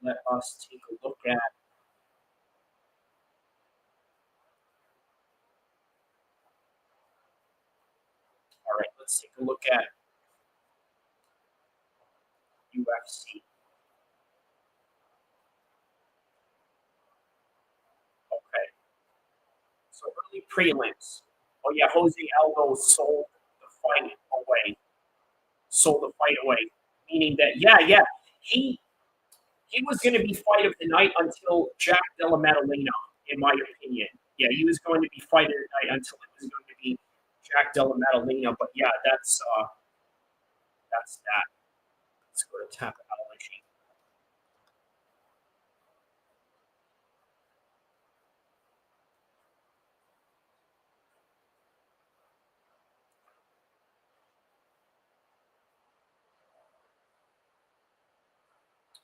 let us take a look at. All right, let's take a look at UFC. Okay, so early prelims. Oh yeah, Jose Aldo sold the fight away. Sold the fight away, meaning that he was going to be fight of the night until Jack Della Maddalena, in my opinion. Yeah, he was going to be fight of the night until it was going to be Jack Della Maddalena. But yeah, that's that. Let's go to Tapology.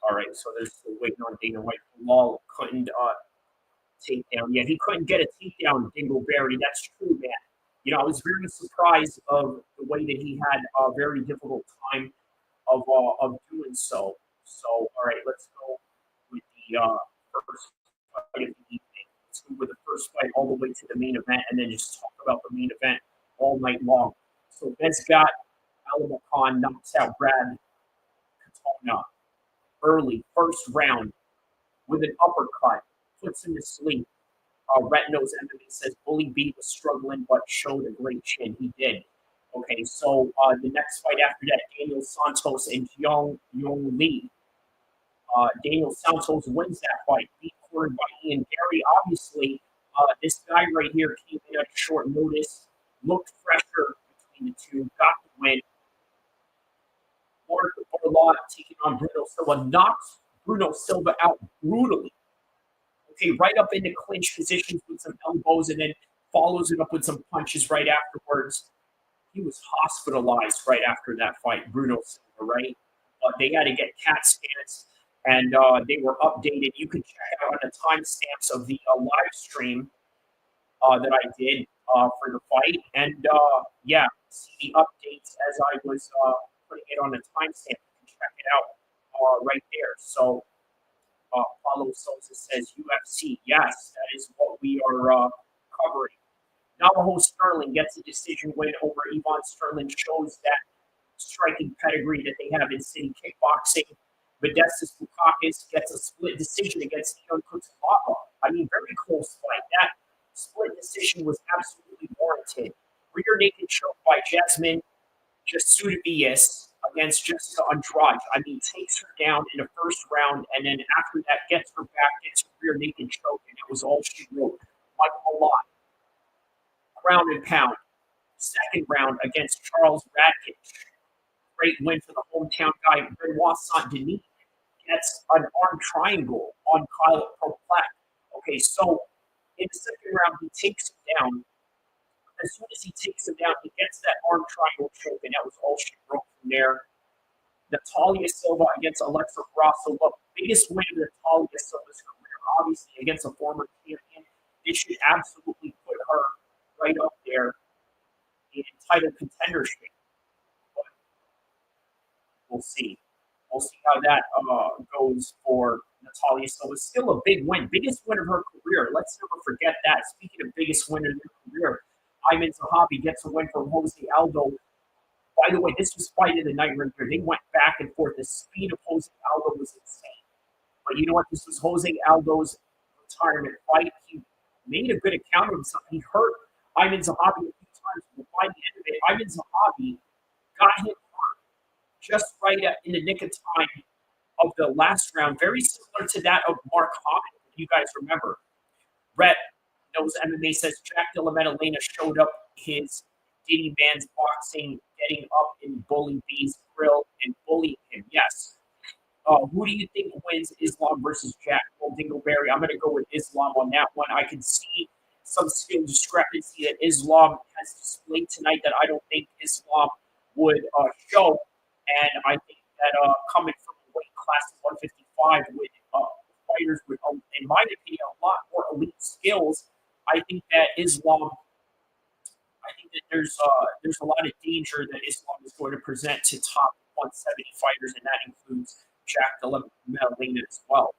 All right, so there's still waiting on Dana White. Lawler couldn't takedown. Yeah, he couldn't get a takedown, Dingleberry. That's true, man. I was very surprised of the way that he had a very difficult time of doing so. So, all right, let's go with the first fight of the evening. Let's go with the first fight all the way to the main event, and then just talk about the main event all night long. So, Vezgat Alamakan knocks out Brad Katona early, first round, with an uppercut, puts him to sleep. Ret Nose MMA says Bully B was struggling but showed a great chin. He did. Okay, so the next fight after that, Daniel Santos and Yong Lee. Daniel Santos wins that fight, beat cornered by Ian Gary. Obviously, this guy right here came in at short notice, looked fresher between the two, got the win. Malott taking on Bruno Silva, knocks Bruno Silva out brutally. Okay, right up into clinch positions with some elbows and then follows it up with some punches right afterwards. He was hospitalized right after that fight, Bruno Silva, right? They had to get CAT scans and they were updated. You can check out on the timestamps of the live stream that I did for the fight. And yeah, see the updates as I was putting it on the timestamp. You can check it out right there. So Paulo Souza says UFC. Yes, that is what we are covering. Navajo Sterling gets a decision win over Yvonne Sterling, shows that striking pedigree that they have in city kickboxing. Modestus Bukaukus gets a split decision against Leon Cutelaba. I mean, very close fight. That split decision was absolutely warranted. Rear naked choke by Jasmine Jas against Jessica Andrade. I mean, takes her down in the first round, and then after that, gets her back, gets her rear naked choke, and it was all she wrote. Like Malott. Ground and pound. Second round against Charles Radkic. Great win for the hometown guy. Vs.Valentina gets an arm triangle on Kyle Propelec. Okay, so in the second round, he takes him down. As soon as he takes him down, he gets that arm triangle choke, and that was all she wrote from there. Natalia Silva against Alexa Grasso. Look, biggest win of Natalia Silva's career, obviously, against a former champion. This should absolutely put her right up there in title contendership. But we'll see. We'll see how that goes for Natalia Silva. Still a big win. Biggest win of her career. Let's never forget that. Speaking of biggest win of her career, Aieman Zahabi gets a win from Jose Aldo. By the way, this was fight of the night right here. They went back and forth. The speed of Jose Aldo was insane. But you know what? This was Jose Aldo's retirement fight. He made a good account of himself. He hurt Aieman Zahabi a few times, but by the end of it, Aieman Zahabi got him hurt just right in the nick of time of the last round. Very similar to that of Mark Hobbit, if you guys remember. Rhett knows MMA, says Jack Della Maddalena showed up his Diddy Man's boxing, getting up in Bully B's grill and bullying him. Yes. Who do you think wins, Islam versus Jack? Well, Dingleberry, I'm going to go with Islam on that one. I can see some skill discrepancy that Islam has displayed tonight that I don't think Islam would show. And I think that coming from a weight class of 155 with fighters with, in my opinion, a lot more elite skills, I think that Islam, I think that there's a lot of danger that Islam is going to present to top 170 fighters, and that includes Jack Della Maddalena as well.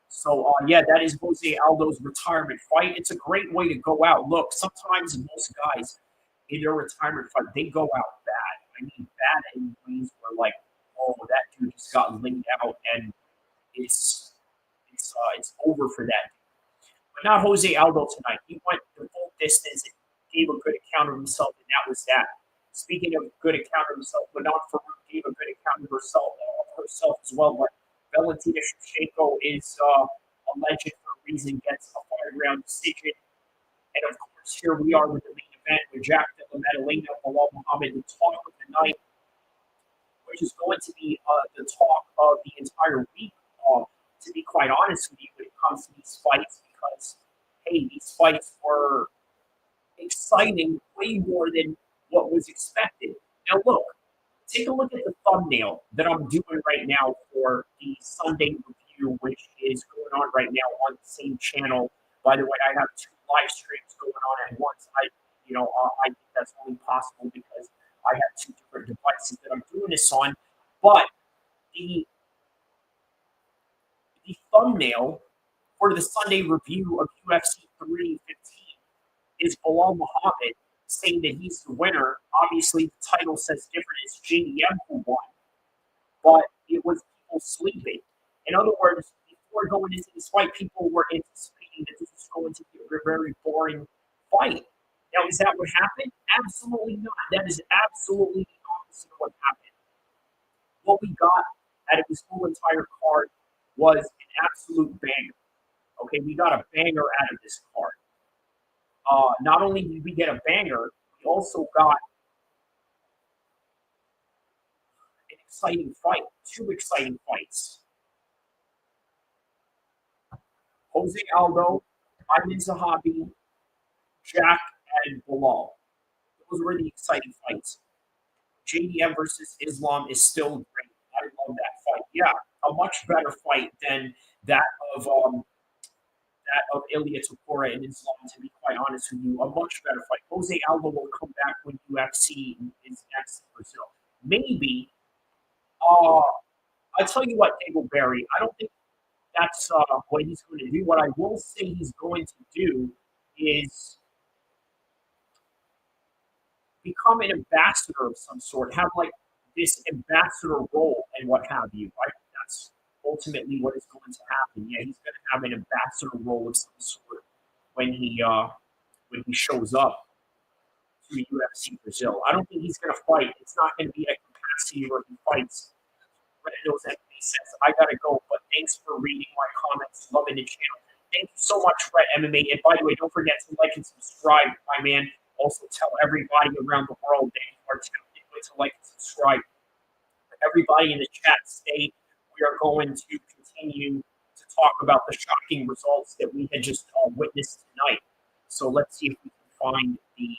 So, yeah, that is Jose Aldo's retirement fight. It's a great way to go out. Look, sometimes most guys in their retirement fight, they go out bad. I mean, bad in ways where, like, oh, that dude just got laid out, and it's over for that. But not Jose Aldo tonight. He went the full distance and gave a good account of himself, and that was that. Speaking of good account of himself, Manon Walks gave a good account of herself as well. But Valentina Shevchenko is a legend for a reason, gets a 5-round decision. And of course, here we are with the main event with Jack Della Maddalena, Belal Muhammad, the talk of the night, which is going to be the talk of the entire week, to be quite honest with you, when it comes to these fights, because, hey, these fights were exciting way more than what was expected. Now, look, take a look at the thumbnail that I'm doing right now for the Sunday review, which is going on right now on the same channel. By the way, I have 2 live streams going on at once. I think that's only possible because I have 2 different devices that I'm doing this on. But the thumbnail for the Sunday review of UFC 315 is Belal Muhammad saying that he's the winner. Obviously, the title says different. It's JDM who won, but it was people sleeping. In other words, before going into this fight, people were anticipating that this was going to be a very boring fight. Now, is that what happened? Absolutely not. That is absolutely the opposite of what happened. What we got out of this whole entire card was an absolute banger. Okay, we got a banger out of this card. Not only did we get a banger, we also got an exciting fight, 2 exciting fights. Jose Aldo, Aieman Zahabi, Jack, and Bilal. Those were the exciting fights. JDM versus Islam is still great. I love that fight. Yeah, a much better fight than that of Ilia Topuria and Islam, to be quite honest with you. A much better fight. Jose Aldo will come back when UFC is next in Brazil. Maybe, I'll tell you what, Dingleberry, I don't think that's what he's going to do. What I will say he's going to do is become an ambassador of some sort, have like this ambassador role and what have you. Right? That's ultimately what is going to happen. Yeah, he's going to have an ambassador role of some sort when he shows up to UFC Brazil. I don't think he's going to fight. It's not going to be a capacity where he fights. But it knows that makes sense. I gotta go, but thanks for reading my comments, loving the channel. Thank you so much, Fred MMA. And by the way, don't forget to like and subscribe, my man. Also tell everybody around the world that you are tapped into to like and subscribe. Everybody in the chat, stay. We are going to continue to talk about the shocking results that we had just witnessed tonight. So let's see if we can find the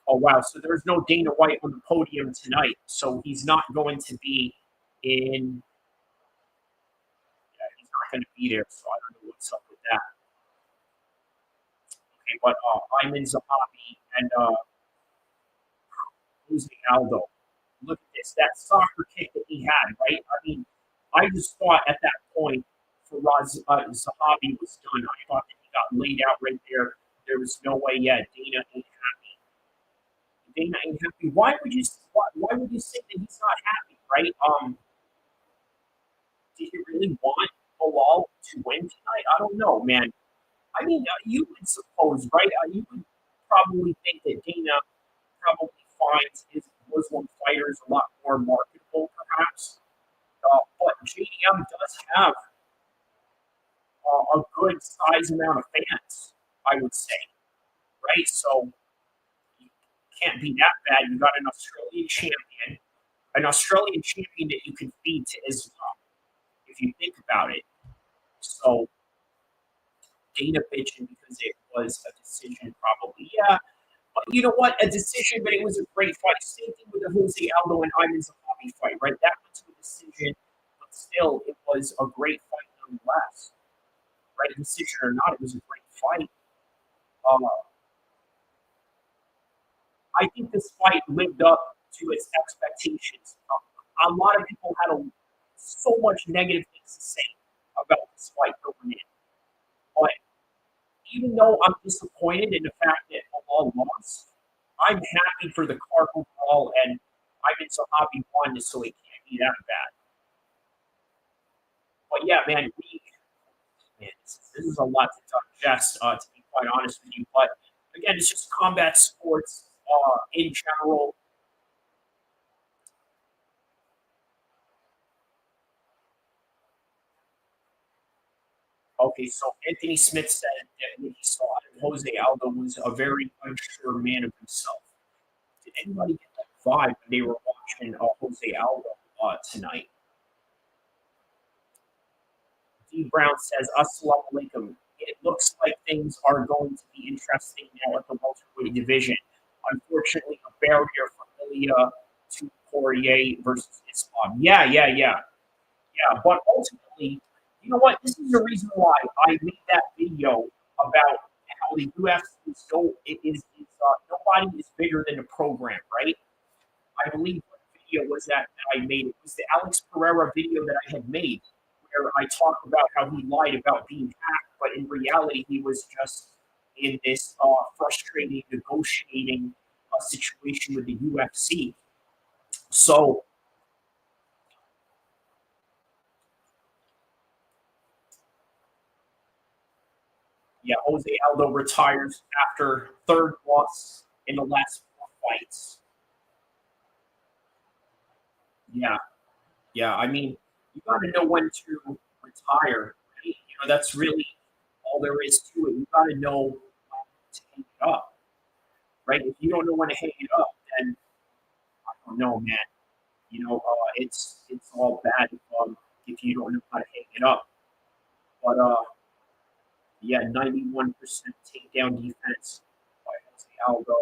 oh, wow. So there's no Dana White on the podium tonight. So he's not going to be in. Yeah, he's not going to be there. So I don't know what's up with that. Okay, but Aieman Zahabi and Jose Aldo. Look at this. That soccer kick that he had, right? I mean, I just thought at that point for Zahabi was done. I thought that he got laid out right there. There was no way, yeah, Dana ain't happy. Dana ain't happy. Why would you say that he's not happy, right? Did he really want Bilal to win tonight? I don't know, man. I mean, you would suppose, right? You would probably think that Dana probably finds his Muslim fighters a lot more marketable, perhaps. But JDM does have a good size amount of fans, I would say, right? So can't be that bad. You got an Australian champion that you can feed to Islam, if you think about it. So Dana bitching because it was a decision, probably, yeah. But you know what? A decision, but it was a great fight. Same thing with the Jose Aldo and Aieman Zahabi fight, right? That went to a decision, but still, it was a great fight nonetheless. Right? Decision or not, it was a great fight. I think this fight lived up to its expectations. A lot of people had so much negative things to say about this fight going in. But even though I'm disappointed in the fact that Bilal lost, I'm happy for the card overall, and Aieman Zahabi won, so it can't be that bad. But yeah, man, this is a lot to digest, to be quite honest with you. But again, it's just combat sports in general. Okay, so Anthony Smith said that when he saw Jose Aldo was a very unsure man of himself. Did anybody get that vibe when they were watching Jose Aldo tonight? D. Brown says, Assalamu alaikum. It looks like things are going to be interesting now at the welterweight division. Unfortunately, a barrier for Ilia to Poirier versus Islam. Yeah. But ultimately, you know what? This is the reason why I made that video about how the UFC nobody is bigger than the program, right? I believe what video was that I made. It was the Alex Pereira video that I had made, where I talked about how he lied about being hacked, but in reality, he was just in this frustrating negotiating situation with the UFC. So, Yeah, Jose Aldo retires after third loss in the last 4 fights. Yeah, yeah. I mean, you got to know when to retire. Right? That's really all there is to it. You got to know when to hang it up, right? If you don't know when to hang it up, then I don't know, man. It's all bad if you don't know how to hang it up. But yeah, 91% takedown defense by Jose Aldo.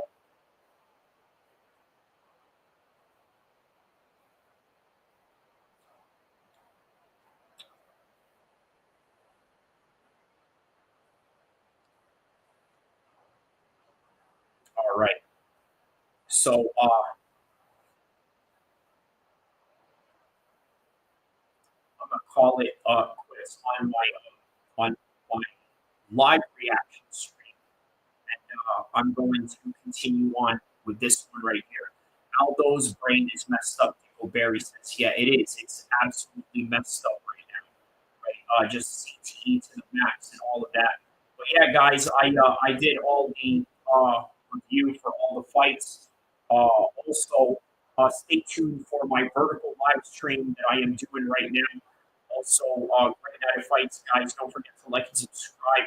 All right. So I'm gonna call it quits on my live reaction stream, and I'm going to continue on with this one right here. Aldo's brain is messed up. People Barry says, yeah, it is. It's absolutely messed up right now. Right? Just CTE to the max and all of that. But yeah, guys, I did all the review for all the fights. Also, stay tuned for my vertical live stream that I am doing right now. Also, Great Night of Fights, guys. Don't forget to like and subscribe.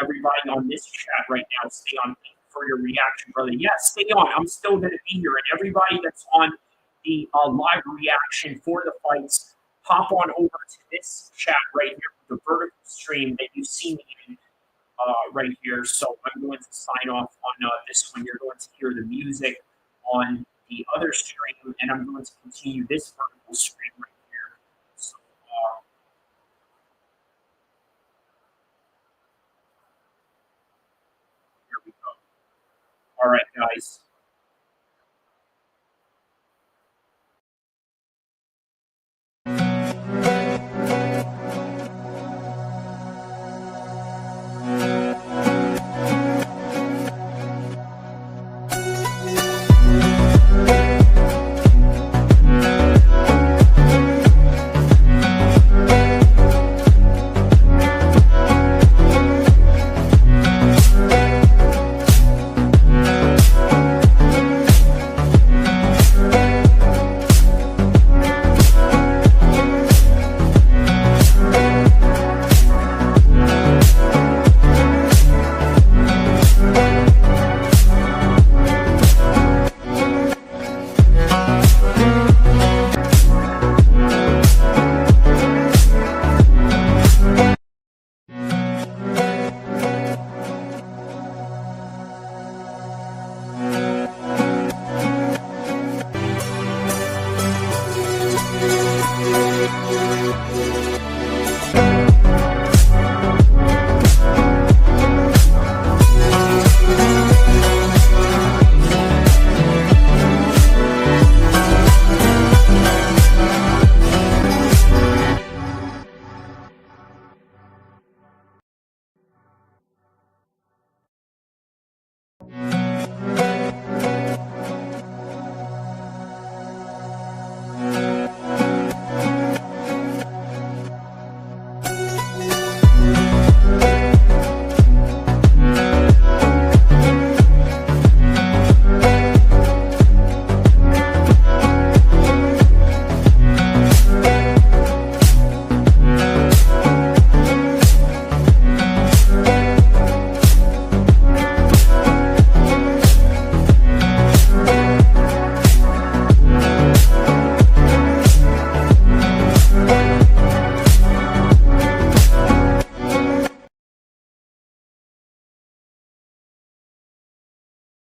Everybody on this chat right now, stay on for your reaction, brother. Yes, stay on. I'm still going to be here. And everybody that's on the live reaction for the fights, hop on over to this chat right here, the vertical stream that you see me in right here. So I'm going to sign off on this one. You're going to hear the music on the other stream, and I'm going to continue this vertical stream right here. So here we go. All right, guys.